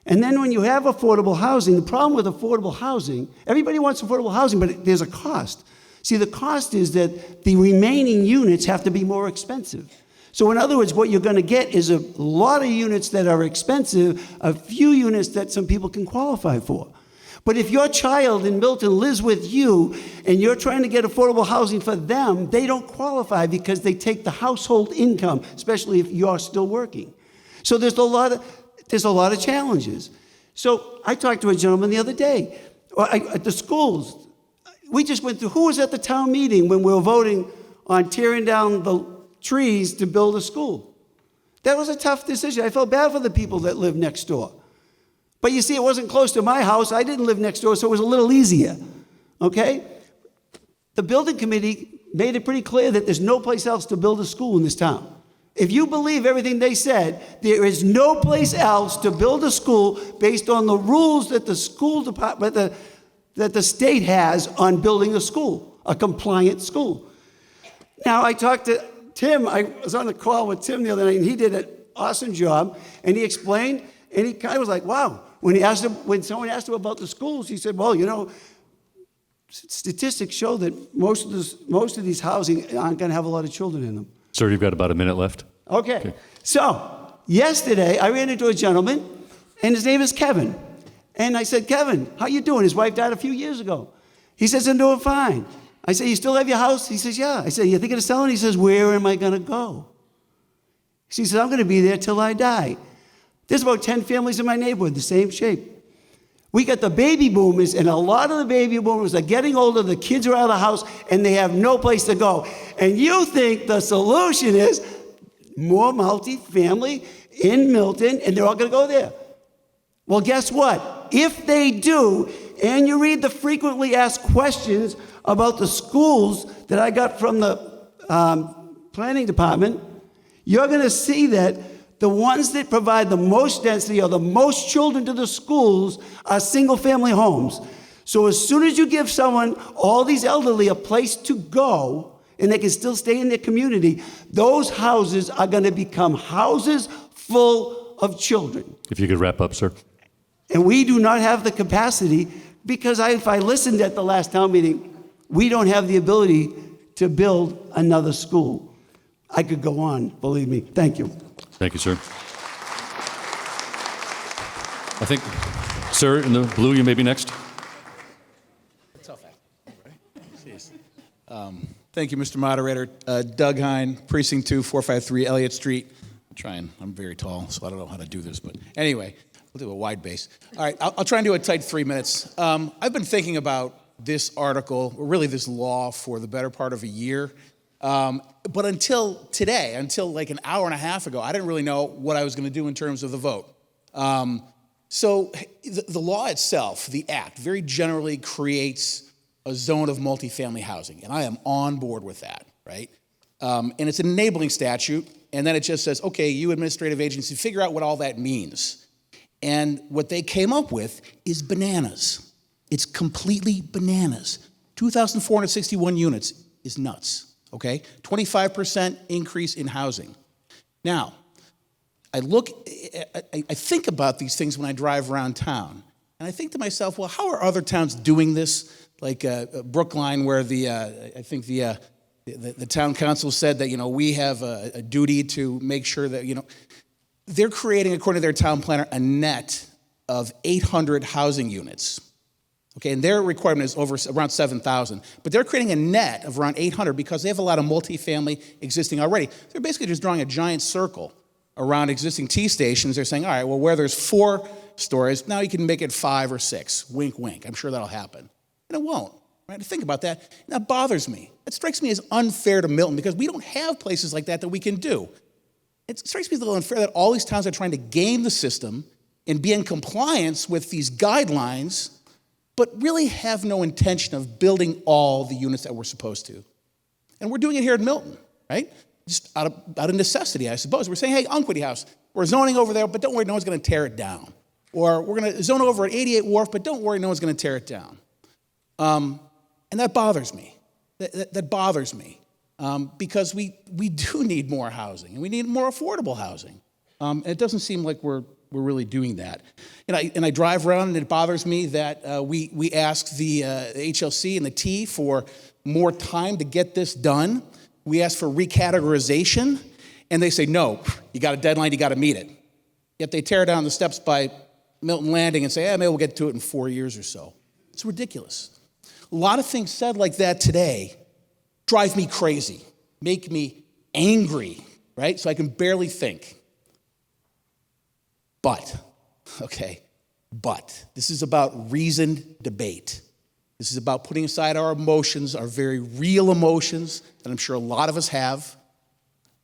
And then when you have affordable housing, the problem with affordable housing, everybody wants affordable housing, but there's a cost. See, the cost is that the remaining units have to be more expensive. So in other words, what you're going to get is a lot of units that are expensive, a few units that some people can qualify for. But if your child in Milton lives with you and you're trying to get affordable housing for them, they don't qualify because they take the household income, especially if you're still working. So there's a lot of challenges. So I talked to a gentleman the other day at the schools. We just went through, who was at the town meeting when we were voting on tearing down the trees to build a school? That was a tough decision. I felt bad for the people that live next door. But you see, it wasn't close to my house. I didn't live next door, so it was a little easier, okay? The building committee made it pretty clear that there's no place else to build a school in this town. If you believe everything they said, there is no place else to build a school based on the rules that the school department, that the state has on building a school, a compliant school. Now, I talked to Tim. I was on a call with Tim the other night, and he did an awesome job, and he explained, and he kind of was like, wow. When someone asked him about the schools, he said, well, statistics show that most of these housing aren't going to have a lot of children in them. Sir, you've got about a minute left. Okay. So yesterday, I ran into a gentleman, and his name is Kevin. And I said, Kevin, how you doing? His wife died a few years ago. He says, I'm doing fine. I said, you still have your house? He says, yeah. I said, you thinking of selling? He says, where am I going to go? He says, I'm going to be there till I die. There's about 10 families in my neighborhood, the same shape. We got the baby boomers, and a lot of the baby boomers are getting older, the kids are out of the house, and they have no place to go. And you think the solution is more multifamily in Milton, and they're all going to go there. Well, guess what? If they do, and you read the frequently asked questions about the schools that I got from the planning department, you're going to see that the ones that provide the most density or the most children to the schools are single-family homes. So as soon as you give someone, all these elderly, a place to go, and they can still stay in their community, those houses are going to become houses full of children. If you could wrap up, sir. And we do not have the capacity, because if I listened at the last town meeting, we don't have the ability to build another school. I could go on, believe me. Thank you. Thank you, sir. I think, sir, in the blue, you may be next. Tough act, right? Thank you, Mr. Moderator. Doug Hine, Precinct 2, 453 Elliott Street. I'm very tall, so I don't know how to do this, but anyway, we'll do a wide base. All right, I'll try and do a tight 3 minutes. I've been thinking about this article, or really this law, for the better part of a year. But until today, until like an hour and a half ago, I didn't really know what I was going to do in terms of the vote. So the law itself, the act, very generally creates a zone of multifamily housing, and I am on board with that, right? And it's an enabling statute, and then it just says, okay, you administrative agency, figure out what all that means. And what they came up with is bananas. It's completely bananas. 2,461 units is nuts, okay? 25% increase in housing. Now, I think about these things when I drive around town, and I think to myself, well, how are other towns doing this? Like Brookline, where I think the town council said that, we have a duty to make sure that, they're creating, according to their town planner, a net of 800 housing units. Okay, and their requirement is around 7,000, but they're creating a net of around 800 because they have a lot of multifamily existing already. They're basically just drawing a giant circle around existing T stations. They're saying, all right, well, where there's 4 stories, now you can make it 5 or 6. Wink, wink. I'm sure that'll happen. And it won't, right? Think about that. And that bothers me. It strikes me as unfair to Milton because we don't have places like that we can do. It strikes me as a little unfair that all these towns are trying to game the system and be in compliance with these guidelines, but really have no intention of building all the units that we're supposed to. And we're doing it here in Milton, right? Just out of necessity, I suppose. We're saying, hey, Unquity House, we're zoning over there, but don't worry, no one's going to tear it down. Or we're going to zone over at 88 Wharf, but don't worry, no one's going to tear it down. And that bothers me. That bothers me. Because we do need more housing, and we need more affordable housing. And it doesn't seem like we're really doing that. And I drive around, and it bothers me that we ask the HLC and the T for more time to get this done. We ask for recategorization, and they say, no, you got a deadline, you got to meet it. Yet they tear down the steps by Milton Landing and say, maybe we'll get to it in 4 years or so. It's ridiculous. A lot of things said like that today drive me crazy, make me angry, right? So I can barely think. But this is about reasoned debate. This is about putting aside our emotions, our very real emotions that I'm sure a lot of us have,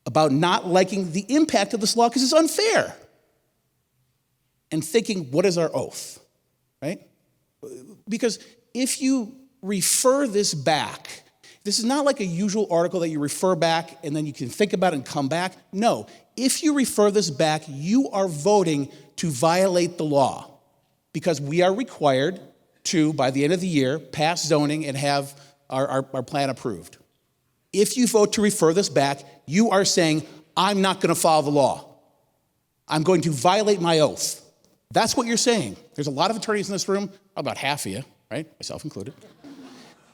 about not liking the impact of this law because it's unfair. And thinking, what is our oath, right? Because if you refer this back, this is not like a usual article that you refer back and then you can think about it and come back. No, if you refer this back, you are voting to violate the law because we are required to, by the end of the year, pass zoning and have our plan approved. If you vote to refer this back, you are saying, I'm not going to follow the law. I'm going to violate my oath. That's what you're saying. There's a lot of attorneys in this room, about half of you, right? Myself included.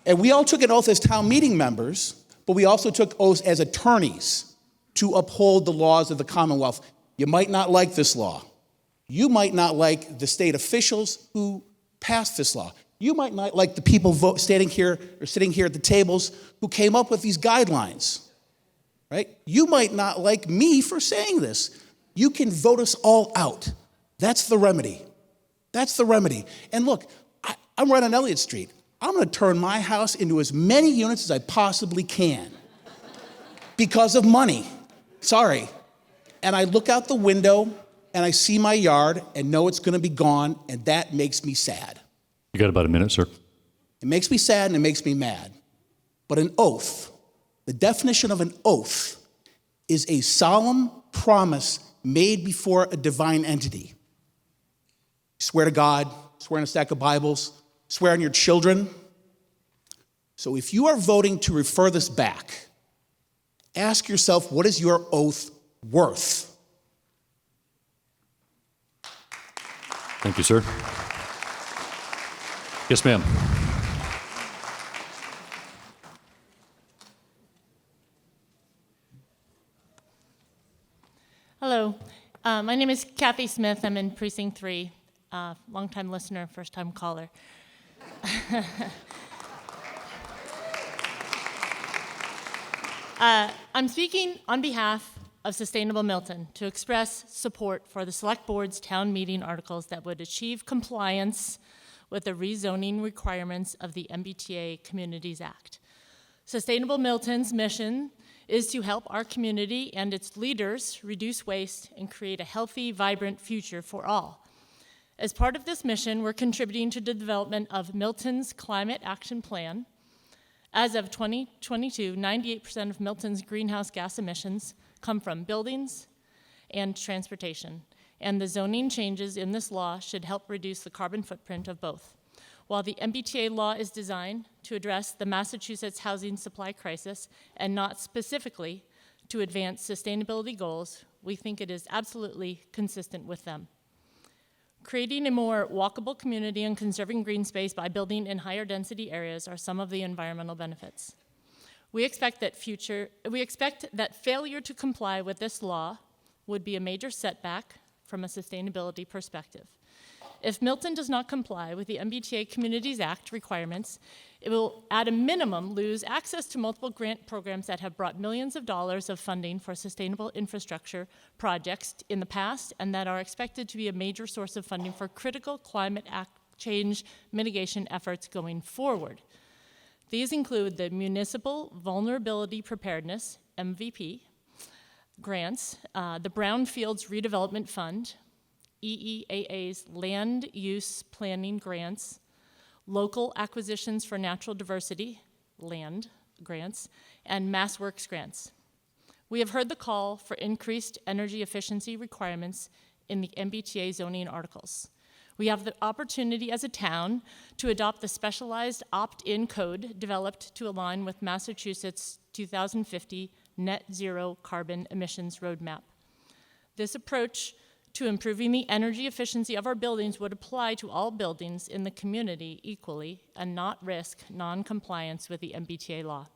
And we all took an oath as town meeting members, but we also took oaths as attorneys to uphold the laws of the Commonwealth. You might not like this law. You might not like the state officials who passed this law. You might not like the people sitting here at the tables who came up with these guidelines, right? You might not like me for saying this. You can vote us all out. That's the remedy. That's the remedy. And look, I'm right on Elliott Street. I'm going to turn my house into as many units as I possibly can because of money. Sorry. And I look out the window and I see my yard and know it's going to be gone, and that makes me sad. You got about a minute, sir. It makes me sad and it makes me mad. But an oath, the definition of an oath, is a solemn promise made before a divine entity. You swear to God, swear on a stack of Bibles, swear on your children. So if you are voting to refer this back, ask yourself, what is your oath worth? Thank you, sir. Yes, ma'am. Hello. My name is Kathy Smith. I'm in Precinct 3. Long-time listener, first-time caller. I'm speaking on behalf of Sustainable Milton to express support for the Select Board's town meeting articles that would achieve compliance with the rezoning requirements of the MBTA Communities Act. Sustainable Milton's mission is to help our community and its leaders reduce waste and create a healthy, vibrant future for all. As part of this mission, we're contributing to the development of Milton's Climate Action Plan. As of 2022, 98% of Milton's greenhouse gas emissions come from buildings and transportation, and the zoning changes in this law should help reduce the carbon footprint of both. While the MBTA law is designed to address the Massachusetts housing supply crisis and not specifically to advance sustainability goals, we think it is absolutely consistent with them. Creating a more walkable community and conserving green space by building in higher density areas are some of the environmental benefits. We expect that failure to comply with this law would be a major setback from a sustainability perspective. If Milton does not comply with the MBTA Communities Act requirements, it will at a minimum lose access to multiple grant programs that have brought millions of dollars of funding for sustainable infrastructure projects in the past and that are expected to be a major source of funding for critical climate change mitigation efforts going forward. These include the Municipal Vulnerability Preparedness, MVP, grants, the Brownfields Redevelopment Fund, EEAA's Land Use Planning Grants, Local Acquisitions for Natural Diversity, LAND grants, and MassWorks grants. We have heard the call for increased energy efficiency requirements in the MBTA zoning articles. We have the opportunity as a town to adopt the specialized opt-in code developed to align with Massachusetts' 2050 net zero carbon emissions roadmap. This approach to improving the energy efficiency of our buildings would apply to all buildings in the community equally and not risk non-compliance with the MBTA law.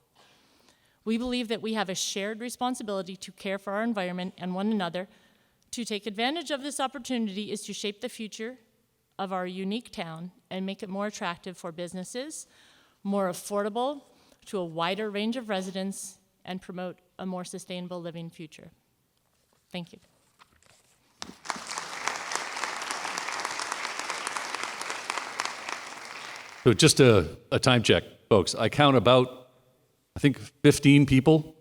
We believe that we have a shared responsibility to care for our environment and one another. To take advantage of this opportunity is to shape the future of our unique town and make it more attractive for businesses, more affordable to a wider range of residents, and promote a more sustainable living future. Thank you. So just a time check, folks. I count about, I think, 15 people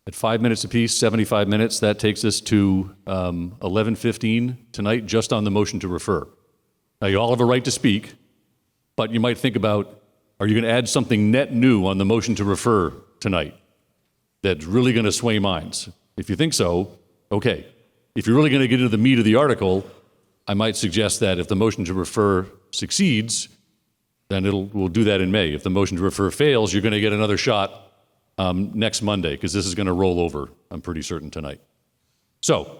at 5 minutes apiece, 75 minutes. That takes us to 11:15 tonight, just on the motion to refer. Now, you all have a right to speak, but you might think about, are you going to add something net new on the motion to refer tonight that's really going to sway minds? If you think so, okay. If you're really going to get into the meat of the article, I might suggest that if the motion to refer succeeds, then we'll do that in May. If the motion to refer fails, you're going to get another shot next Monday, because this is going to roll over, I'm pretty certain, tonight. So,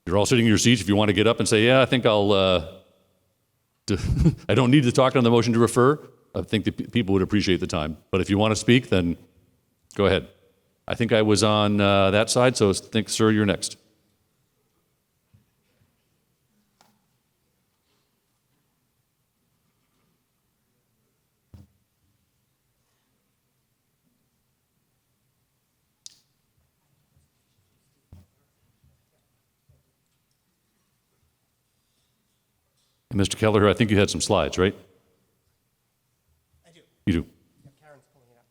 you're all sitting in your seats. If you want to get up and say, yeah, I think I don't need to talk on the motion to refer, I think that people would appreciate the time. But if you want to speak, then go ahead. I think I was on that side, so I think, sir, you're next. Mr. Kelleher, I think you had some slides, right? I do. You do. Yeah, Karen's pulling it up.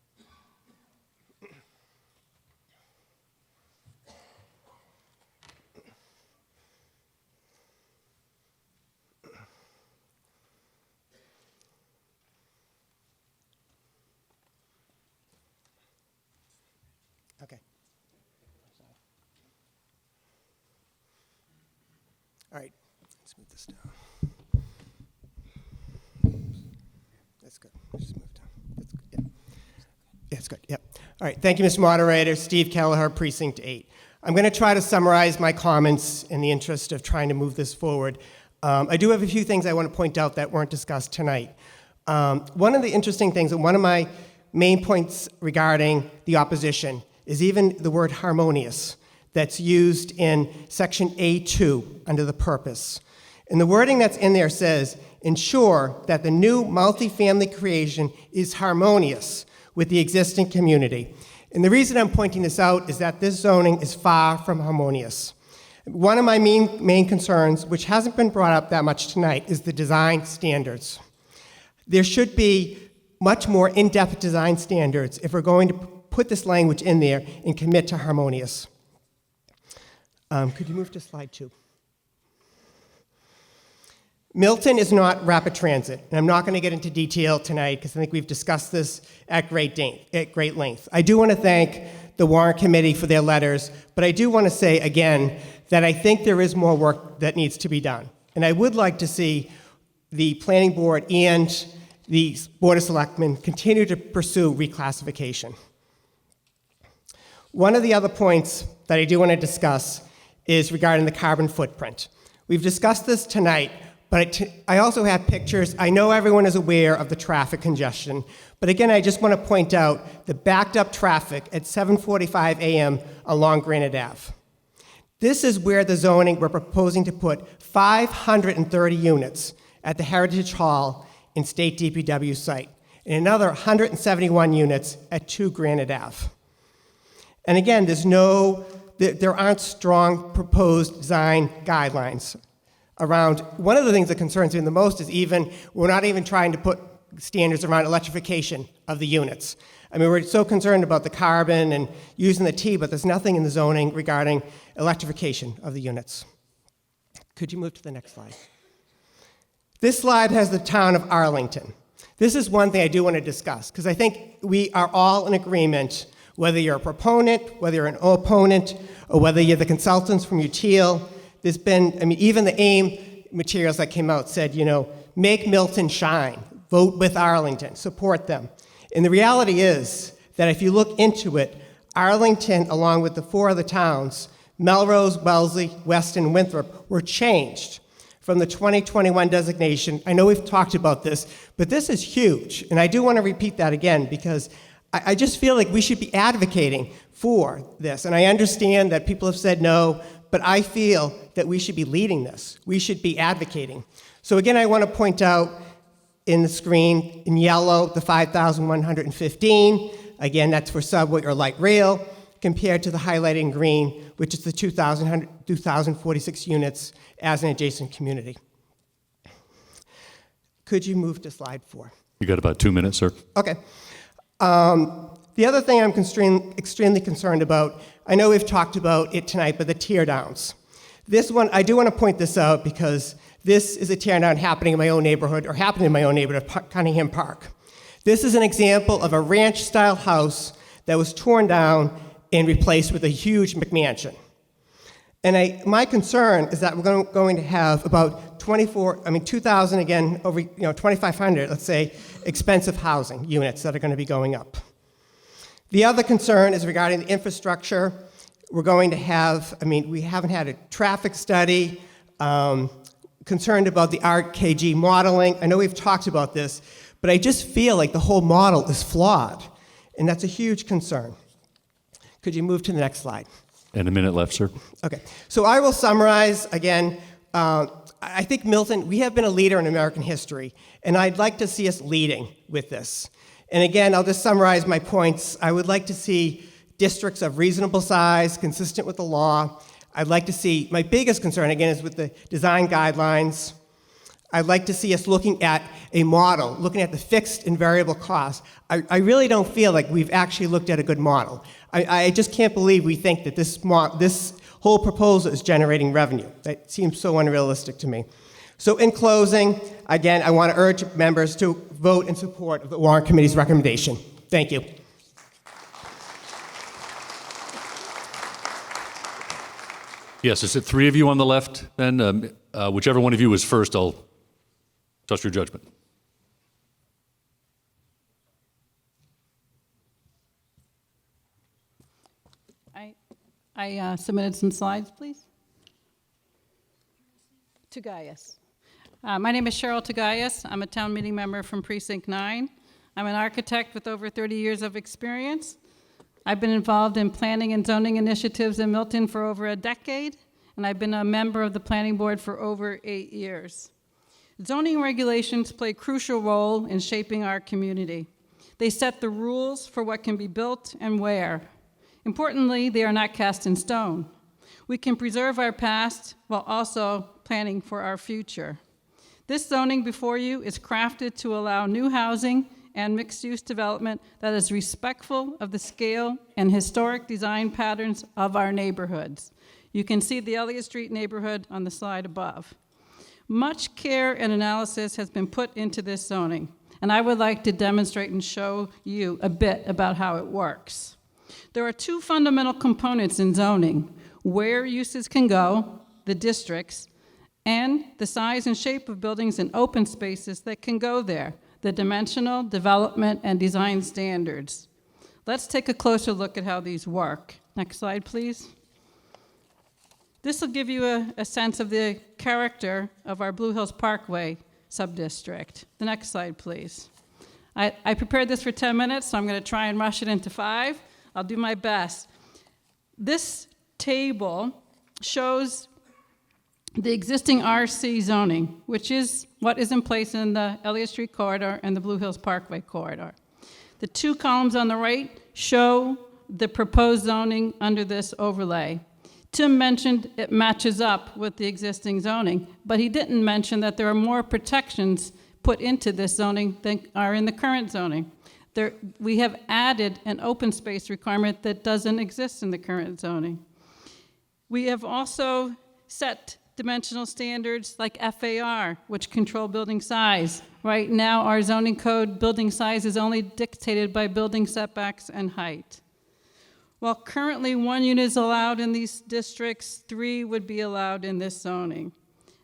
Okay. All right, let's move this down. That's good. Just move down. That's good. Yeah. Yeah, it's good. Yeah. All right. Thank you, Mr. Moderator. Steve Kelleher, Precinct 8. I'm going to try to summarize my comments in the interest of trying to move this forward. I do have a few things I want to point out that weren't discussed tonight. One of the interesting things, and one of my main points regarding the opposition, is even the word harmonious that's used in section A2 under the purpose. And the wording that's in there says, ensure that the new multifamily creation is harmonious with the existing community. And the reason I'm pointing this out is that this zoning is far from harmonious. One of my main concerns, which hasn't been brought up that much tonight, is the design standards. There should be much more in-depth design standards if we're going to put this language in there and commit to harmonious. Could you move to slide 2? Milton is not rapid transit, and I'm not going to get into detail tonight because I think we've discussed this at great length. I do want to thank the Warrant Committee for their letters, but I do want to say again that I think there is more work that needs to be done. And I would like to see the Planning Board and the Board of Selectmen continue to pursue reclassification. One of the other points that I do want to discuss is regarding the carbon footprint. We've discussed this tonight, but I also have pictures. I know everyone is aware of the traffic congestion, but again, I just want to point out the backed up traffic at 7:45 a.m. along Granite Ave. This is where the zoning we're proposing to put 530 units at the Heritage Hall in State DPW site, and another 171 units at 2 Granite Ave. And again, there aren't strong proposed design guidelines around. One of the things that concerns me the most is we're not even trying to put standards around electrification of the units. I mean, we're so concerned about the carbon and using the T, but there's nothing in the zoning regarding electrification of the units. Could you move to the next slide? This slide has the town of Arlington. This is one thing I do want to discuss, because I think we are all in agreement, whether you're a proponent, whether you're an opponent, or whether you're the consultants from UTIL. There's been, even the AIM materials that came out said, make Milton shine, vote with Arlington, support them. And the reality is that if you look into it, Arlington, along with the 4 other towns, Melrose, Wellesley, Weston, and Winthrop, were changed from the 2021 designation. I know we've talked about this, but this is huge. And I do want to repeat that again, because I just feel like we should be advocating for this. And I understand that people have said no, but I feel that we should be leading this. We should be advocating. So again, I want to point out in the screen, in yellow, the 5,115. Again, that's for subway or light rail, compared to the highlighted in green, which is the 2,046 units as an adjacent community. Could you move to slide 4? You got about 2 minutes, sir. Okay. The other thing I'm extremely concerned about, I know we've talked about it tonight, but the tear downs. This one, I do want to point this out because this is a tear down happening in my own neighborhood, or happened in my own neighborhood of Cunningham Park. This is an example of a ranch-style house that was torn down and replaced with a huge McMansion. And my concern is that we're going to have about 2,000 again, over 2,500, let's say, expensive housing units that are going to be going up. The other concern is regarding the infrastructure. We're going to have, we haven't had a traffic study, concerned about the RKG modeling. I know we've talked about this, but I just feel like the whole model is flawed, and that's a huge concern. Could you move to the next slide? And a minute left, sir. Okay, so I will summarize again. I think Milton, we have been a leader in American history, and I'd like to see us leading with this. And again, I'll just summarize my points. I would like to see districts of reasonable size, consistent with the law. I'd like to see, my biggest concern, again, is with the design guidelines. I'd like to see us looking at a model, looking at the fixed and variable costs. I really don't feel like we've actually looked at a good model. I just can't believe we think that this whole proposal is generating revenue. That seems so unrealistic to me. So in closing, again, I want to urge members to vote in support of the Warrant Committee's recommendation. Thank you. Yes, is it 3 of you on the left? Then whichever one of you is first, I'll trust your judgment. I submitted some slides, please. Tugayas. My name is Cheryl Tugayas. I'm a town meeting member from Precinct 9. I'm an architect with over 30 years of experience. I've been involved in planning and zoning initiatives in Milton for over a decade, and I've been a member of the planning board for over 8 years. Zoning regulations play a crucial role in shaping our community. They set the rules for what can be built and where. Importantly, they are not cast in stone. We can preserve our past while also planning for our future. This zoning before you is crafted to allow new housing and mixed-use development that is respectful of the scale and historic design patterns of our neighborhoods. You can see the Elliott Street neighborhood on the slide above. Much care and analysis has been put into this zoning, and I would like to demonstrate and show you a bit about how it works. There are two fundamental components in zoning: where uses can go, the districts, and the size and shape of buildings and open spaces that can go there, the dimensional, development, and design standards. Let's take a closer look at how these work. Next slide, please. This will give you a sense of the character of our Blue Hills Parkway subdistrict. The next slide, please. I prepared this for 10 minutes, so I'm going to try and rush it into 5. I'll do my best. This table shows the existing RC zoning, which is what is in place in the Elliott Street corridor and the Blue Hills Parkway corridor. The two columns on the right show the proposed zoning under this overlay. Tim mentioned it matches up with the existing zoning, but he didn't mention that there are more protections put into this zoning than are in the current zoning. We have added an open space requirement that doesn't exist in the current zoning. We have also set dimensional standards like FAR, which control building size. Right now, our zoning code building size is only dictated by building setbacks and height. While currently 1 unit is allowed in these districts, 3 would be allowed in this zoning.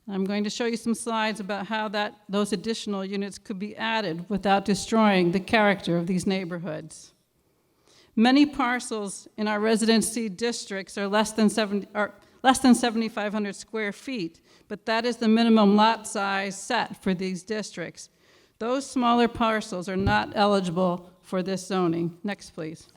I'm going to show you some slides about how those additional units could be added without destroying the character of these neighborhoods. Many parcels in our residency districts are less than 7,500 square feet, but that is the minimum lot size set for these districts. Those smaller parcels are not eligible for this zoning. Next, please.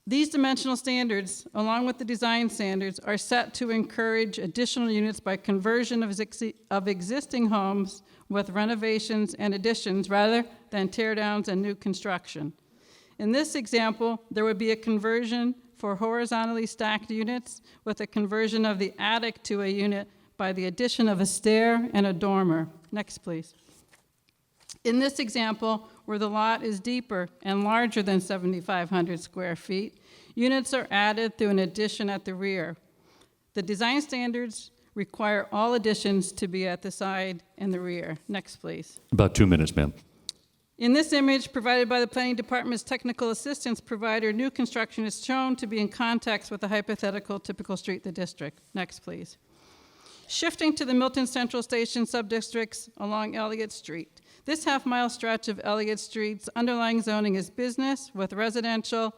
These dimensional standards, along with the design standards, are set to encourage additional units by conversion of existing homes with renovations and additions rather than tear downs and new construction. In this example, there would be a conversion for horizontally stacked units with a conversion of the attic to a unit by the addition of a stair and a dormer. Next, please. In this example, where the lot is deeper and larger than 7,500 square feet, units are added through an addition at the rear. The design standards require all additions to be at the side and the rear. Next, please. About 2 minutes, ma'am. In this image provided by the Planning Department's technical assistance provider, new construction is shown to be in context with the hypothetical typical street in the district. Next, please. Shifting to the Milton Central Station subdistricts along Elliott Street. This half-mile stretch of Elliott Street's underlying zoning is business with residential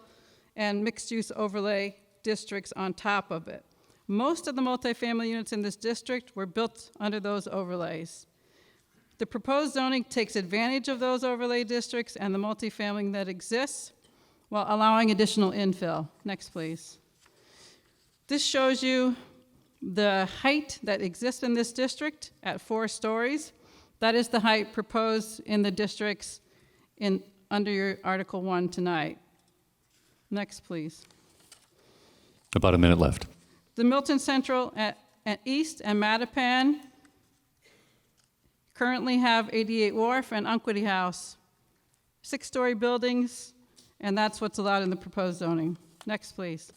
and mixed-use overlay districts on top of it. Most of the multifamily units in this district were built under those overlays. The proposed zoning takes advantage of those overlay districts and the multifamily that exists while allowing additional infill. Next, please. This shows you the height that exists in this district at 4 stories. That is the height proposed in the districts under your Article 1 tonight. Next, please. About a minute left. The Milton Central at East and Mattapan currently have 88 Wharf and Unquity House, 6-story buildings, and that's what's allowed in the proposed zoning. Next, please.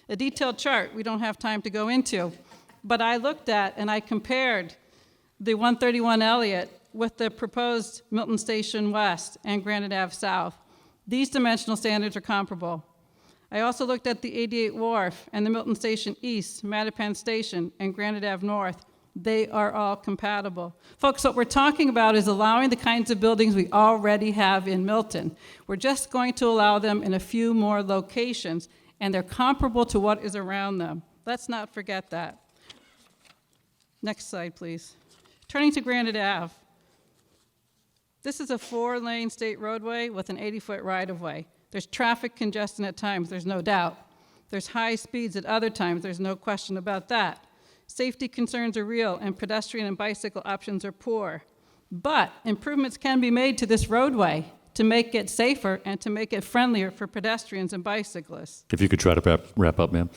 A detailed chart we don't have time to go into, but I looked at and I compared the 131 Elliott with the proposed Milton Station West and Granite Ave South. These dimensional standards are comparable. I also looked at the 88 Wharf and the Milton Station East, Mattapan Station, and Granite Ave North. They are all compatible. Folks, what we're talking about is allowing the kinds of buildings we already have in Milton. We're just going to allow them in a few more locations, and they're comparable to what is around them. Let's not forget that. Next slide, please. Turning to Granite Ave. This is a 4-lane state roadway with an 80-foot right-of-way. There's traffic congestion at times, there's no doubt. There's high speeds at other times, there's no question about that. Safety concerns are real, and pedestrian and bicycle options are poor. But improvements can be made to this roadway to make it safer and to make it friendlier for pedestrians and bicyclists. If you could try to wrap up, ma'am.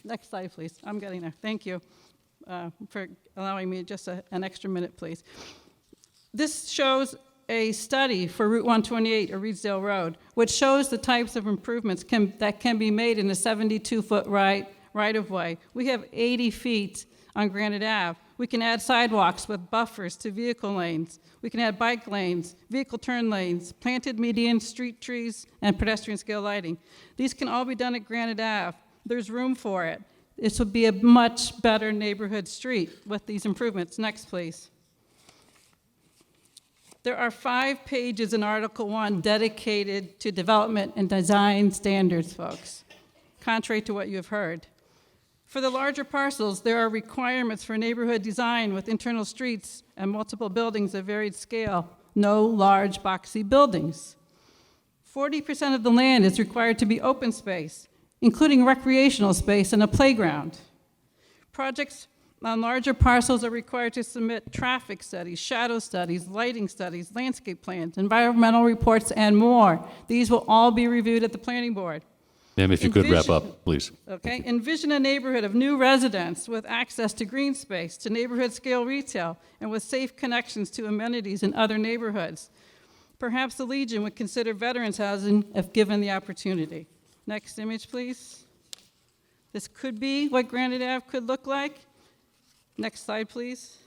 Next slide, please. I'm getting there. Thank you. for allowing me just an extra minute, please. This shows a study for Route 128 or Reedsdale Road, which shows the types of improvements that can be made in a 72-foot right-of-way. We have 80 feet on Granite Ave. We can add sidewalks with buffers to vehicle lanes. We can add bike lanes, vehicle turn lanes, planted median, street trees, and pedestrian scale lighting. These can all be done at Granite Ave. There's room for it. This would be a much better neighborhood street with these improvements. Next, please. There are 5 pages in Article 1 dedicated to development and design standards, folks, contrary to what you have heard. For the larger parcels, there are requirements for neighborhood design with internal streets and multiple buildings of varied scale, no large boxy buildings. 40% of the land is required to be open space, including recreational space and a playground. Projects on larger parcels are required to submit traffic studies, shadow studies, lighting studies, landscape plans, environmental reports, and more. These will all be reviewed at the planning board. Ma'am, if you could wrap up, please. Okay, envision a neighborhood of new residents with access to green space, to neighborhood scale retail, and with safe connections to amenities in other neighborhoods. Perhaps the Legion would consider veterans housing if given the opportunity. Next image, please. This could be what Granite Ave could look like. Next slide, please.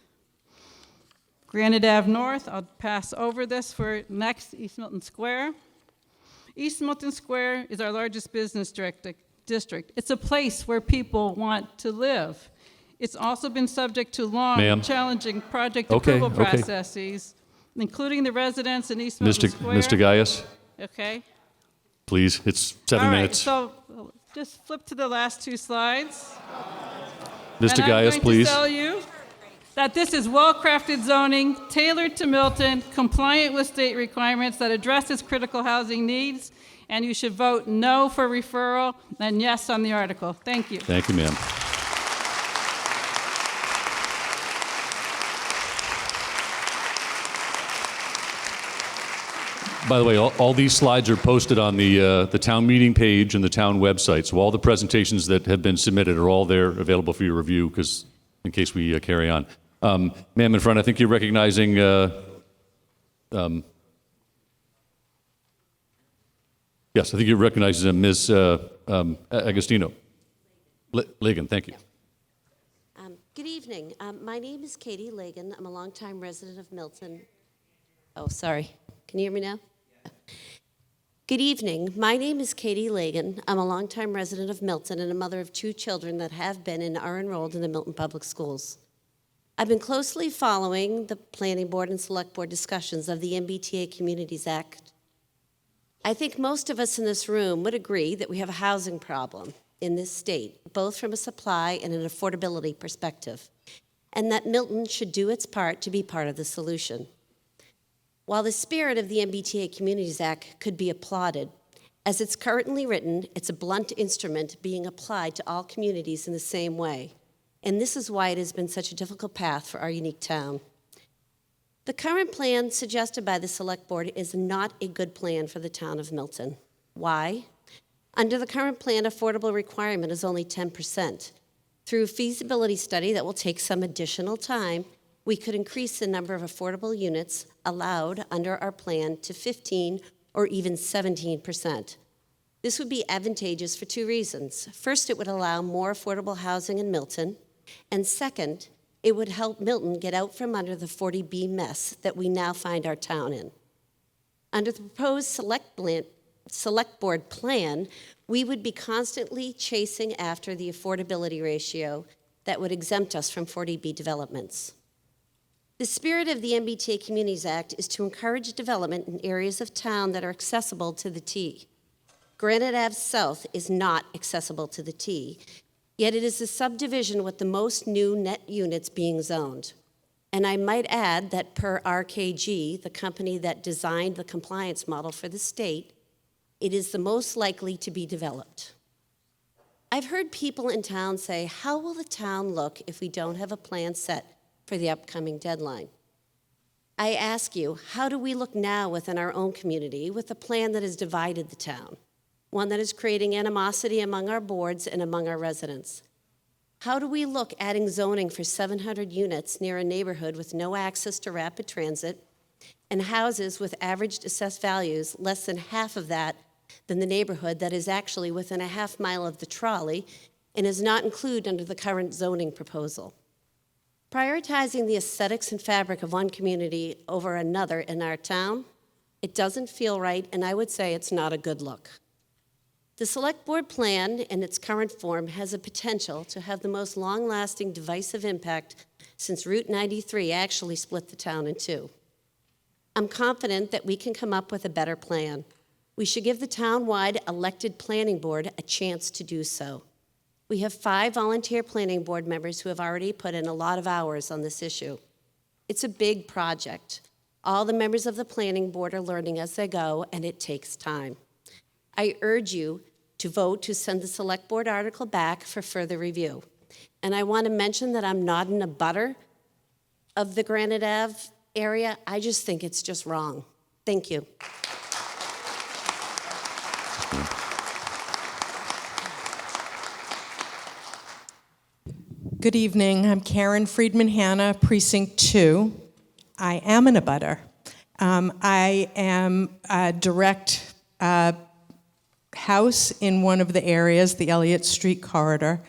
Granite Ave North, I'll pass over this for next, East Milton Square. East Milton Square is our largest business district. It's a place where people want to live. It's also been subject to long, challenging project approval processes, including the residents in East Milton Square. Mr. Gaius? Okay. Please, it's 7 minutes. All right, so just flip to the last 2 slides. Mr. Gaius, please. I'm going to tell you that this is well-crafted zoning, tailored to Milton, compliant with state requirements that addresses critical housing needs, and you should vote no for referral and yes on the article. Thank you. Thank you, ma'am. By the way, all these slides are posted on the town meeting page and the town website, so all the presentations that have been submitted are all there available for your review, because in case we carry on. Ma'am in front, I think you're recognizing yes, I think you're recognizing Ms. Agostino. Lagan, thank you. Good evening. My name is Katie Lagan. I'm a longtime resident of Milton. Oh, sorry. Can you hear me now? Good evening. My name is Katie Lagan. I'm a longtime resident of Milton and a mother of 2 children that have been and are enrolled in the Milton Public Schools. I've been closely following the Planning Board and Select Board discussions of the MBTA Communities Act. I think most of us in this room would agree that we have a housing problem in this state, both from a supply and an affordability perspective, and that Milton should do its part to be part of the solution. While the spirit of the MBTA Communities Act could be applauded, as it's currently written, it's a blunt instrument being applied to all communities in the same way. And this is why it has been such a difficult path for our unique town. The current plan suggested by the Select Board is not a good plan for the town of Milton. Why? Under the current plan, affordable requirement is only 10%. Through a feasibility study that will take some additional time, we could increase the number of affordable units allowed under our plan to 15 or even 17%. This would be advantageous for 2 reasons. First, it would allow more affordable housing in Milton, and second, it would help Milton get out from under the 40B mess that we now find our town in. Under the proposed Select Board plan, we would be constantly chasing after the affordability ratio that would exempt us from 40B developments. The spirit of the MBTA Communities Act is to encourage development in areas of town that are accessible to the T. Granite Ave South is not accessible to the T, yet it is the subdivision with the most new net units being zoned. And I might add that per RKG, the company that designed the compliance model for the state, it is the most likely to be developed. I've heard people in town say, how will the town look if we don't have a plan set for the upcoming deadline? I ask you, how do we look now within our own community with a plan that has divided the town, one that is creating animosity among our boards and among our residents? How do we look adding zoning for 700 units near a neighborhood with no access to rapid transit and houses with averaged assessed values less than half of that than the neighborhood that is actually within a half mile of the trolley and is not included under the current zoning proposal? Prioritizing the aesthetics and fabric of one community over another in our town, it doesn't feel right, and I would say it's not a good look. The Select Board plan in its current form has a potential to have the most long-lasting divisive impact since Route 93 actually split the town in two. I'm confident that we can come up with a better plan. We should give the town-wide elected planning board a chance to do so. We have 5 volunteer planning board members who have already put in a lot of hours on this issue. It's a big project. All the members of the planning board are learning as they go, and it takes time. I urge you to vote to send the Select Board article back for further review. And I want to mention that I'm not in a butter of the Granite Ave area. I just think it's just wrong. Thank you. Good evening. I'm Karen Friedman Hanna, Precinct 2. I am in a butter. I am a direct house in one of the areas, the Elliott Street corridor.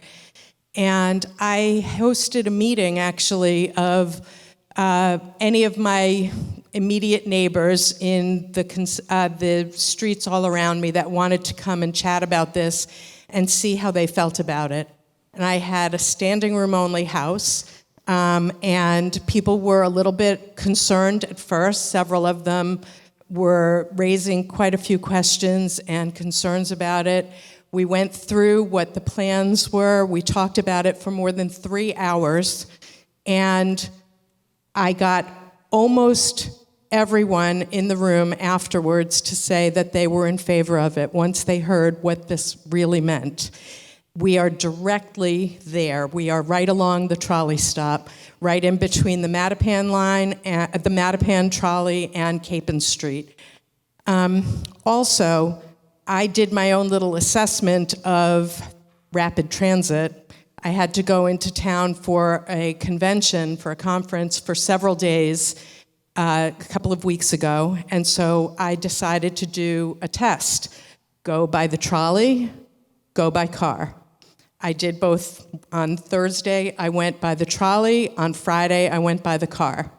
And I hosted a meeting, actually, of any of my immediate neighbors in the streets all around me that wanted to come and chat about this and see how they felt about it. And I had a standing room only house, and people were a little bit concerned at first. Several of them were raising quite a few questions and concerns about it. We went through what the plans were. We talked about it for more than 3 hours, and I got almost everyone in the room afterwards to say that they were in favor of it once they heard what this really meant. We are directly there. We are right along the trolley stop, right in between the Mattapan line, the Mattapan trolley, and Capon Street. Also, I did my own little assessment of rapid transit. I had to go into town for a convention, for a conference for several days a couple of weeks ago, and so I decided to do a test. Go by the trolley, go by car. I did both. On Thursday, I went by the trolley. On Friday, I went by the car.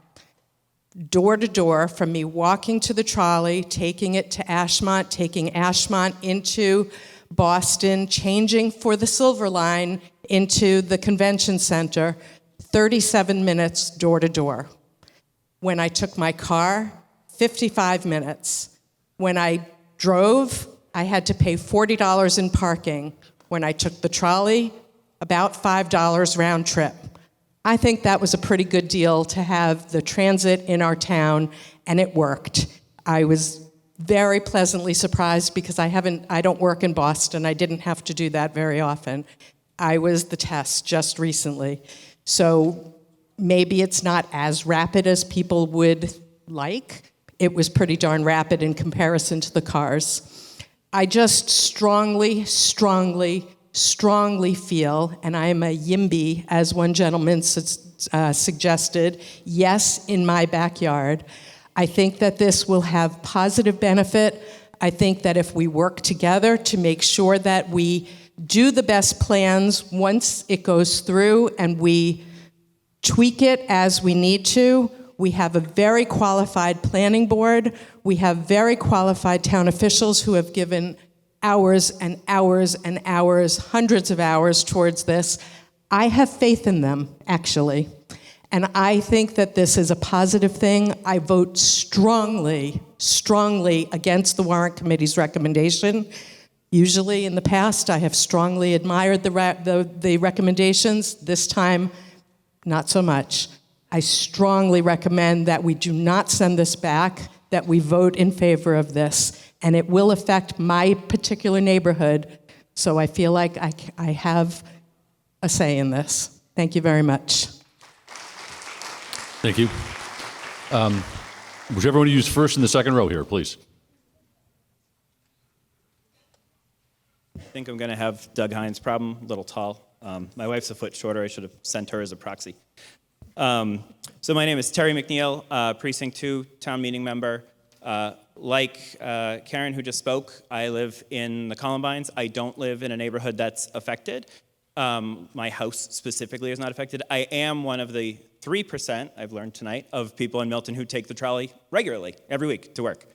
Door to door, from me walking to the trolley, taking it to Ashmont, taking Ashmont into Boston, changing for the Silver Line into the convention center, 37 minutes door to door. When I took my car, 55 minutes. When I drove, I had to pay $40 in parking. When I took the trolley, about $5 round trip. I think that was a pretty good deal to have the transit in our town, and it worked. I was very pleasantly surprised because I don't work in Boston. I didn't have to do that very often. I was the test just recently. So maybe it's not as rapid as people would like. It was pretty darn rapid in comparison to the cars. I just strongly feel, and I am a YIMBY, as one gentleman suggested, yes, in my backyard. I think that this will have positive benefit. I think that if we work together to make sure that we do the best plans once it goes through and we tweak it as we need to, we have a very qualified planning board. We have very qualified town officials who have given hours and hours and hours, hundreds of hours towards this. I have faith in them, actually. And I think that this is a positive thing. I vote strongly against the Warrant Committee's recommendation. Usually in the past, I have strongly admired the recommendations. This time, not so much. I strongly recommend that we do not send this back, that we vote in favor of this, and it will affect my particular neighborhood, so I feel like I have a say in this. Thank you very much. Thank you. Whichever one you use first in the second row here, please. I think I'm going to have Doug Hines' problem, a little tall. My wife's a foot shorter. I should have sent her as a proxy. So my name is Terry McNeil, Precinct 2 town meeting member. Like Karen, who just spoke, I live in the Columbines. I don't live in a neighborhood that's affected. My house specifically is not affected. I am one of the 3%, I've learned tonight, of people in Milton who take the trolley regularly, every week, to work.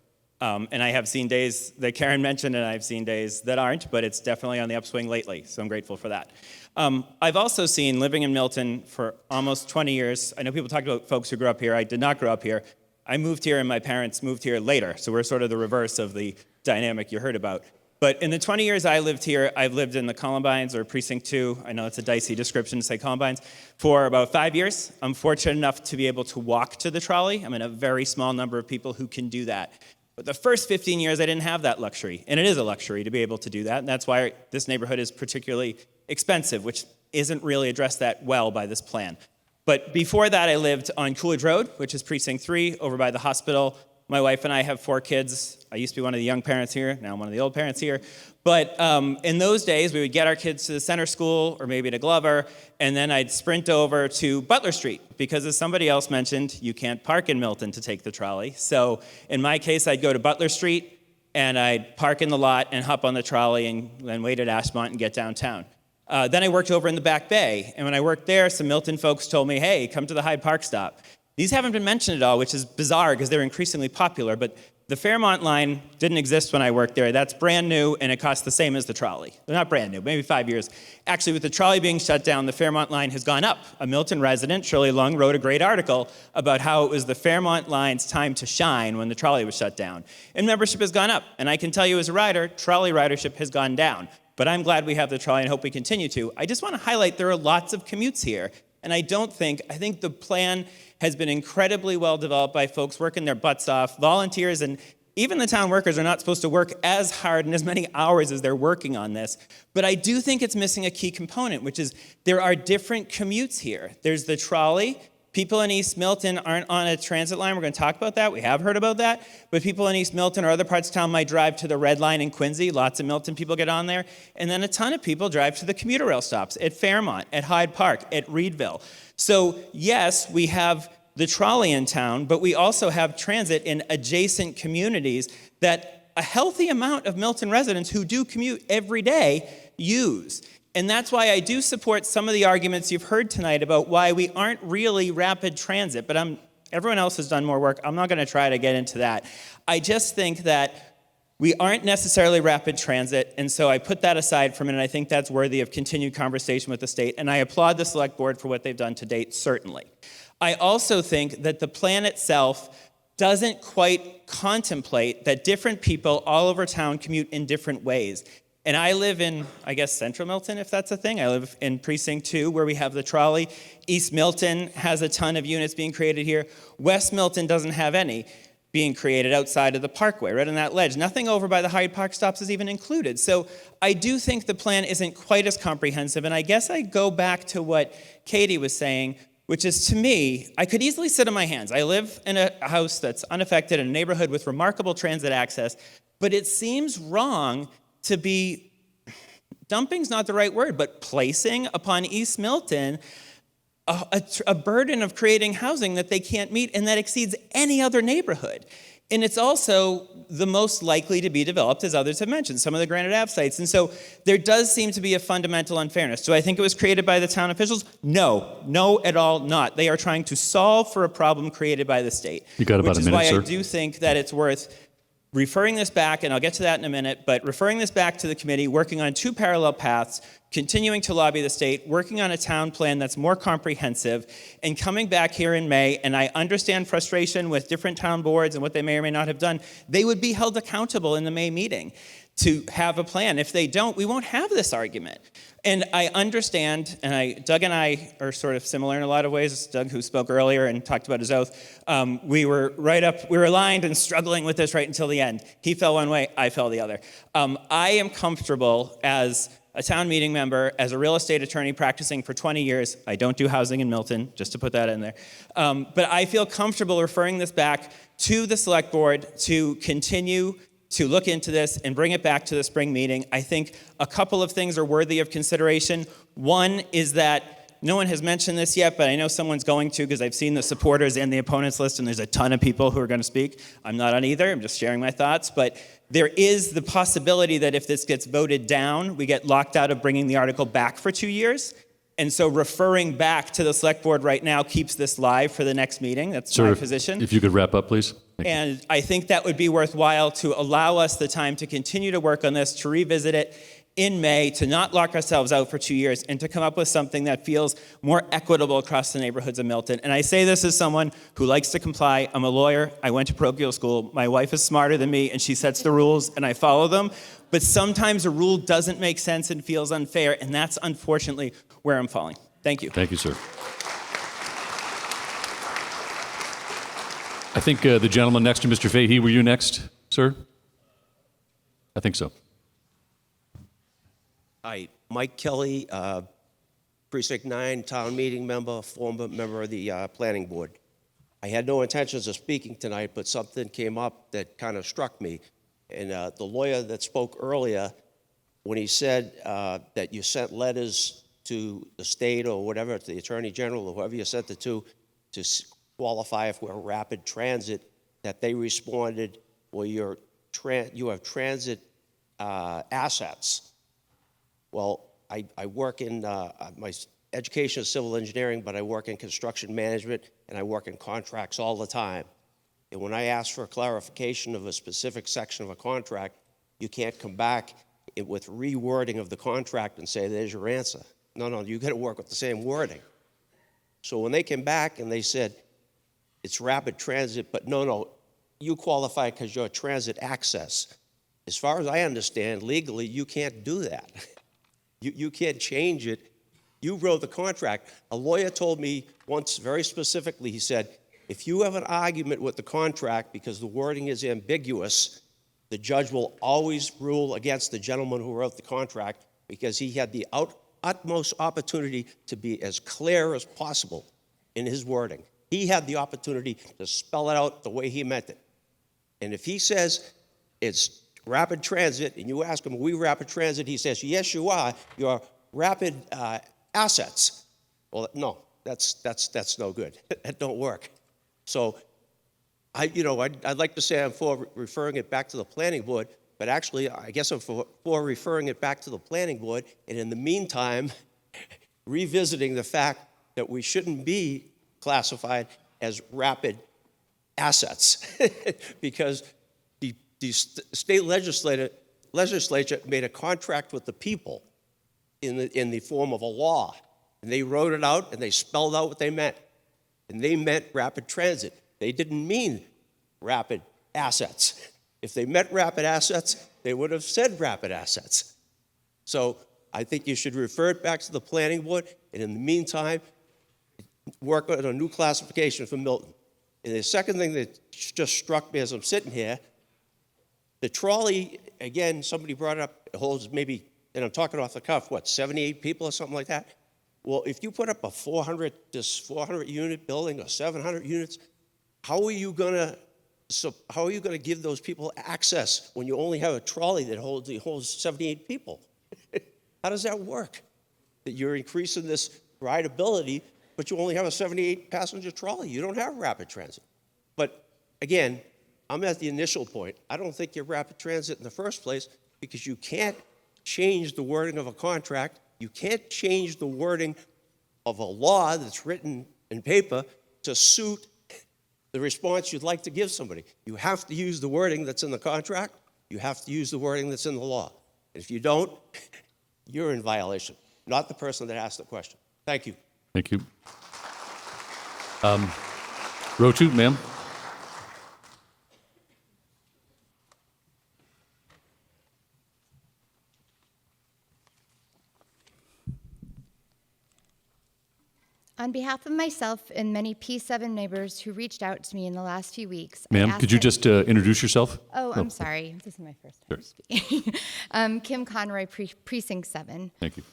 And I have seen days that Karen mentioned, and I've seen days that aren't, but it's definitely on the upswing lately, so I'm grateful for that. I've also seen, living in Milton for almost 20 years, I know people talk about folks who grew up here. I did not grow up here. I moved here, and my parents moved here later, so we're sort of the reverse of the dynamic you heard about. But in the 20 years I lived here, I've lived in the Columbines, or Precinct 2, I know it's a dicey description to say Columbines, for about 5 years. I'm fortunate enough to be able to walk to the trolley. I'm in a very small number of people who can do that. But the first 15 years, I didn't have that luxury, and it is a luxury to be able to do that, and that's why this neighborhood is particularly expensive, which isn't really addressed that well by this plan. But before that, I lived on Coolidge Road, which is Precinct 3, over by the hospital. My wife and I have 4 kids. I used to be one of the young parents here. Now I'm one of the old parents here. But in those days, we would get our kids to the center school or maybe to Glover, and then I'd sprint over to Butler Street because, as somebody else mentioned, you can't park in Milton to take the trolley. So in my case, I'd go to Butler Street, and I'd park in the lot and hop on the trolley and then wait at Ashmont and get downtown. Then I worked over in the Back Bay, and when I worked there, some Milton folks told me, hey, come to the Hyde Park stop. These haven't been mentioned at all, which is bizarre because they're increasingly popular, but the Fairmont line didn't exist when I worked there. That's brand new, and it costs the same as the trolley. They're not brand new, maybe 5 years. Actually, with the trolley being shut down, the Fairmont line has gone up. A Milton resident, Shirley Lung, wrote a great article about how it was the Fairmont line's time to shine when the trolley was shut down. And membership has gone up. And I can tell you as a rider, trolley ridership has gone down. But I'm glad we have the trolley and hope we continue to. I just want to highlight there are lots of commutes here. And I think the plan has been incredibly well developed by folks working their butts off, volunteers, and even the town workers are not supposed to work as hard and as many hours as they're working on this. But I do think it's missing a key component, which is there are different commutes here. There's the trolley. People in East Milton aren't on a transit line. We're going to talk about that. We have heard about that. But people in East Milton or other parts of town might drive to the Red Line in Quincy. Lots of Milton people get on there. And then a ton of people drive to the commuter rail stops at Fairmont, at Hyde Park, at Reedville. So yes, we have the trolley in town, but we also have transit in adjacent communities that a healthy amount of Milton residents who do commute every day use. And that's why I do support some of the arguments you've heard tonight about why we aren't really rapid transit, but everyone else has done more work. I'm not going to try to get into that. I just think that we aren't necessarily rapid transit, and so I put that aside for a minute. I think that's worthy of continued conversation with the state, and I applaud the select board for what they've done to date, certainly. I also think that the plan itself doesn't quite contemplate that different people all over town commute in different ways. And I live in, I guess, Central Milton, if that's a thing. I live in Precinct 2, where we have the trolley. East Milton has a ton of units being created here. West Milton doesn't have any being created outside of the parkway, right on that ledge. Nothing over by the Hyde Park stops is even included. So I do think the plan isn't quite as comprehensive. And I guess I go back to what Katie was saying, which is, to me, I could easily sit on my hands. I live in a house that's unaffected, in a neighborhood with remarkable transit access, but it seems wrong to be, dumping's not the right word, but placing upon East Milton a burden of creating housing that they can't meet and that exceeds any other neighborhood. And it's also the most likely to be developed, as others have mentioned, some of the Granite Ave sites. And so there does seem to be a fundamental unfairness. Do I think it was created by the town officials? No at all not. They are trying to solve for a problem created by the state. You got about a minute, sir. Which is why I do think that it's worth referring this back, and I'll get to that in a minute, but referring this back to the committee, working on 2 parallel paths, continuing to lobby the state, working on a town plan that's more comprehensive, and coming back here in May, and I understand frustration with different town boards and what they may or may not have done. They would be held accountable in the May meeting to have a plan. If they don't, we won't have this argument. And I understand, and Doug and I are sort of similar in a lot of ways. Doug, who spoke earlier and talked about his oath, we were aligned and struggling with this right until the end. He fell one way, I fell the other. I am comfortable as a town meeting member, as a real estate attorney practicing for 20 years. I don't do housing in Milton, just to put that in there. But I feel comfortable referring this back to the select board to continue to look into this and bring it back to the spring meeting. I think a couple of things are worthy of consideration. One is that no one has mentioned this yet, but I know someone's going to because I've seen the supporters and the opponents list, and there's a ton of people who are going to speak. I'm not on either. I'm just sharing my thoughts. But there is the possibility that if this gets voted down, we get locked out of bringing the article back for 2 years. And so referring back to the select board right now keeps this live for the next meeting. That's my position. If you could wrap up, please. And I think that would be worthwhile to allow us the time to continue to work on this, to revisit it in May, to not lock ourselves out for 2 years, and to come up with something that feels more equitable across the neighborhoods of Milton. And I say this as someone who likes to comply. I'm a lawyer. I went to parochial school. My wife is smarter than me, and she sets the rules, and I follow them. But sometimes a rule doesn't make sense and feels unfair, and that's unfortunately where I'm falling. Thank you. Thank you, sir. I think the gentleman next to Mr. Fahey, were you next, sir? I think so. Hi, Mike Kelly, Precinct 9, town meeting member, former member of the planning board. I had no intentions of speaking tonight, but something came up that kind of struck me. And the lawyer that spoke earlier, when he said that you sent letters to the state or whatever, to the Attorney General or whoever you sent it to qualify for rapid transit, that they responded, well, you have transit assets. Well, I work in, my education is civil engineering, but I work in construction management and I work in contracts all the time. And when I ask for a clarification of a specific section of a contract, you can't come back with rewording of the contract and say, there's your answer. No, you got to work with the same wording. So when they came back and they said, it's rapid transit, but no, you qualify because you're transit access. As far as I understand, legally, you can't do that. You can't change it. You wrote the contract. A lawyer told me once very specifically, he said, if you have an argument with the contract because the wording is ambiguous, the judge will always rule against the gentleman who wrote the contract because he had the utmost opportunity to be as clear as possible in his wording. He had the opportunity to spell it out the way he meant it. And if he says it's rapid transit, and you ask him, are we rapid transit? He says, yes, you are. You're rapid assets. Well, no, that's no good. That don't work. So, I'd like to say I'm for referring it back to the planning board, but actually, I guess I'm for referring it back to the planning board, and in the meantime, revisiting the fact that we shouldn't be classified as rapid assets because the state legislature made a contract with the people in the form of a law, and they wrote it out and they spelled out what they meant, and they meant rapid transit. They didn't mean rapid assets. If they meant rapid assets, they would have said rapid assets. So I think you should refer it back to the planning board, and in the meantime, work on a new classification for Milton. And the second thing that just struck me as I'm sitting here, the trolley, again, somebody brought it up, it holds maybe, and I'm talking off the cuff, 78 people or something like that? Well, if you put up a 400 unit building or 700 units, how are you going to give those people access when you only have a trolley that holds 78 people? How does that work? That you're increasing this rideability, but you only have a 78 passenger trolley. You don't have rapid transit. But again, I'm at the initial point. I don't think you're rapid transit in the first place because you can't change the wording of a contract. You can't change the wording of a law that's written in paper to suit the response you'd like to give somebody. You have to use the wording that's in the contract. You have to use the wording that's in the law. And if you don't, you're in violation, not the person that asked the question. Thank you. Thank you. Row 2, ma'am. On behalf of myself and many P7 neighbors who reached out to me in the last few weeks, Ma'am, could you just introduce yourself? Oh, I'm sorry. This is my first time speaking. Kim Conroy, Precinct 7. Thank you.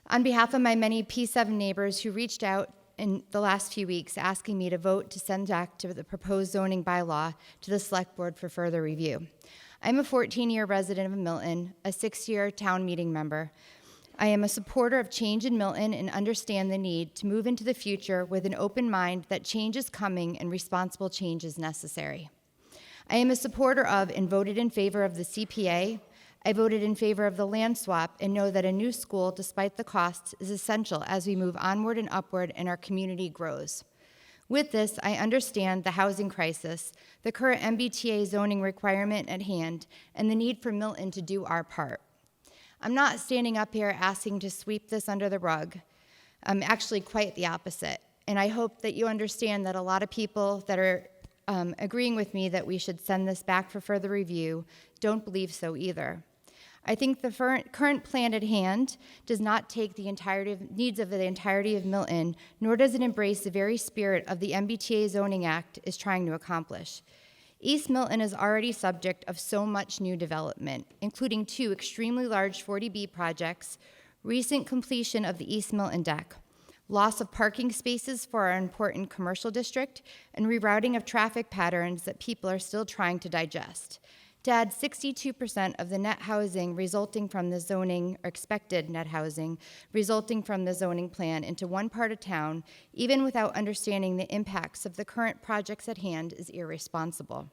On behalf of my many P7 neighbors who reached out in the last few weeks asking me to vote to send back to the proposed zoning bylaw to the Select Board for further review. I'm a 14-year resident of Milton, a 6-year town meeting member. I am a supporter of change in Milton and understand the need to move into the future with an open mind that change is coming and responsible change is necessary. I am a supporter of and voted in favor of the CPA. I voted in favor of the land swap and know that a new school, despite the costs, is essential as we move onward and upward and our community grows. With this, I understand the housing crisis, the current MBTA zoning requirement at hand, and the need for Milton to do our part. I'm not standing up here asking to sweep this under the rug. I'm actually quite the opposite. And I hope that you understand that a lot of people that are agreeing with me that we should send this back for further review don't believe so either. I think the current plan at hand does not take the needs of the entirety of Milton, nor does it embrace the very spirit of the MBTA Zoning Act is trying to accomplish. East Milton is already subject of so much new development, including 2 extremely large 40B projects, recent completion of the East Milton deck, loss of parking spaces for our important commercial district, and rerouting of traffic patterns that people are still trying to digest. To add 62% of the net housing resulting from the zoning, or expected net housing, resulting from the zoning plan into one part of town, even without understanding the impacts of the current projects at hand, is irresponsible.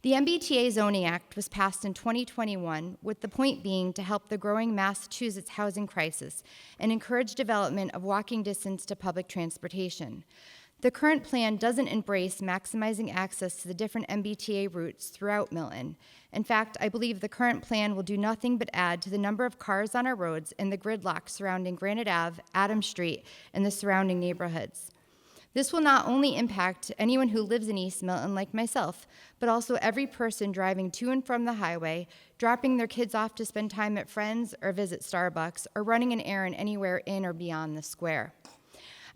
The MBTA Zoning Act was passed in 2021, with the point being to help the growing Massachusetts housing crisis and encourage development of walking distance to public transportation. The current plan doesn't embrace maximizing access to the different MBTA routes throughout Milton. In fact, I believe the current plan will do nothing but add to the number of cars on our roads and the gridlock surrounding Granite Ave, Adams Street, and the surrounding neighborhoods. This will not only impact anyone who lives in East Milton like myself, but also every person driving to and from the highway, dropping their kids off to spend time at friends or visit Starbucks, or running an errand anywhere in or beyond the square.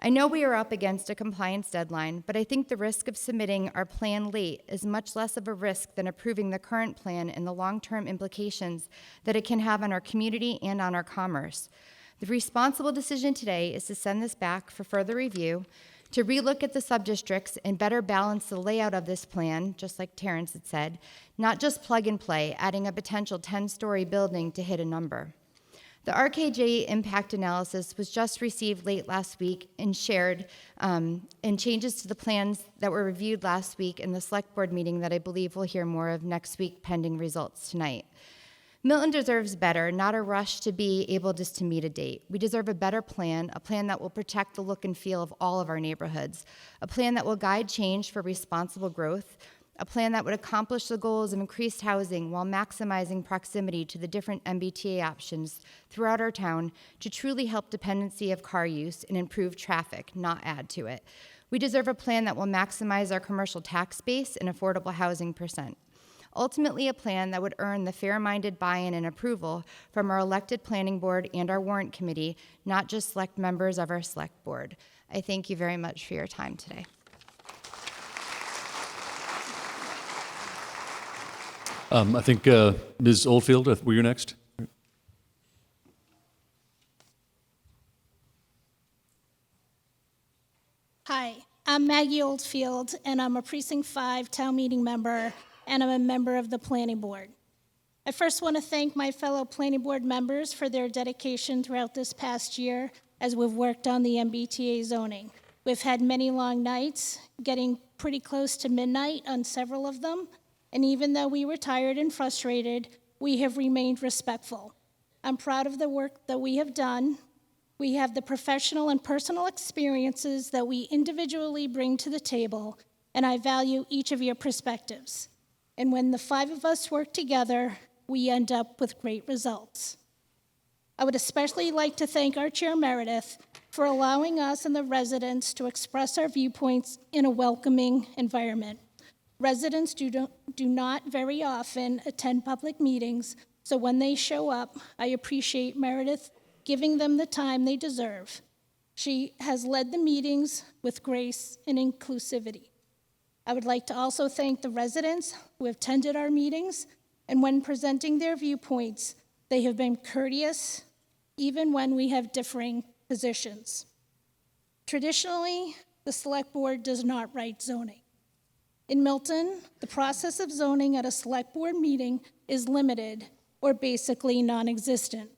I know we are up against a compliance deadline, but I think the risk of submitting our plan late is much less of a risk than approving the current plan and the long-term implications that it can have on our community and on our commerce. The responsible decision today is to send this back for further review, to relook at the subdistricts and better balance the layout of this plan, just like Terrence had said, not just plug and play, adding a potential 10-story building to hit a number. The RKJ impact analysis was just received late last week and shared in changes to the plans that were reviewed last week in the select board meeting that I believe we'll hear more of next week pending results tonight. Milton deserves better, not a rush to be able just to meet a date. We deserve a better plan, a plan that will protect the look and feel of all of our neighborhoods, a plan that will guide change for responsible growth, a plan that would accomplish the goals of increased housing while maximizing proximity to the different MBTA options throughout our town to truly help dependency of car use and improve traffic, not add to it. We deserve a plan that will maximize our commercial tax base and affordable housing percent. Ultimately, a plan that would earn the fair-minded buy-in and approval from our elected planning board and our warrant committee, not just select members of our select board. I thank you very much for your time today. I think Ms. Oldfield, were you next? Hi, I'm Maggie Oldfield, and I'm a Precinct 5 town meeting member, and I'm a member of the Planning Board. I first want to thank my fellow Planning Board members for their dedication throughout this past year as we've worked on the MBTA zoning. We've had many long nights, getting pretty close to midnight on several of them, and even though we were tired and frustrated, we have remained respectful. I'm proud of the work that we have done. We have the professional and personal experiences that we individually bring to the table, and I value each of your perspectives. And when the 5 of us work together, we end up with great results. I would especially like to thank our Chair Meredith for allowing us and the residents to express our viewpoints in a welcoming environment. Residents do not very often attend public meetings, so when they show up, I appreciate Meredith giving them the time they deserve. She has led the meetings with grace and inclusivity. I would like to also thank the residents who have attended our meetings, and when presenting their viewpoints, they have been courteous, even when we have differing positions. Traditionally, the select board does not write zoning. In Milton, the process of zoning at a select board meeting is limited or basically non-existent.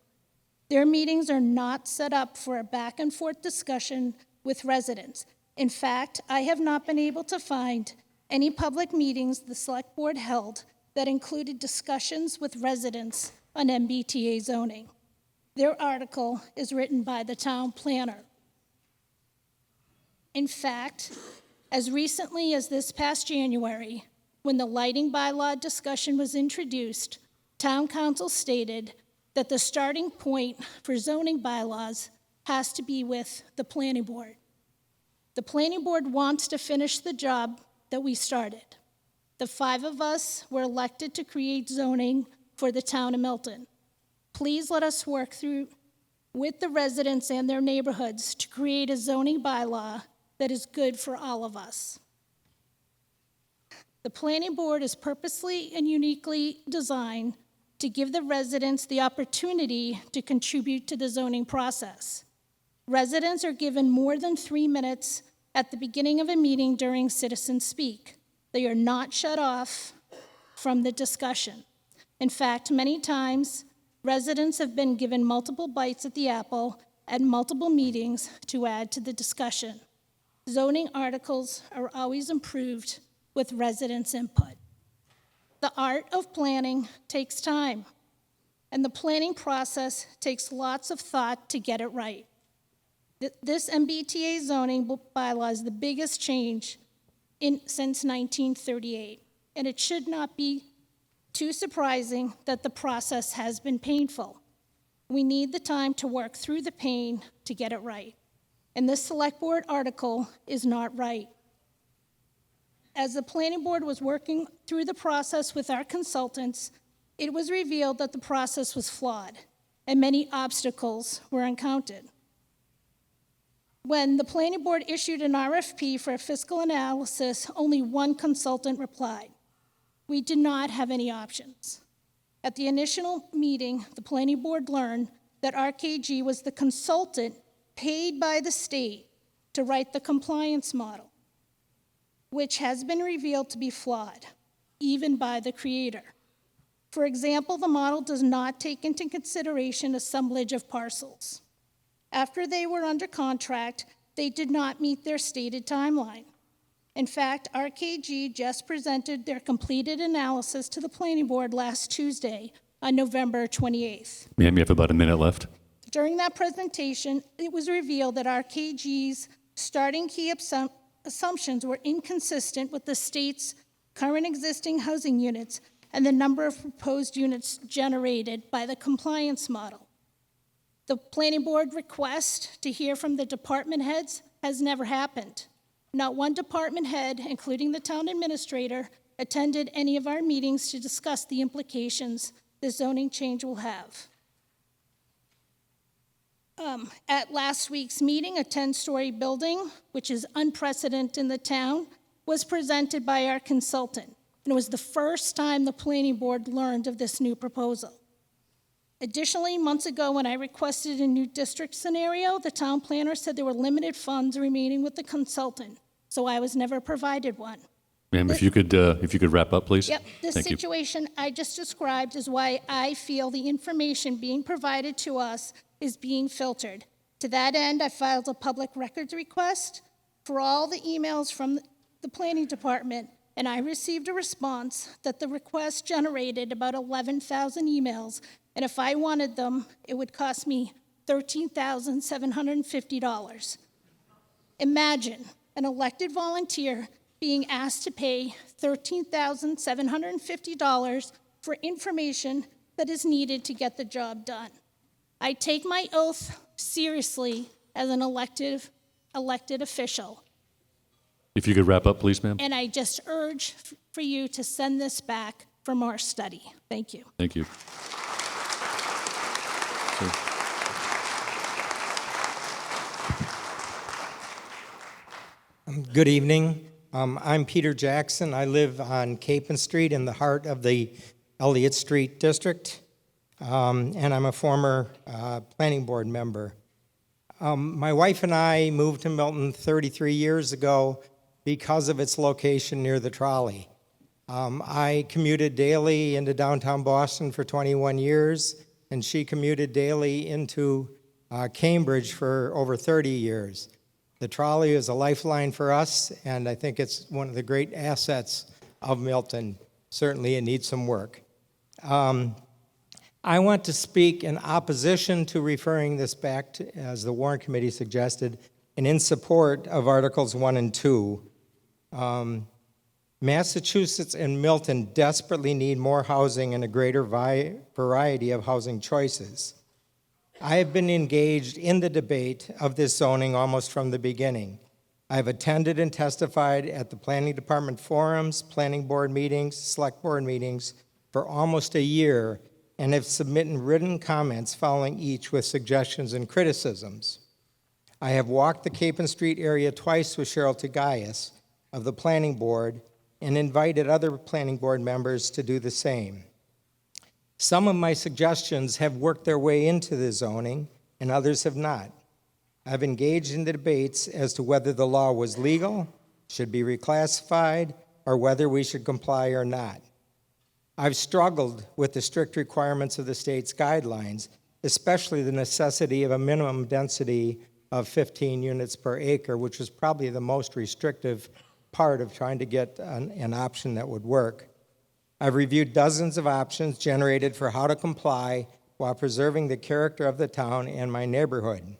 Their meetings are not set up for a back and forth discussion with residents. In fact, I have not been able to find any public meetings the select board held that included discussions with residents on MBTA zoning. Their article is written by the town planner. In fact, as recently as this past January, when the lighting bylaw discussion was introduced, town council stated that the starting point for zoning bylaws has to be with the planning board. The planning board wants to finish the job that we started. The 5 of us were elected to create zoning for the town of Milton. Please let us work through with the residents and their neighborhoods to create a zoning bylaw that is good for all of us. The planning board is purposely and uniquely designed to give the residents the opportunity to contribute to the zoning process. Residents are given more than 3 minutes at the beginning of a meeting during citizen speak. They are not shut off from the discussion. In fact, many times, residents have been given multiple bites at the apple at multiple meetings to add to the discussion. Zoning articles are always improved with residents' input. The art of planning takes time, and the planning process takes lots of thought to get it right. This MBTA zoning bylaw is the biggest change since 1938, and it should not be too surprising that the process has been painful. We need the time to work through the pain to get it right, and this select board article is not right. As the planning board was working through the process with our consultants, it was revealed that the process was flawed and many obstacles were encountered. When the planning board issued an RFP for a fiscal analysis, only one consultant replied. We did not have any options. At the initial meeting, the planning board learned that RKG was the consultant paid by the state to write the compliance model, which has been revealed to be flawed, even by the creator. For example, the model does not take into consideration assemblage of parcels. After they were under contract, they did not meet their stated timeline. In fact, RKG just presented their completed analysis to the planning board last Tuesday on November 28th. Ma'am, you have about a minute left. During that presentation, it was revealed that RKG's starting key assumptions were inconsistent with the state's current existing housing units and the number of proposed units generated by the compliance model. The planning board request to hear from the department heads has never happened. Not one department head, including the town administrator, attended any of our meetings to discuss the implications the zoning change will have. At last week's meeting, a 10-story building, which is unprecedented in the town, was presented by our consultant. And it was the first time the planning board learned of this new proposal. Additionally, months ago, when I requested a new district scenario, the town planner said there were limited funds remaining with the consultant, so I was never provided one. Ma'am, if you could wrap up, please. Yep, this Thank you. situation I just described is why I feel the information being provided to us is being filtered. To that end, I filed a public records request for all the emails from the planning department, and I received a response that the request generated about 11,000 emails, and if I wanted them, it would cost me $13,750. Imagine an elected volunteer being asked to pay $13,750 for information that is needed to get the job done. I take my oath seriously as an elected official, If you could wrap up, please, ma'am. and I just urge for you to send this back for more study. Thank you. Thank you. Sir. Good evening. I'm Peter Jackson. I live on Capon Street in the heart of the Elliott Street District, and I'm a former planning board member. My wife and I moved to Milton 33 years ago because of its location near the trolley. I commuted daily into downtown Boston for 21 years, and she commuted daily into Cambridge for over 30 years. The trolley is a lifeline for us, and I think it's one of the great assets of Milton. Certainly, it needs some work. I want to speak in opposition to referring this back to, as the Warrant Committee suggested, and in support of Articles 1 and 2. Massachusetts and Milton desperately need more housing and a greater variety of housing choices. I have been engaged in the debate of this zoning almost from the beginning. I've attended and testified at the Planning Department forums, Planning Board meetings, Select Board meetings for almost a year, and have submitted written comments following each with suggestions and criticisms. I have walked the Capon Street area twice with Cheryl Tagayas of the Planning Board and invited other Planning Board members to do the same. Some of my suggestions have worked their way into the zoning, and others have not. I've engaged in the debates as to whether the law was legal, should be reclassified, or whether we should comply or not. I've struggled with the strict requirements of the state's guidelines, especially the necessity of a minimum density of 15 units per acre, which was probably the most restrictive part of trying to get an option that would work. I've reviewed dozens of options generated for how to comply while preserving the character of the town and my neighborhood.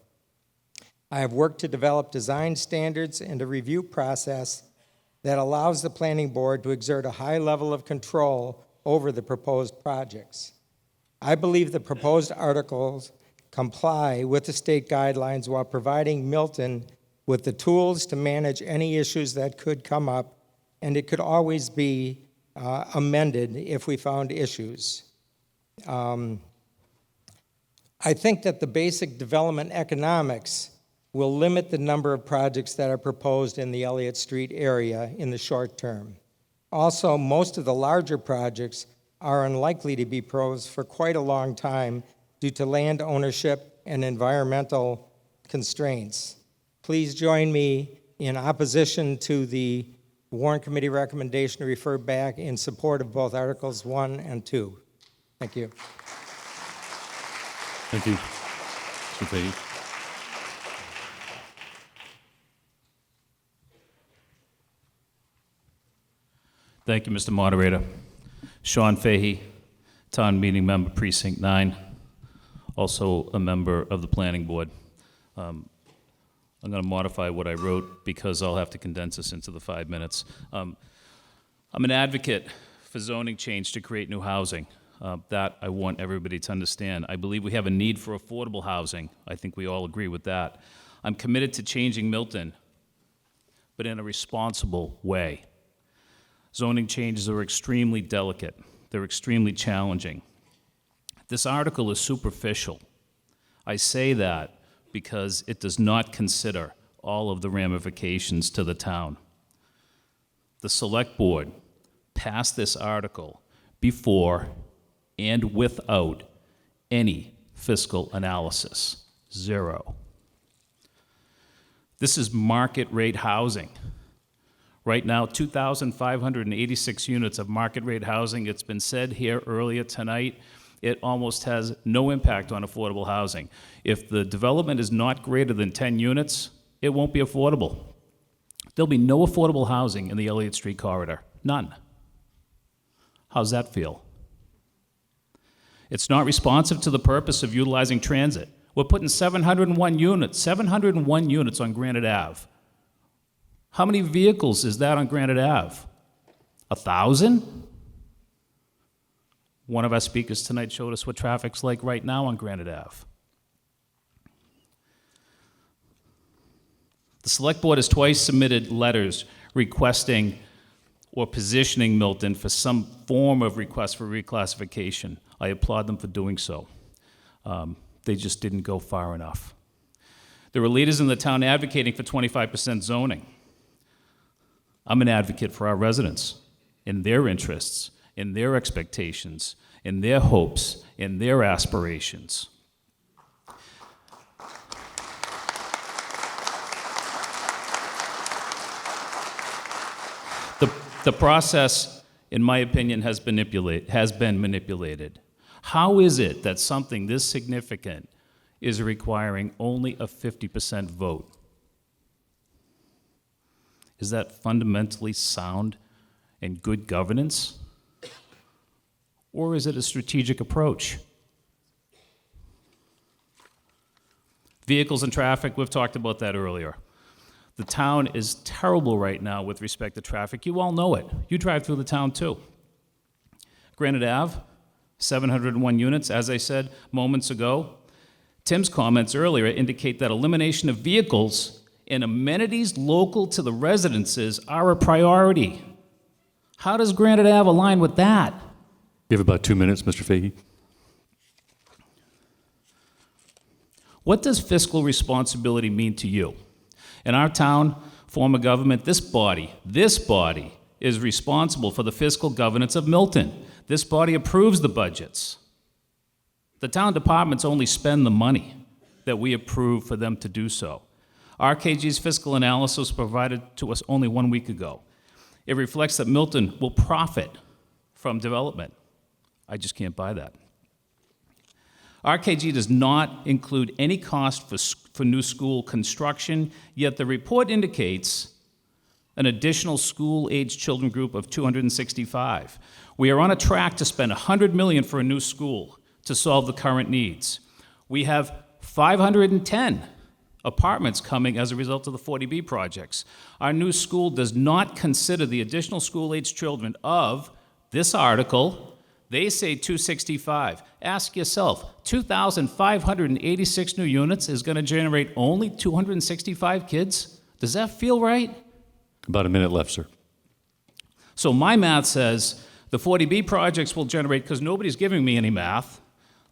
I have worked to develop design standards and a review process that allows the Planning Board to exert a high level of control over the proposed projects. I believe the proposed articles comply with the state guidelines while providing Milton with the tools to manage any issues that could come up, and it could always be amended if we found issues. I think that the basic development economics will limit the number of projects that are proposed in the Elliott Street area in the short term. Also, most of the larger projects are unlikely to be proposed for quite a long time due to land ownership and environmental constraints. Please join me in opposition to the Warrant Committee recommendation to refer back in support of both Articles 1 and 2. Thank you. Thank you. Mr. Fahey. Thank you, Mr. Moderator. Sean Fahey, Town Meeting Member, Precinct 9, also a member of the Planning Board. I'm going to modify what I wrote because I'll have to condense this into the 5 minutes. I'm an advocate for zoning change to create new housing. That I want everybody to understand. I believe we have a need for affordable housing. I think we all agree with that. I'm committed to changing Milton, but in a responsible way. Zoning changes are extremely delicate. They're extremely challenging. This article is superficial. I say that because it does not consider all of the ramifications to the town. The Select Board passed this article before and without any fiscal analysis. Zero. This is market rate housing. Right now, 2,586 units of market rate housing. It's been said here earlier tonight, it almost has no impact on affordable housing. If the development is not greater than 10 units, it won't be affordable. There'll be no affordable housing in the Elliott Street corridor. None. How's that feel? It's not responsive to the purpose of utilizing transit. We're putting 701 units on Granite Ave. How many vehicles is that on Granite Ave? 1,000? One of our speakers tonight showed us what traffic's like right now on Granite Ave. The Select Board has twice submitted letters requesting or positioning Milton for some form of request for reclassification. I applaud them for doing so. They just didn't go far enough. There are leaders in the town advocating for 25% zoning. I'm an advocate for our residents, in their interests, in their expectations, in their hopes, in their aspirations. The process, in my opinion, has been manipulated. How is it that something this significant is requiring only a 50% vote? Is that fundamentally sound and good governance? Or is it a strategic approach? Vehicles and traffic, we've talked about that earlier. The town is terrible right now with respect to traffic. You all know it. You drive through the town too. Granite Ave, 701 units, as I said moments ago. Tim's comments earlier indicate that elimination of vehicles and amenities local to the residences are a priority. How does Granite Ave align with that? You have about 2 minutes, Mr. Fahey. What does fiscal responsibility mean to you? In our town, form of government, this body is responsible for the fiscal governance of Milton. This body approves the budgets. The town departments only spend the money that we approve for them to do so. RKG's fiscal analysis was provided to us only 1 week ago. It reflects that Milton will profit from development. I just can't buy that. RKG does not include any cost for new school construction, yet the report indicates an additional school-aged children group of 265. We are on a track to spend $100 million for a new school to solve the current needs. We have 510 apartments coming as a result of the 40B projects. Our new school does not consider the additional school-aged children of this article. They say 265. Ask yourself, 2,586 new units is going to generate only 265 kids? Does that feel right? About a minute left, sir. So my math says the 40B projects will generate, because nobody's giving me any math,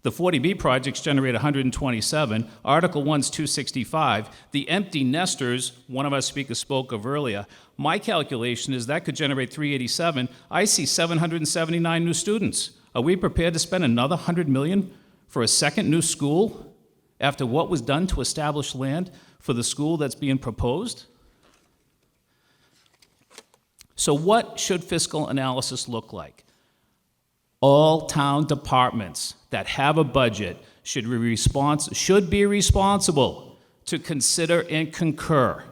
the 40B projects generate 127, Article 1's 265. The empty nesters, one of our speakers spoke of earlier, my calculation is that could generate 387. I see 779 new students. Are we prepared to spend another $100 million for a second new school after what was done to establish land for the school that's being proposed? So what should fiscal analysis look like? All town departments that have a budget should be responsible to consider and concur.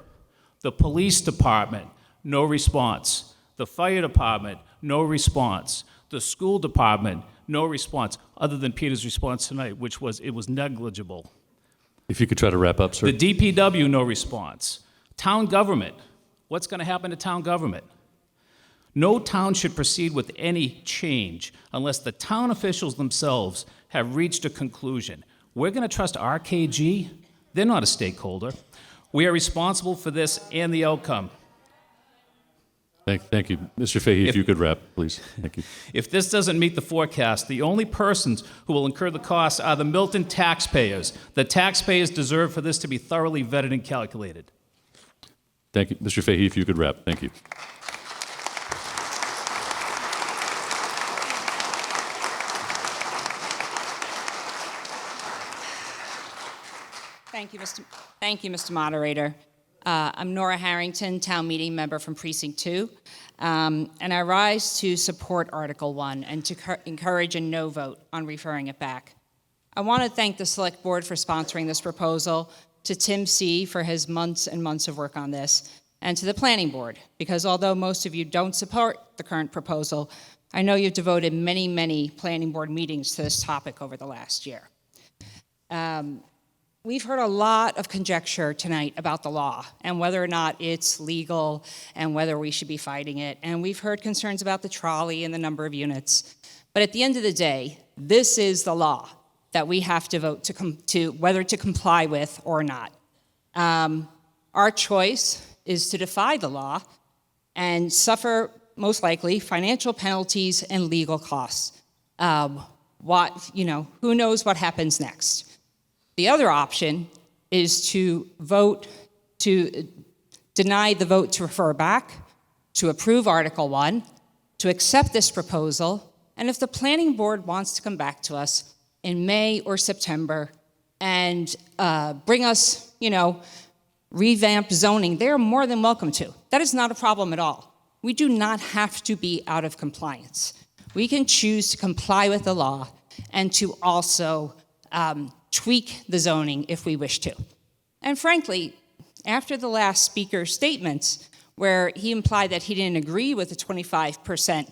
The police department, no response. The fire department, no response. The school department, no response, other than Peter's response tonight, which was, it was negligible. If you could try to wrap up, sir. The DPW, no response. Town government, what's going to happen to town government? No town should proceed with any change unless the town officials themselves have reached a conclusion. We're going to trust RKG? They're not a stakeholder. We are responsible for this and the outcome. Thank you. Mr. Fahey, if you could wrap, please. Thank you. If this doesn't meet the forecast, the only persons who will incur the costs are the Milton taxpayers. The taxpayers deserve for this to be thoroughly vetted and calculated. Thank you. Mr. Fahey, if you could wrap. Thank you. Thank you, Mr. Moderator. I'm Nora Harrington, town meeting member from Precinct 2, and I rise to support Article 1 and to encourage a no vote on referring it back. I want to thank the Select Board for sponsoring this proposal, to Tim C. for his months and months of work on this, and to the Planning Board, because although most of you don't support the current proposal, I know you've devoted many, many Planning Board meetings to this topic over the last year. We've heard a lot of conjecture tonight about the law and whether or not it's legal and whether we should be fighting it. And we've heard concerns about the trolley and the number of units. But at the end of the day, this is the law that we have to vote to whether to comply with or not. Our choice is to defy the law and suffer, most likely, financial penalties and legal costs. Who knows what happens next? The other option is to vote to deny the vote to refer back, to approve Article 1, to accept this proposal, and if the Planning Board wants to come back to us in May or September and bring us, revamped zoning, they're more than welcome to. That is not a problem at all. We do not have to be out of compliance. We can choose to comply with the law and to also tweak the zoning if we wish to. And frankly, after the last speaker's statements, where he implied that he didn't agree with the 25%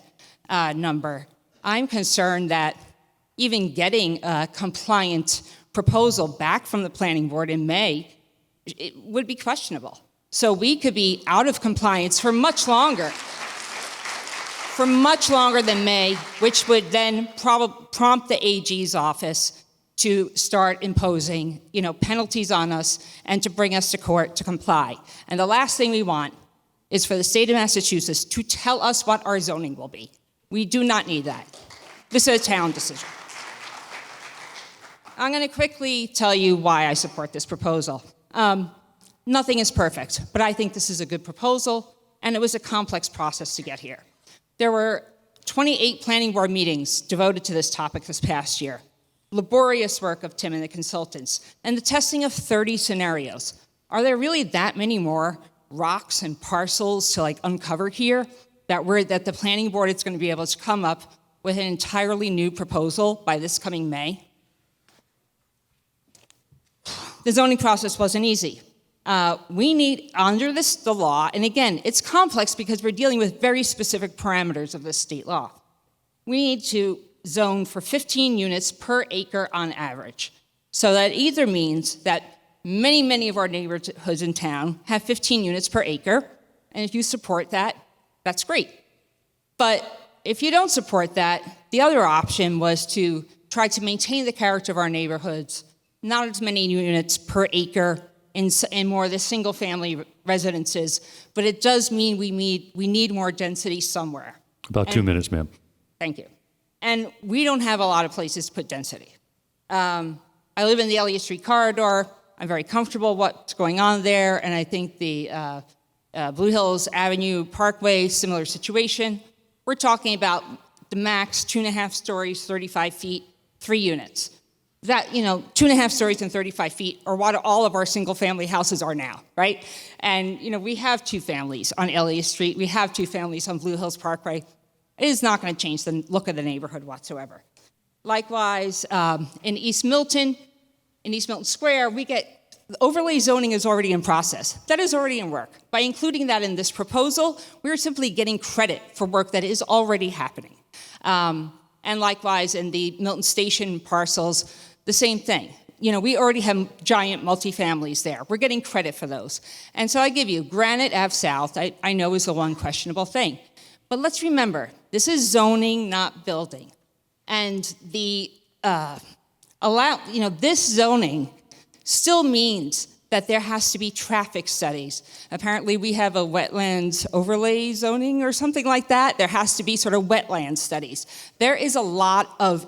number, I'm concerned that even getting a compliant proposal back from the planning board in May, it would be questionable. So we could be out of compliance for much longer than May, which would then prompt the AG's office to start imposing, penalties on us and to bring us to court to comply. And the last thing we want is for the state of Massachusetts to tell us what our zoning will be. We do not need that. This is a town decision. I'm going to quickly tell you why I support this proposal. Nothing is perfect, but I think this is a good proposal, and it was a complex process to get here. There were 28 planning board meetings devoted to this topic this past year. Laborious work of Tim and the consultants, and the testing of 30 scenarios. Are there really that many more rocks and parcels to uncover here that the planning board is going to be able to come up with an entirely new proposal by this coming May? The zoning process wasn't easy. We need, under the law, and again, it's complex because we're dealing with very specific parameters of this state law. We need to zone for 15 units per acre on average. So that either means that many of our neighborhoods in town have 15 units per acre, and if you support that, that's great. But if you don't support that, the other option was to try to maintain the character of our neighborhoods, not as many units per acre in more of the single-family residences, but it does mean we need more density somewhere. About 2 minutes, ma'am. Thank you. And we don't have a lot of places to put density. I live in the Elliott Street corridor. I'm very comfortable what's going on there, and I think the Blue Hills Avenue Parkway, similar situation. We're talking about the max 2.5 stories, 35 feet, 3 units. That, 2.5 stories and 35 feet are what all of our single-family houses are now, right? And, we have 2 families on Elliott Street. We have 2 families on Blue Hills Parkway. It is not going to change the look of the neighborhood whatsoever. Likewise, in East Milton Square, overlay zoning is already in process. That is already in work. By including that in this proposal, we're simply getting credit for work that is already happening. And likewise, in the Milton Station parcels, the same thing. We already have giant multifamilies there. We're getting credit for those. And so I give you Granite Ave South, I know is the one questionable thing. But let's remember, this is zoning, not building. And this zoning still means that there has to be traffic studies. Apparently, we have a wetlands overlay zoning or something like that. There has to be sort of wetland studies. There is a lot of,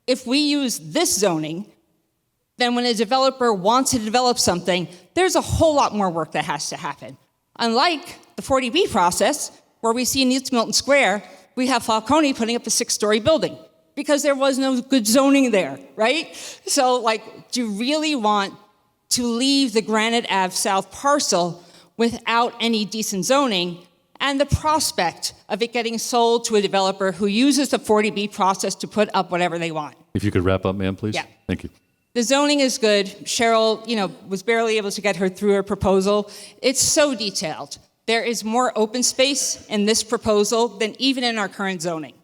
if we use this zoning, then when a developer wants to develop something, there's a whole lot more work that has to happen. Unlike the 40B process, where we see in East Milton Square, we have Falcone putting up a 6-story building because there was no good zoning there, right? So, do you really want to leave the Granite Ave South parcel without any decent zoning and the prospect of it getting sold to a developer who uses the 40B process to put up whatever they want? If you could wrap up, ma'am, please. Yeah. Thank you. The zoning is good. Cheryl, was barely able to get her through her proposal. It's so detailed. There is more open space in this proposal than even in our current zoning.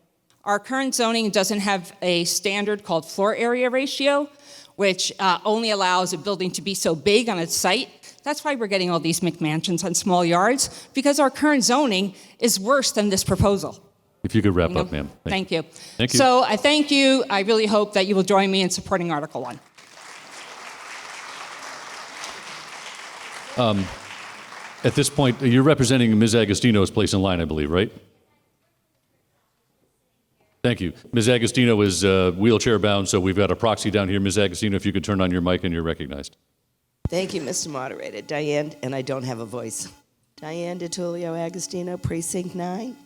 Our current zoning doesn't have a standard called floor area ratio, which only allows a building to be so big on its site. That's why we're getting all these McMansions on small yards, because our current zoning is worse than this proposal. If you could wrap up, ma'am. Thank you. Thank you. So I thank you. I really hope that you will join me in supporting Article 1. At this point, you're representing Ms. Agostino's place in line, I believe, right? Thank you. Ms. Agostino is wheelchair bound, so we've got a proxy down here. Ms. Agostino, if you could turn on your mic and you're recognized. Thank you, Mr. Moderator. Diane, and I don't have a voice. Diane DiTullio Agostino, Precinct 9.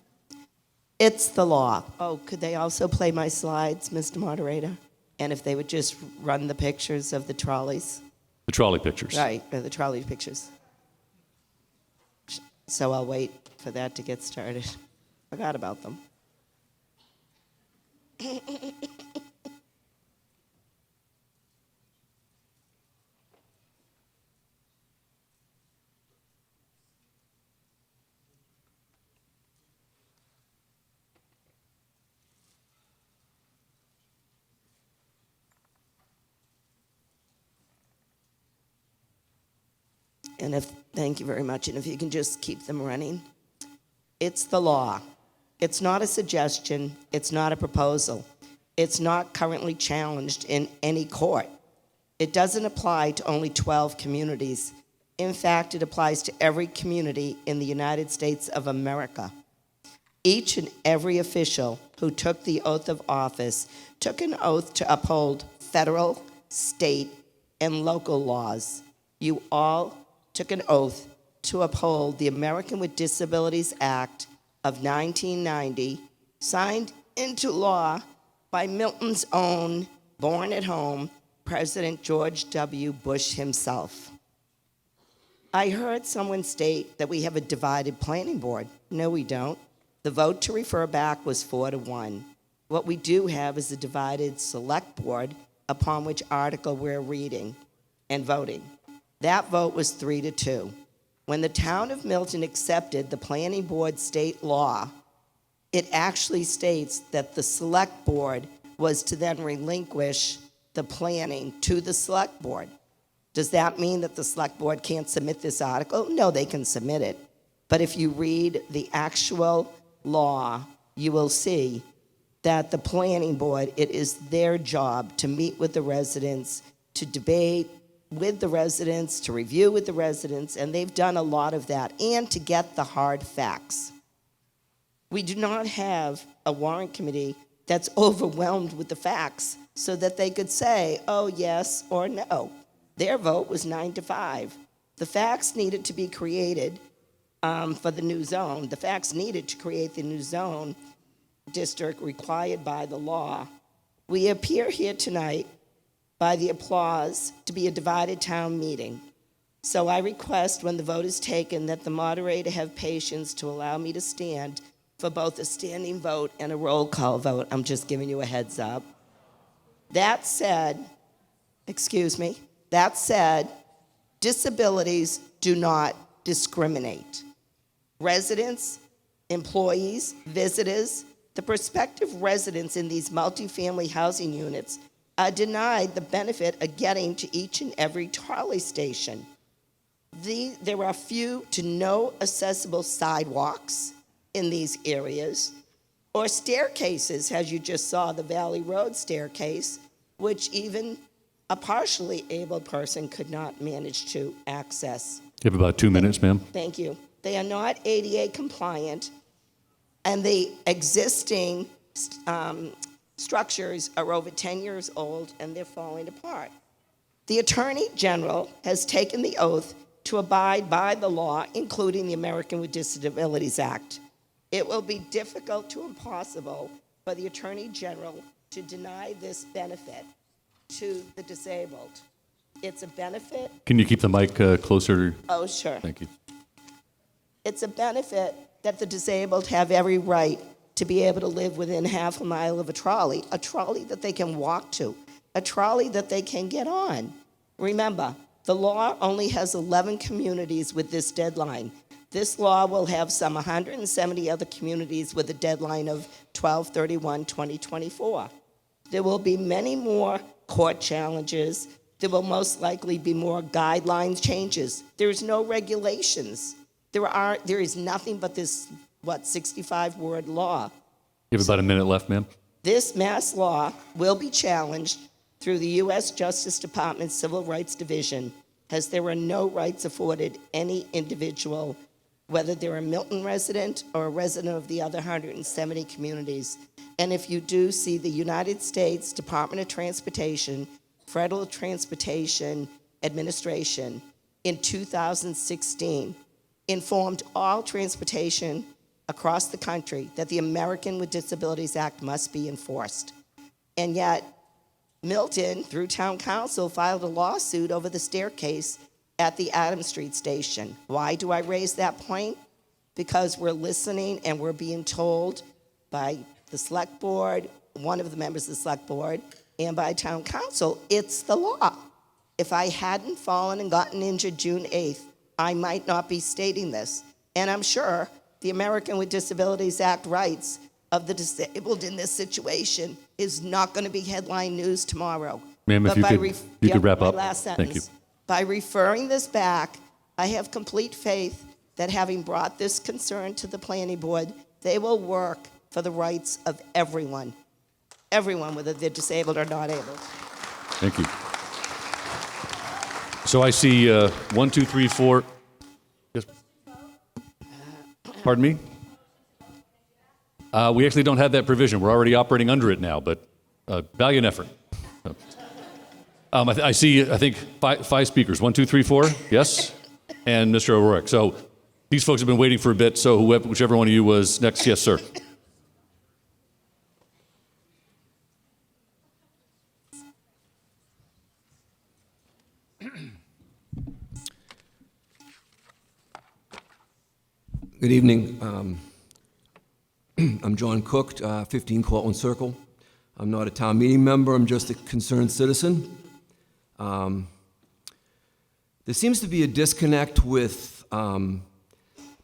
It's the law. Oh, could they also play my slides, Mr. Moderator? And if they would just run the pictures of the trolleys. The trolley pictures. Right, the trolley pictures. So I'll wait. for that to get started. Forgot about them. Thank you very much, and if you can just keep them running. It's the law. It's not a suggestion. It's not a proposal. It's not currently challenged in any court. It doesn't apply to only 12 communities. In fact, it applies to every community in the United States of America. Each and every official who took the oath of office took an oath to uphold federal, state, and local laws. You all took an oath to uphold the American with Disabilities Act of 1990, signed into law by Milton's own born at home President George W. Bush himself. I heard someone state that we have a divided planning board. No, we don't. The vote to refer back was 4-1. What we do have is a divided select board upon which article we're reading and voting. That vote was 3-2. When the town of Milton accepted the planning board state law, it actually states that the select board was to then relinquish the planning to the select board. Does that mean that the select board can't submit this article? No, they can submit it. But if you read the actual law, you will see that the planning board, it is their job to meet with the residents, to debate with the residents, to review with the residents, and they've done a lot of that, and to get the hard facts. We do not have a warrant committee that's overwhelmed with the facts so that they could say, oh, yes or no. Their vote was 9-5. The facts needed to be created for the new zone. The facts needed to create the new zone district required by the law. We appear here tonight by the applause to be a divided town meeting. So I request when the vote is taken that the moderator have patience to allow me to stand for both a standing vote and a roll call vote. I'm just giving you a heads up. That said, disabilities do not discriminate. Residents, employees, visitors, the prospective residents in these multifamily housing units are denied the benefit of getting to each and every trolley station. There are few to no accessible sidewalks in these areas, or staircases, as you just saw the Valley Road staircase, which even a partially able person could not manage to access. You have about 2 minutes, ma'am. Thank you. They are not ADA compliant, and the existing structures are over 10 years old and they're falling apart. The Attorney General has taken the oath to abide by the law, including the American with Disabilities Act. It will be difficult to impossible for the Attorney General to deny this benefit to the disabled. It's a benefit. Can you keep the mic closer? Oh, sure. Thank you. It's a benefit that the disabled have every right to be able to live within half a mile of a trolley that they can walk to, a trolley that they can get on. Remember, the law only has 11 communities with this deadline. This law will have some 170 other communities with a deadline of 12/31/2024. There will be many more court challenges. There will most likely be more guidelines changes. There's no regulations. There is nothing but this, 65-word law. You have about a minute left, ma'am. This mass law will be challenged through the U.S. Justice Department Civil Rights Division, as there are no rights afforded any individual, whether they're a Milton resident or a resident of the other 170 communities. And if you do see the United States Department of Transportation, Federal Transportation Administration in 2016 informed all transportation across the country that the American with Disabilities Act must be enforced. And yet, Milton, through town council, filed a lawsuit over the staircase at the Adams Street station. Why do I raise that point? because we're listening and we're being told by the select board, one of the members of the select board, and by town council, it's the law. If I hadn't fallen and gotten injured June 8th, I might not be stating this. And I'm sure the American with Disabilities Act rights of the disabled in this situation is not going to be headline news tomorrow. Ma'am, if you could wrap up. Last Thank sentence. you. By referring this back, I have complete faith that having brought this concern to the planning board, they will work for the rights of everyone, whether they're disabled or not able. Thank you. So I see 1, 2, 3, 4. Yes. Pardon me? We actually don't have that provision. We're already operating under it now, but valiant effort. I see, I think, five speakers. 1, 2, 3, 4. Yes? And Mr. O'Rourke. So these folks have been waiting for a bit, so whichever one of you was next. Yes, sir. Good evening. I'm John Cook, 15 Cortlandt Circle. I'm not a town meeting member, I'm just a concerned citizen. There seems to be a disconnect with,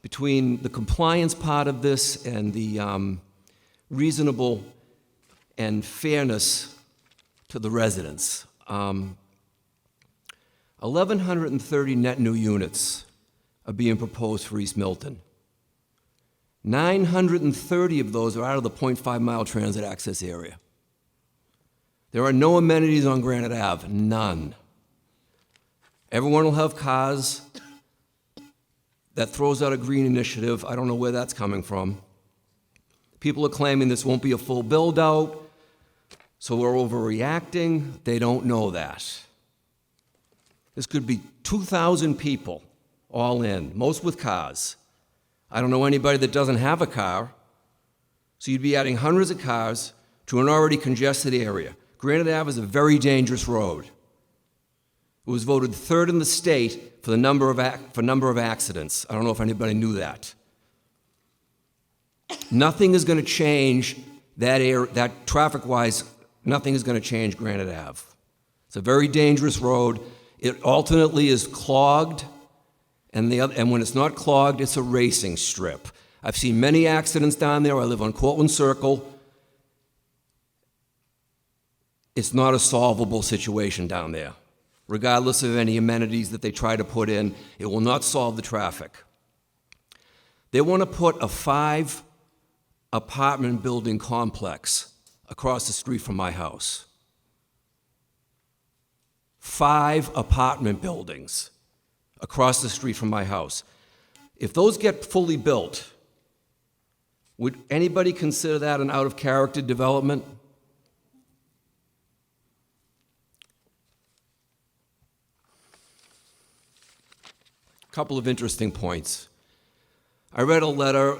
between the compliance part of this and the reasonable and fairness to the residents. 1,130 net new units are being proposed for East Milton. 930 of those are out of the 0.5 mile transit access area. There are no amenities on Granite Ave, none. Everyone will have cars. That throws out a green initiative. I don't know where that's coming from. People are claiming this won't be a full build out, so we're overreacting. They don't know that. This could be 2,000 people all in, most with cars. I don't know anybody that doesn't have a car, so you'd be adding hundreds of cars to an already congested area. Granite Ave is a very dangerous road. It was voted third in the state for the number of accidents. I don't know if anybody knew that. Nothing is going to change that traffic-wise, nothing is going to change Granite Ave. It's a very dangerous road. It alternately is clogged, and when it's not clogged, it's a racing strip. I've seen many accidents down there. I live on Cortlandt Circle. It's not a solvable situation down there. Regardless of any amenities that they try to put in, it will not solve the traffic. They want to put a 5-apartment building complex across the street from my house. 5 apartment buildings across the street from my house. If those get fully built, would anybody consider that an out-of-character development? A couple of interesting points. I read a letter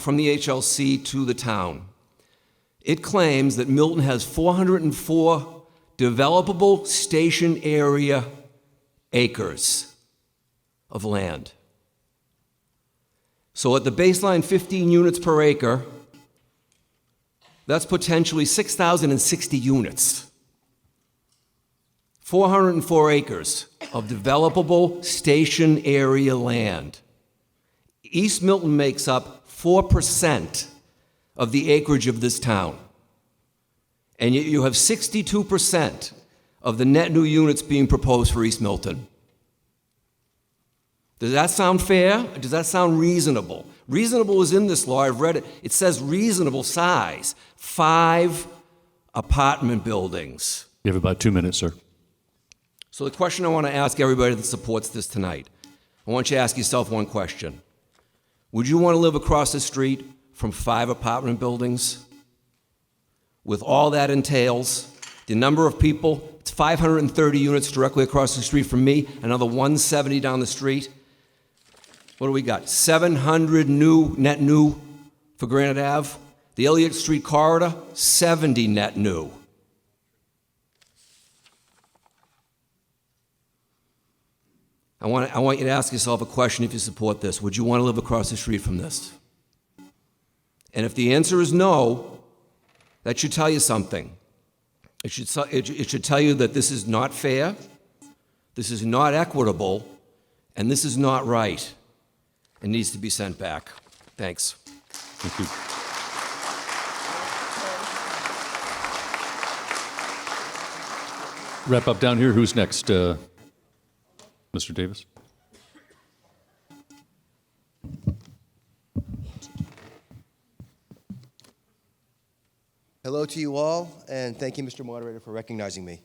from the HLC to the town. It claims that Milton has 404 developable station area acres of land. So at the baseline 15 units per acre, that's potentially 6,060 units. 404 acres of developable station area land. East Milton makes up 4% of the acreage of this town. And yet you have 62% of the net new units being proposed for East Milton. Does that sound fair? Does that sound reasonable? Reasonable is in this law. I've read it. It says reasonable size. 5 apartment buildings. You have about 2 minutes, sir. So the question I want to ask everybody that supports this tonight, I want you to ask yourself one question. Would you want to live across the street from 5 apartment buildings? With all that entails, the number of people, it's 530 units directly across the street from me, another 170 down the street. What do we got? 700 net new for Granite Ave. The Elliott Street corridor, 70 net new. I want you to ask yourself a question if you support this. Would you want to live across the street from this? And if the answer is no, that should tell you something. It should tell you that this is not fair, this is not equitable, and this is not right. It needs to be sent back. Thanks. Thank you. Wrap up down here. Who's next? Mr. Davis? Hello to you all, and thank you, Mr. Moderator, for recognizing me.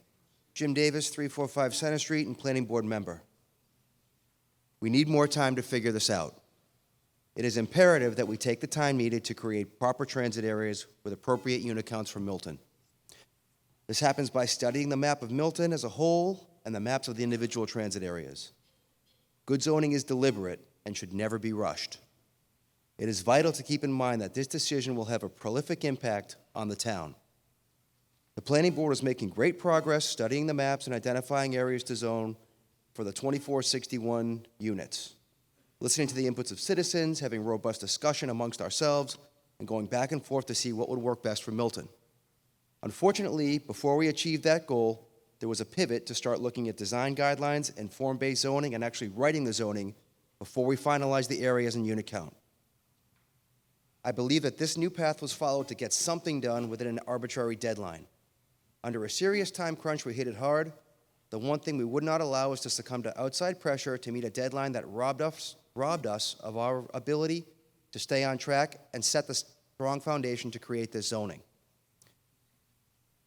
Jim Davis, 345 Center Street, and Planning Board member. We need more time to figure this out. It is imperative that we take the time needed to create proper transit areas with appropriate unit counts for Milton. This happens by studying the map of Milton as a whole and the maps of the individual transit areas. Good zoning is deliberate and should never be rushed. It is vital to keep in mind that this decision will have a prolific impact on the town. The Planning Board is making great progress studying the maps and identifying areas to zone for the 2461 units, listening to the inputs of citizens, having robust discussion amongst ourselves, and going back and forth to see what would work best for Milton. Unfortunately, before we achieved that goal, there was a pivot to start looking at design guidelines and form-based zoning and actually writing the zoning before we finalized the areas and unit count. I believe that this new path was followed to get something done within an arbitrary deadline. Under a serious time crunch, we hit it hard. The one thing we would not allow is to succumb to outside pressure to meet a deadline that robbed us of our ability to stay on track and set the strong foundation to create this zoning.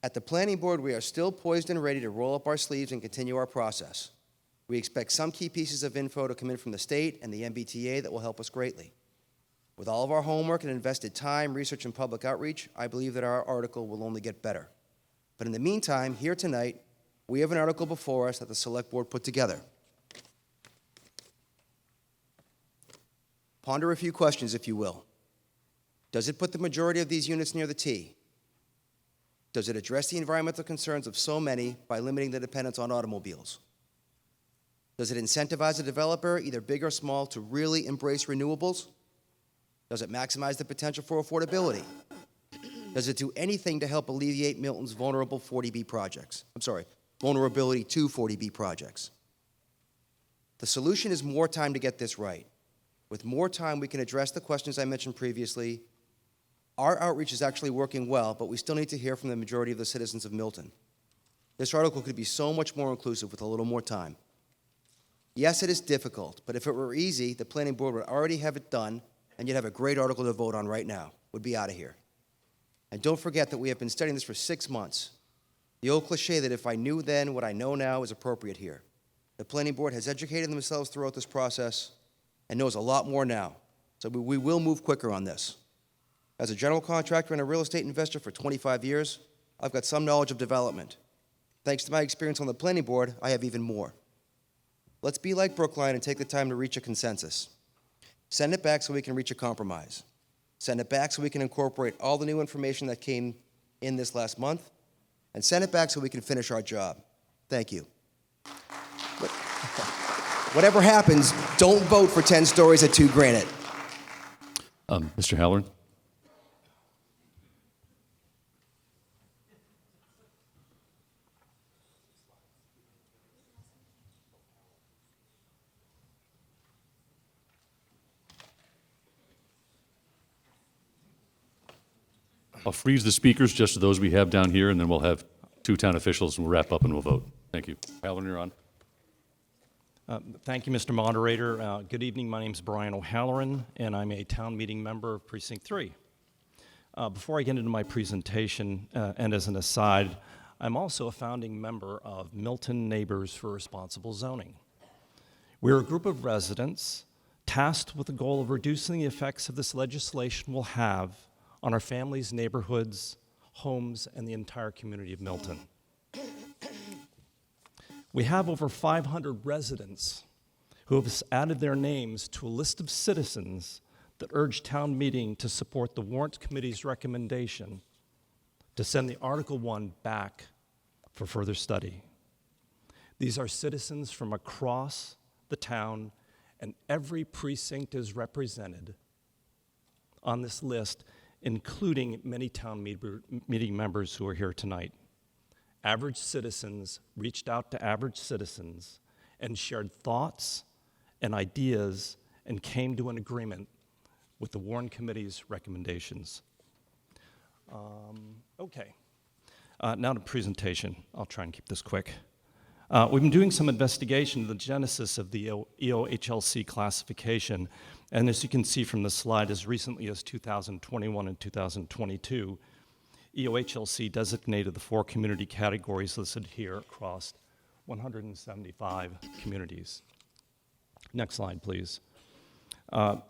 At the Planning Board, we are still poised and ready to roll up our sleeves and continue our process. We expect some key pieces of info to come in from the state and the MBTA that will help us greatly. With all of our homework and invested time, research, and public outreach, I believe that our article will only get better. But in the meantime, here tonight, we have an article before us that the Select Board put together. Ponder a few questions, if you will. Does it put the majority of these units near the T? Does it address the environmental concerns of so many by limiting the dependence on automobiles? Does it incentivize a developer, either big or small, to really embrace renewables? Does it maximize the potential for affordability? Does it do anything to help alleviate Milton's vulnerable 40B projects? Vulnerability to 40B projects. The solution is more time to get this right. With more time, we can address the questions I mentioned previously. Our outreach is actually working well, but we still need to hear from the majority of the citizens of Milton. This article could be so much more inclusive with a little more time. Yes, it is difficult, but if it were easy, the Planning Board would already have it done, and you'd have a great article to vote on right now. Would be out of here. And don't forget that we have been studying this for 6 months. The old cliche that if I knew then what I know now is appropriate here. The Planning Board has educated themselves throughout this process and knows a lot more now. So we will move quicker on this. As a general contractor and a real estate investor for 25 years, I've got some knowledge of development. Thanks to my experience on the Planning Board, I have even more. Let's be like Brookline and take the time to reach a consensus. Send it back so we can reach a compromise. Send it back so we can incorporate all the new information that came in this last month, and send it back so we can finish our job. Thank you. Whatever happens, don't vote for 10 stories at 2 Granite. Mr. Halloran? I'll freeze the speakers just to those we have down here, and then we'll have 2 town officials, and we'll wrap up and we'll vote. Thank you. Halloran, you're on. Thank you, Mr. Moderator. Good evening. My name is Brian O'Halloran, and I'm a town meeting member of Precinct 3. Before I get into my presentation, and as an aside, I'm also a founding member of Milton Neighbors for Responsible Zoning. We're a group of residents tasked with the goal of reducing the effects of this legislation will have on our families, neighborhoods, homes, and the entire community of Milton. We have over 500 residents who have added their names to a list of citizens that urge town meeting to support the Warrant Committee's recommendation to send the Article 1 back for further study. These are citizens from across the town, and every precinct is represented on this list, including many town meeting members who are here tonight. Average citizens reached out to average citizens and shared thoughts and ideas and came to an agreement with the Warren Committee's recommendations. Okay, now to presentation. I'll try and keep this quick. We've been doing some investigation of the genesis of the EOHLC classification, and as you can see from the slide, as recently as 2021 and 2022, EOHLC designated the 4 community categories listed here across 175 communities. Next slide, please.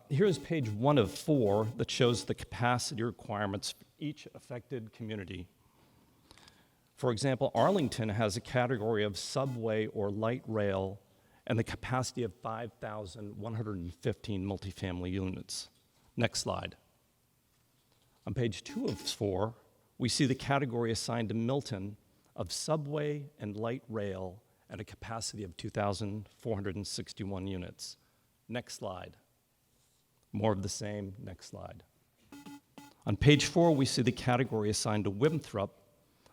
Here is page 1 of 4 that shows the capacity requirements for each affected community. For example, Arlington has a category of subway or light rail and the capacity of 5,115 multifamily units. Next slide. On page 2 of 4, we see the category assigned to Milton of subway and light rail at a capacity of 2,461 units. Next slide. More of the same. Next slide. On page 4, we see the category assigned to Winthrop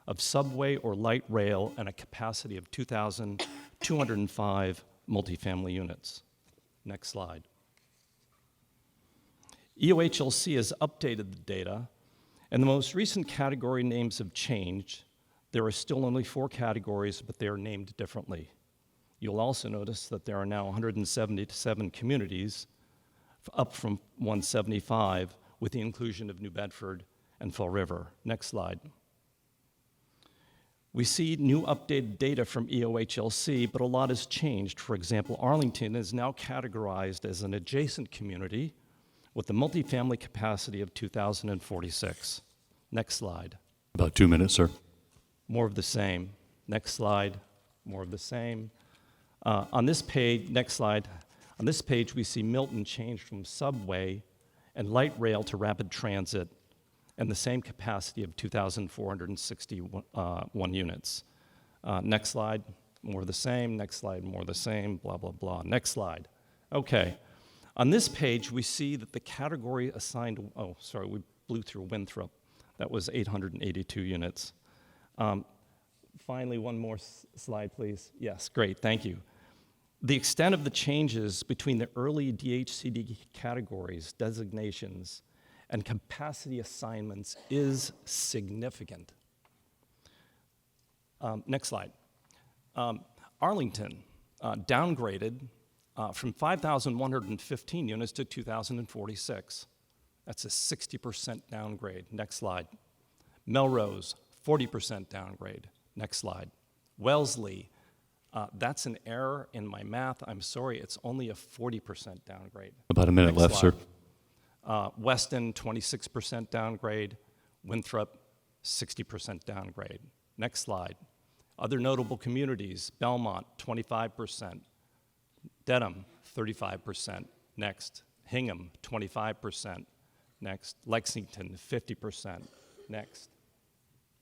of subway or light rail and a capacity of 2,205 multifamily units. Next slide. EOHLC has updated the data, and the most recent category names have changed. There are still only 4 categories, but they are named differently. You'll also notice that there are now 177 communities, up from 175, with the inclusion of New Bedford and Fall River. Next slide. We see new updated data from EOHLC, but a lot has changed. For example, Arlington is now categorized as an adjacent community with a multifamily capacity of 2,046. Next slide. About 2 minutes, sir. More of the same. Next slide. More of the same. On this page, next slide. On this page, we see Milton change from subway and light rail to rapid transit, and the same capacity of 2,461 units. Next slide, more of the same. Next slide, more of the same, blah, blah, blah. Next slide. Okay. On this page, we see that the category assigned, oh, sorry, we blew through Winthrop. That was 882 units. Finally, one more slide, please. Yes, great, thank you. The extent of the changes between the early DHCD categories, designations, and capacity assignments is significant. Next slide. Arlington downgraded from 5,115 units to 2,046. That's a 60% downgrade. Next slide. Melrose, 40% downgrade. Next slide. Wellesley, that's an error in my math. I'm sorry, it's only a 40% downgrade. About a minute Next left, slide. sir. Weston, 26% downgrade. Winthrop, 60% downgrade. Next slide. Other notable communities, Belmont, 25%. Dedham, 35%. Next. Hingham, 25%. Next. Lexington, 50%. Next.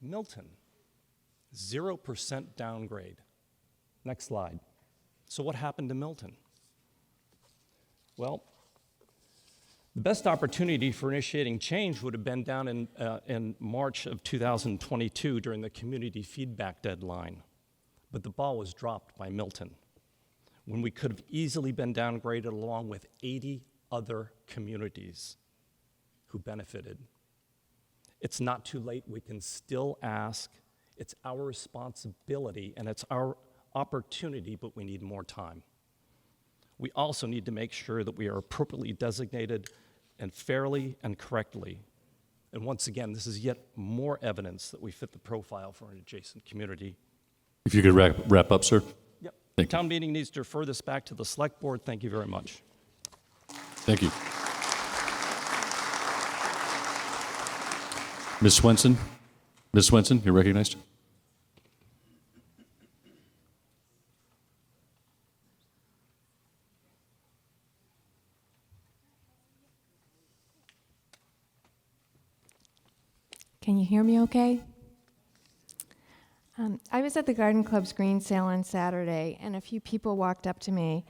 Milton, 0% downgrade. Next slide. So what happened to Milton? Well, the best opportunity for initiating change would have been down in March of 2022 during the community feedback deadline, but the ball was dropped by Milton when we could have easily been downgraded along with 80 other communities who benefited. It's not too late. We can still ask. It's our responsibility and it's our opportunity, but we need more time. We also need to make sure that we are appropriately designated and fairly and correctly. And once again, this is yet more evidence that we fit the profile for an adjacent community. If you could wrap up, sir. Yep. Thank Town meeting needs to refer this back to the select board. Thank you very much. Thank you. Ms. Swenson? Ms. Swenson, you're recognized. Can you hear me okay? I was at the Garden Club's green sale on Saturday, and a few people walked up to me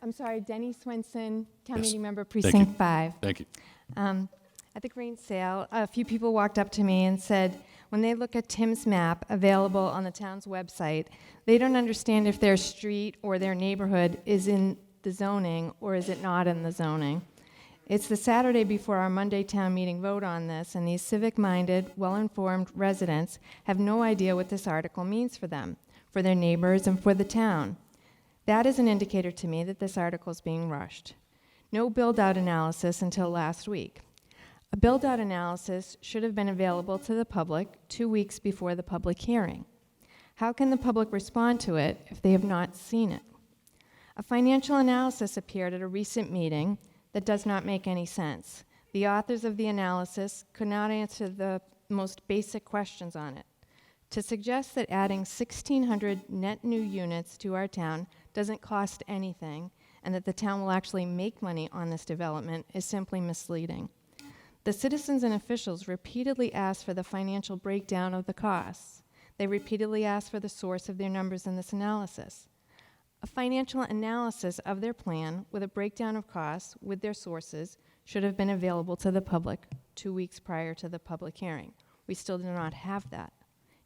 I'm sorry, Denny Swenson, Town Yes. Meeting Member, Thank you. Precinct 5. Thank you. At the grain sale, a few people walked up to me and said, when they look at Tim's map available on the town's website, they don't understand if their street or their neighborhood is in the zoning or is it not in the zoning. It's the Saturday before our Monday town meeting vote on this, and these civic-minded, well-informed residents have no idea what this article means for them, for their neighbors, and for the town. That is an indicator to me that this article is being rushed. No build-out analysis until last week. A build-out analysis should have been available to the public 2 weeks before the public hearing. How can the public respond to it if they have not seen it? A financial analysis appeared at a recent meeting that does not make any sense. The authors of the analysis could not answer the most basic questions on it. To suggest that adding 1,600 net new units to our town doesn't cost anything and that the town will actually make money on this development is simply misleading. The citizens and officials repeatedly asked for the financial breakdown of the costs. They repeatedly asked for the source of their numbers in this analysis. A financial analysis of their plan with a breakdown of costs with their sources should have been available to the public 2 weeks prior to the public hearing. We still do not have that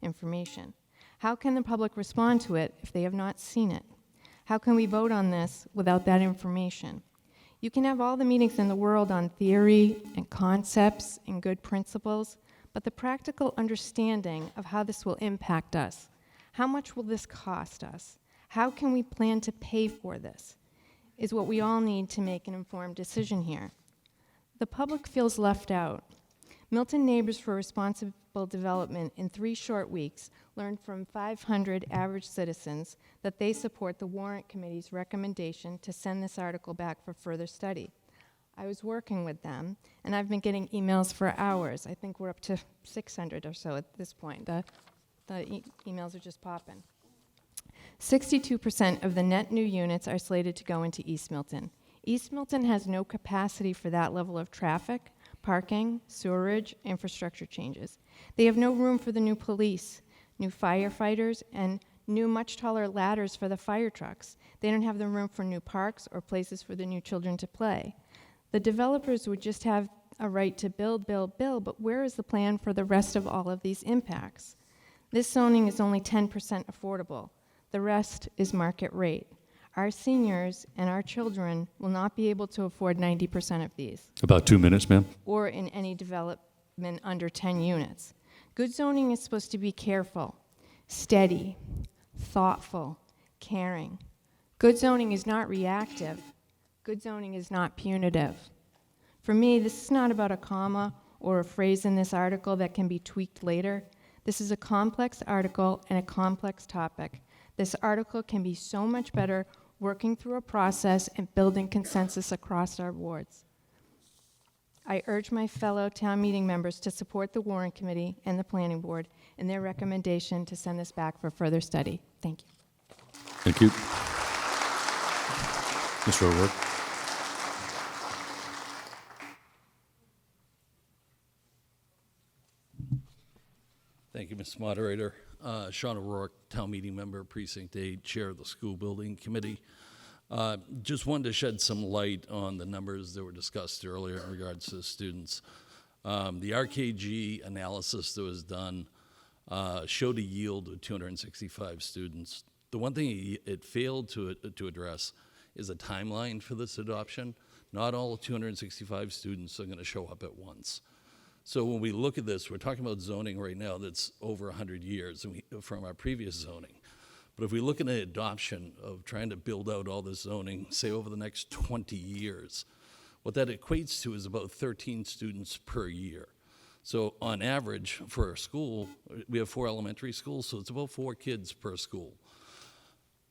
information. How can the public respond to it if they have not seen it? How can we vote on this without that information? You can have all the meetings in the world on theory and concepts and good principles, but the practical understanding of how this will impact us, how much will this cost us, how can we plan to pay for this, is what we all need to make an informed decision here. The public feels left out. Milton Neighbors for Responsible Development in 3 short weeks learned from 500 average citizens that they support the Warrant Committee's recommendation to send this article back for further study. I was working with them, and I've been getting emails for hours. I think we're up to 600 or so at this point. The emails are just popping. 62% of the net new units are slated to go into East Milton. East Milton has no capacity for that level of traffic, parking, sewerage, infrastructure changes. They have no room for the new police, new firefighters, and new much taller ladders for the fire trucks. They don't have the room for new parks or places for the new children to play. The developers would just have a right to build, but where is the plan for the rest of all of these impacts? This zoning is only 10% affordable. The rest is market rate. Our seniors and our children will not be able to afford 90% of these, About 2 minutes, ma'am. or in any development under 10 units. Good zoning is supposed to be careful, steady, thoughtful, caring. Good zoning is not reactive. Good zoning is not punitive. For me, this is not about a comma or a phrase in this article that can be tweaked later. This is a complex article and a complex topic. This article can be so much better working through a process and building consensus across our wards. I urge my fellow town meeting members to support the Warrant Committee and the Planning Board in their recommendation to send this back for further study. Thank you. Thank you. Mr. O'Rourke. Thank you, Mr. Moderator. Sean O'Rourke, Town Meeting Member, Precinct 8, Chair of the School Building Committee. Just wanted to shed some light on the numbers that were discussed earlier in regards to the students. The RKG analysis that was done showed a yield of 265 students. The one thing it failed to address is a timeline for this adoption. Not all 265 students are going to show up at once. So when we look at this, we're talking about zoning right now that's over 100 years from our previous zoning. But if we look at the adoption of trying to build out all this zoning, say over the next 20 years, what that equates to is about 13 students per year. So on average for our school, we have 4 elementary schools, so it's about 4 kids per school.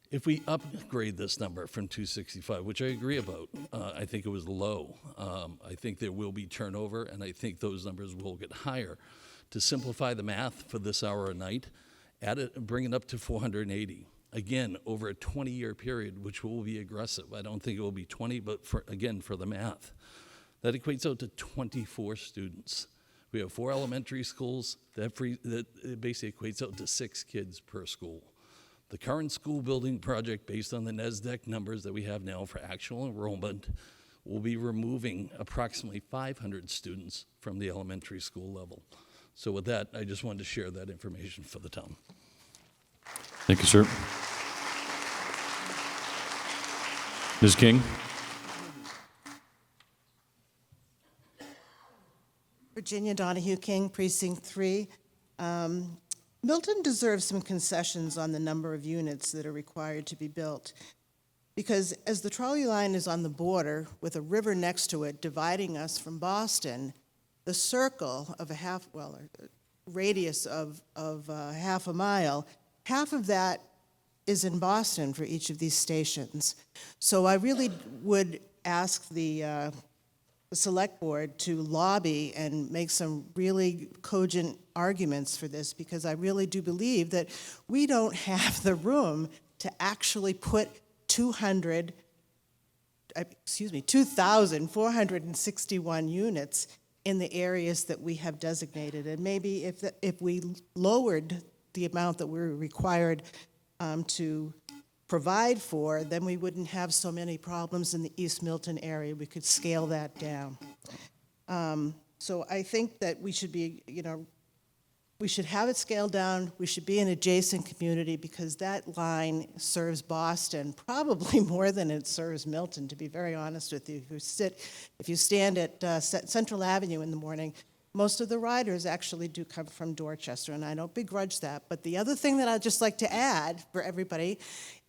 If we upgrade this number from 265, which I agree about, I think it was low. I think there will be turnover, and I think those numbers will get higher. To simplify the math for this hour a night, bring it up to 480. Again, over a 20-year period, which will be aggressive. I don't think it will be 20, but for the math. That equates out to 24 students. We have 4 elementary schools. That basically equates out to 6 kids per school. The current school building project, based on the NESDEC numbers that we have now for actual enrollment, will be removing approximately 500 students from the elementary school level. So with that, I just wanted to share that information for the town. Thank you, sir. Ms. King? Virginia Donahue King, Precinct 3. Milton deserves some concessions on the number of units that are required to be built. Because as the trolley line is on the border with a river next to it dividing us from Boston, the circle of a radius of half a mile, half of that is in Boston for each of these stations. So I really would ask the select board to lobby and make some really cogent arguments for this, because I really do believe that we don't have the room to actually put 2,461 units in the areas that we have designated. And maybe if we lowered the amount that we're required to provide for, then we wouldn't have so many problems in the East Milton area. We could scale that down. So I think that we should be, we should have it scaled down. We should be an adjacent community, because that line serves Boston probably more than it serves Milton, to be very honest with you. If you stand at Central Avenue in the morning, most of the riders actually do come from Dorchester, and I don't begrudge that. But the other thing that I'd just like to add for everybody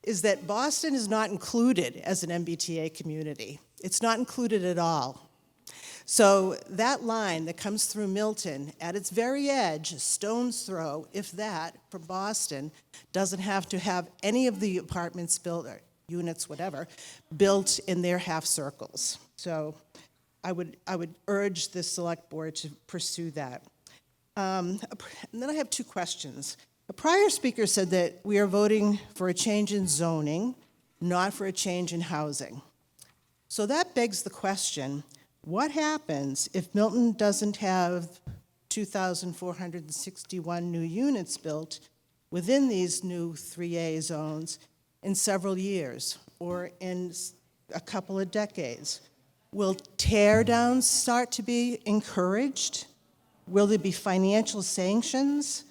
is that Boston is not included as an MBTA community. It's not included at all. So that line that comes through Milton, at its very edge, stone's throw, if that, from Boston, doesn't have to have any of the apartments built, or units, whatever, built in their half circles. So I would urge the select board to pursue that. And then I have two questions. A prior speaker said that we are voting for a change in zoning, not for a change in housing. So that begs the question, what happens if Milton doesn't have 2,461 new units built within these new 3A zones in several years or in a couple of decades? Will tear downs start to be encouraged? Will there be financial sanctions?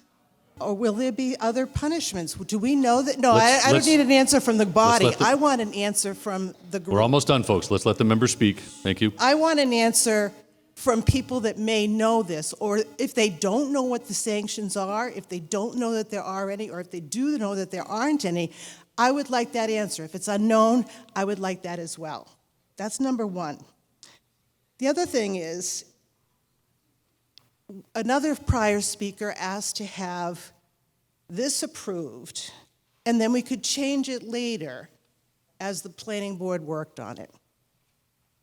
Or will there be other punishments? Do we know that? No, I don't need an answer from the body. I want an answer from the group. We're almost done, folks. Let's let the members speak. Thank you. I want an answer from people that may know this, or if they don't know what the sanctions are, if they don't know that there are any, or if they do know that there aren't any, I would like that answer. If it's unknown, I would like that as well. That's number one. The other thing is, another prior speaker asked to have this approved, and then we could change it later as the planning board worked on it.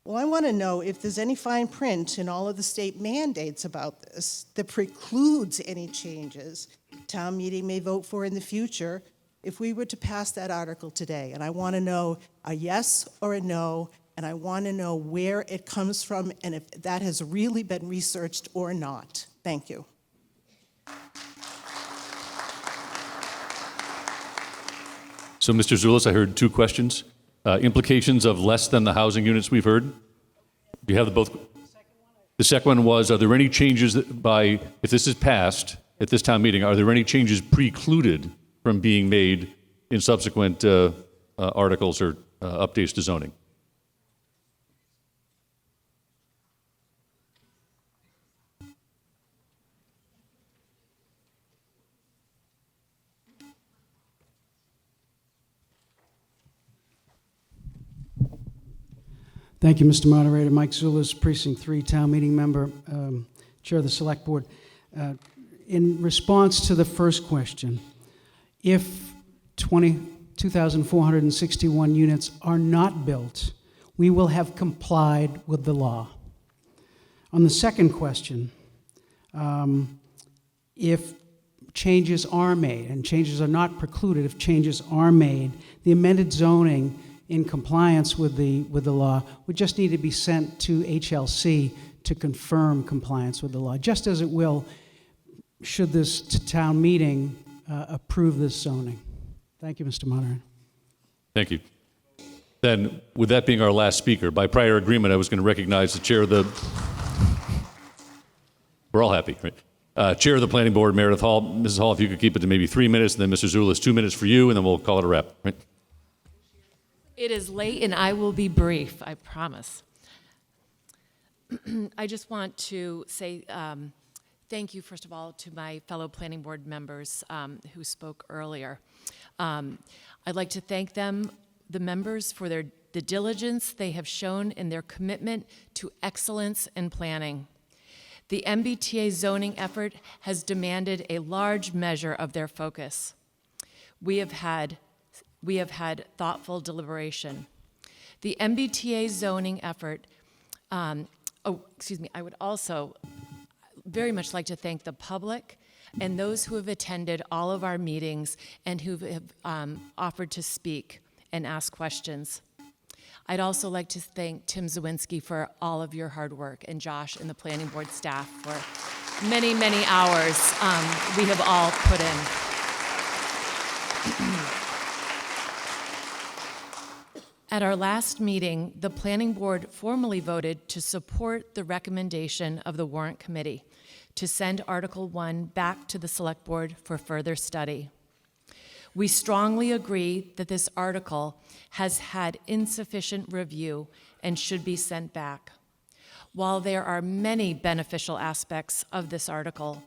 Well, I want to know if there's any fine print in all of the state mandates about this that precludes any changes town meeting may vote for in the future if we were to pass that article today. And I want to know a yes or a no, and I want to know where it comes from and if that has really been researched or not. Thank you. So, Mr. Zulus, I heard two questions. Implications of less than the housing units we've heard. Do you have the both? The second one was, are there any changes if this is passed at this town meeting, are there any changes precluded from being made in subsequent articles or updates to zoning? Thank you, Mr. Moderator. Mike Zulus, Precinct 3, Town Meeting Member, Chair of the Select Board. In response to the first question, if 2,461 units are not built, we will have complied with the law. On the second question, if changes are made, and changes are not precluded, if changes are made, the amended zoning in compliance with the law would just need to be sent to HLC to confirm compliance with the law, just as it will should this town meeting approve this zoning. Thank you, Mr. Moderator. Thank you. Then, with that being our last speaker, by prior agreement, I was going to recognize the chair of the... We're all happy, right? Chair of the Planning Board, Meredith Hall. Mrs. Hall, if you could keep it to maybe 3 minutes, and then Mr. Zulus, 2 minutes for you, and then we'll call it a wrap, right? It is late, and I will be brief, I promise. I just want to say thank you, first of all, to my fellow planning board members who spoke earlier. I'd like to thank them, the members, for the diligence they have shown in their commitment to excellence in planning. The MBTA zoning effort has demanded a large measure of their focus. We have had thoughtful deliberation. The MBTA zoning effort, I would also very much like to thank the public and those who have attended all of our meetings and who have offered to speak and ask questions. I'd also like to thank Tim Zawinski for all of your hard work, and Josh and the planning board staff for many, many hours we have all put in. At our last meeting, the planning board formally voted to support the recommendation of the warrant committee to send Article 1 back to the select board for further study. We strongly agree that this article has had insufficient review and should be sent back. While there are many beneficial aspects of this article,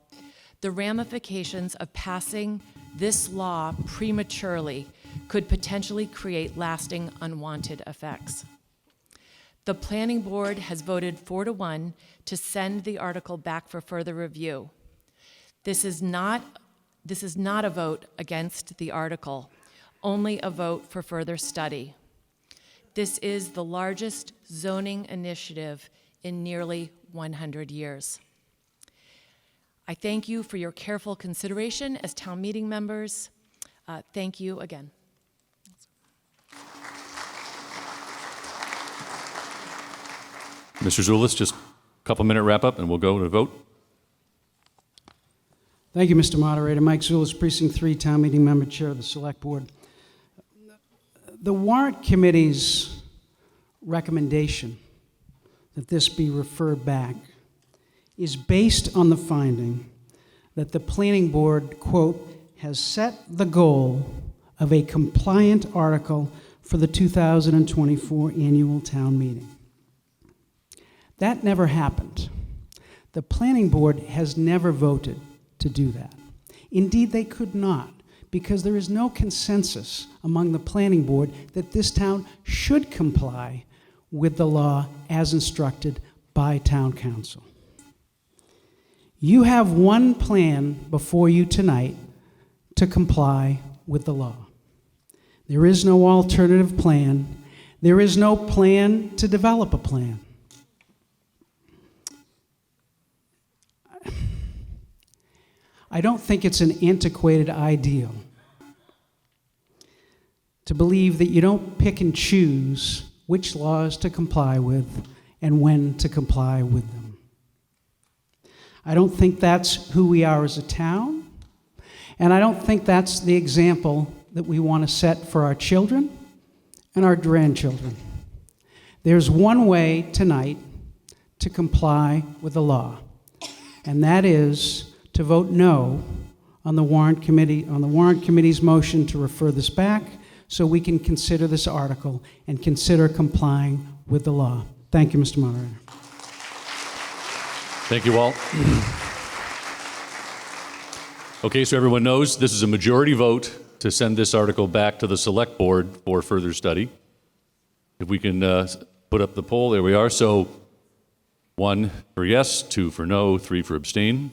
the ramifications of passing this law prematurely could potentially create lasting unwanted effects. The planning board has voted 4-1 to send the article back for further review. This is not a vote against the article, only a vote for further study. This is the largest zoning initiative in nearly 100 years. I thank you for your careful consideration as town meeting members. Thank you again. Mr. Zulus, just a couple-minute wrap-up, and we'll go to vote. Thank you, Mr. Moderator. Mike Zulus, Precinct 3, Town Meeting Member, Chair of the Select Board. The Warrant Committee's recommendation that this be referred back is based on the finding that the Planning Board, quote, has set the goal of a compliant article for the 2024 annual town meeting. That never happened. The Planning Board has never voted to do that. Indeed, they could not, because there is no consensus among the Planning Board that this town should comply with the law as instructed by Town Council. You have one plan before you tonight to comply with the law. There is no alternative plan. There is no plan to develop a plan. I don't think it's an antiquated ideal to believe that you don't pick and choose which laws to comply with and when to comply with them. I don't think that's who we are as a town, and I don't think that's the example that we want to set for our children and our grandchildren. There's one way tonight to comply with the law, and that is to vote no on the warrant committee's motion to refer this back so we can consider this article and consider complying with the law. Thank you, Mr. Moderator. Thank you all. Okay, so everyone knows this is a majority vote to send this article back to the select board for further study. If we can put up the poll, there we are. So 1 for yes, 2 for no, 3 for abstain.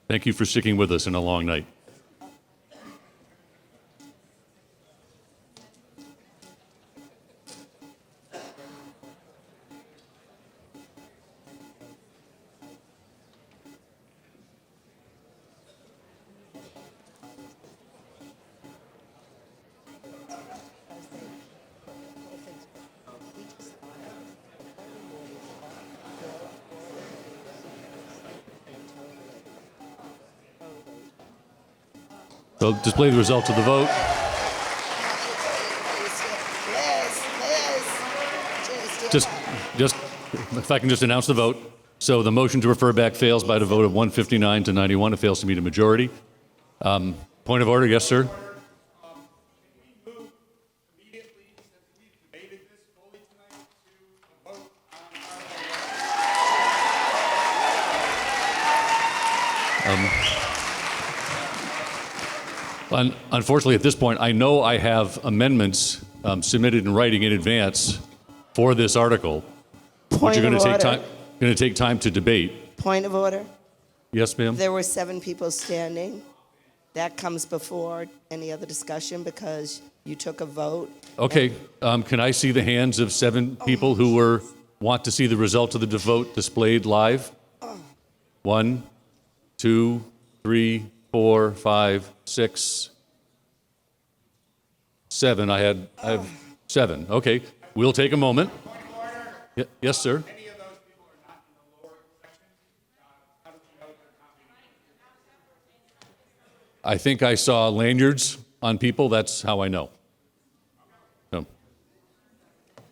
Thank you for sticking with us in a long night. So display the results of the vote. Just, if I can just announce the vote. So the motion to refer back fails by the vote of 159 to 91. It fails to meet a majority. Point of order, yes, sir. Unfortunately, at this point, I know I have amendments submitted in writing in advance for this article, which are going to take time to debate. Point of order. Yes, ma'am. There were 7 people standing. That comes before any other discussion because you took a vote. Okay. Can I see the hands of 7 people who want to see the results of the vote displayed live? 1, 2, 3, 4, 5, 6, 7. I have 7. Okay. We'll take a moment. Yes, sir. I think I saw lanyards on people. That's how I know.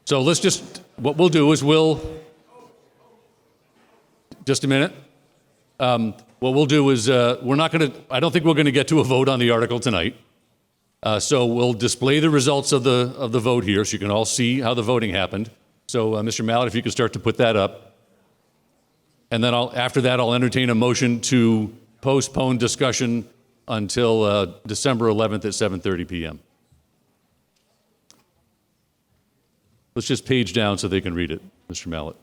So let's what we'll do is just a minute. What we'll do is I don't think we're going to get to a vote on the article tonight. So we'll display the results of the vote here so you can all see how the voting happened. So Mr. Mallett, if you could start to put that up. And then after that, I'll entertain a motion to postpone discussion until December 11th at 7:30 p.m. Let's just page down so they can read it, Mr. Mallett.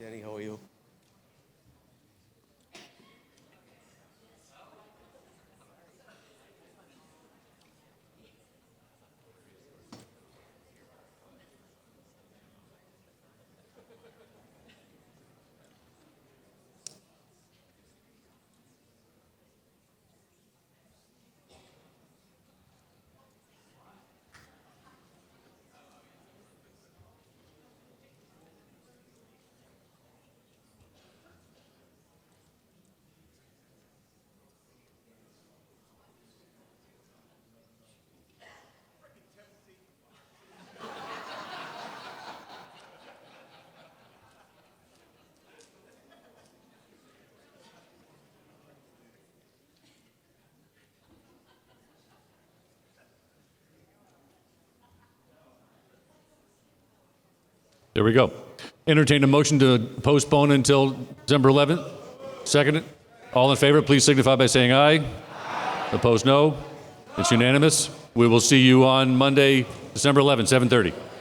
Danny, how are you? There we go. Entertain a motion to postpone until December 11th. Second it. All in favor, please signify by saying aye. Aye. Opposed, no. It's unanimous. We will see you on Monday, December 11th, 7:30.